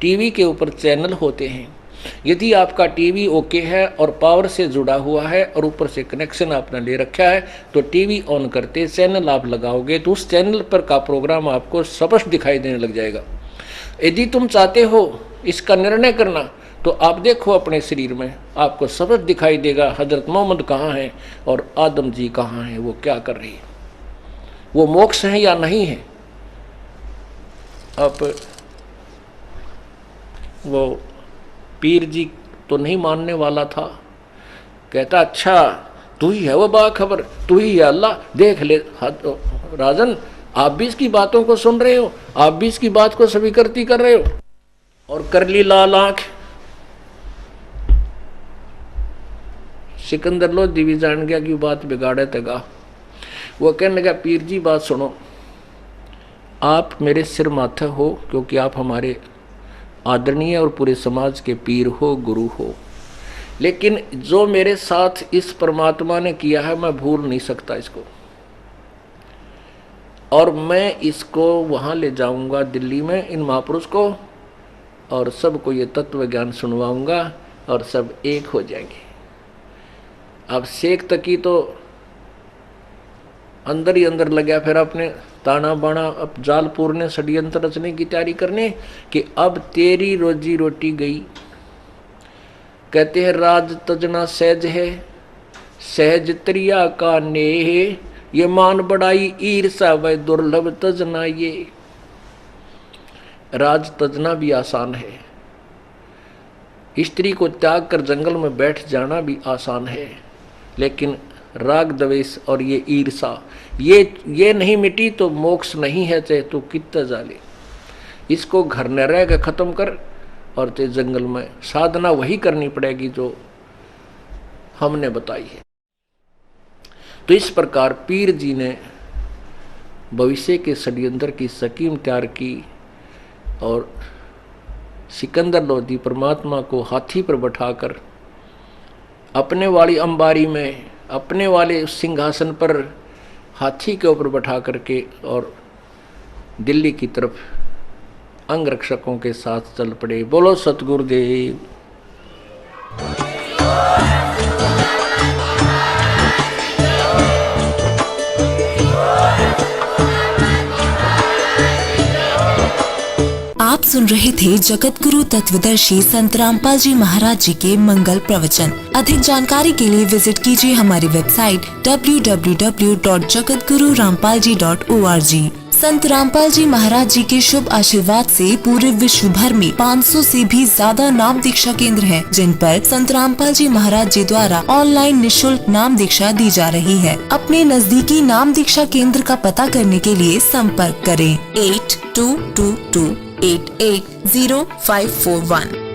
टीवी के ऊपर चैनल होते हैं। यदि आपका टीवी ओके है और पावर से जुड़ा हुआ है और ऊपर से कनेक्शन आपने ले रखा है, तो टीवी ऑन करते चैनल आप लगाओगे तो उस चैनल पर का प्रोग्राम आपको स्पष्ट दिखाई देने लग जाएगा। यदि तुम चाहते हो इसका निर्णय करना, तो आप देखो अपने शरीर में, आपको स्पष्ट दिखाई देगा हजरत मोहम्मद कहाँ हैं और आदम जी कहाँ हैं, वो क्या कर रही है, वो मोक्ष है या नहीं है। अब वो पीर जी तो नहीं मानने वाला था, कहता अच्छा तू ही है वो बाखबर, तू ही है अल्लाह, देख ले। राजन आप भी इसकी बातों को सुन रहे हो, आप भी इसकी बात को स्वीकृति कर रहे हो, और कर ली लाल आंख। सिकंदर लोधी भी जान गया कि बात बिगाड़े तगा। वो कहने लगा पीर जी बात सुनो, आप मेरे सिर माथे हो क्योंकि आप हमारे आदरणीय और पूरे समाज के पीर हो, गुरु हो, लेकिन जो मेरे साथ इस परमात्मा ने किया है मैं भूल नहीं सकता इसको। और मैं इसको वहाँ ले जाऊँगा दिल्ली में, इन महापुरुष को, और सबको ये तत्व ज्ञान सुनवाऊँगा और सब एक हो जाएंगे। अब शेख तकी तो अंदर ही अंदर लगा, फिर अपने ताना बाना अब जालपुर ने षड्यंत्र रचने की तैयारी करने कि अब तेरी रोजी रोटी गई। कहते हैं राज तजना सहज है, सहज त्रिया का नेह, ये मान बढ़ाई ईर्षा व दुर्लभ तजना। ये राज तजना भी आसान है, स्त्री को त्याग कर जंगल में बैठ जाना भी आसान है, लेकिन राग द्वेष और ये ईर्षा ये नहीं मिटी तो मोक्ष नहीं है, चाहे तू कितना जाले। इसको घर न रह के खत्म कर और ते जंगल में साधना वही करनी पड़ेगी जो हमने बताई है। तो इस प्रकार पीर जी ने भविष्य के षड्यंत्र की स्कीम तैयार की और सिकंदर लोधी परमात्मा को हाथी पर बैठाकर अपने वाली अंबारी में, अपने वाले सिंहासन पर हाथी के ऊपर बैठा करके और दिल्ली की तरफ अंगरक्षकों के साथ चल पड़े। बोलो सतगुरुदेव। आप सुन रहे थे जगत गुरु तत्वदर्शी संत रामपाल जी महाराज जी के मंगल प्रवचन। अधिक जानकारी के लिए विजिट कीजिए हमारी वेबसाइट www.jagatgururampalji.org। संत रामपाल जी महाराज जी के शुभ आशीर्वाद से पूरे विश्व भर में 500 से भी ज्यादा नाम दीक्षा केंद्र हैं, जिन पर संत रामपाल जी महाराज जी द्वारा ऑनलाइन निशुल्क नाम दीक्षा दी जा रही है। अपने नजदीकी नाम दीक्षा केंद्र का पता करने के लिए संपर्क करें 8222880541।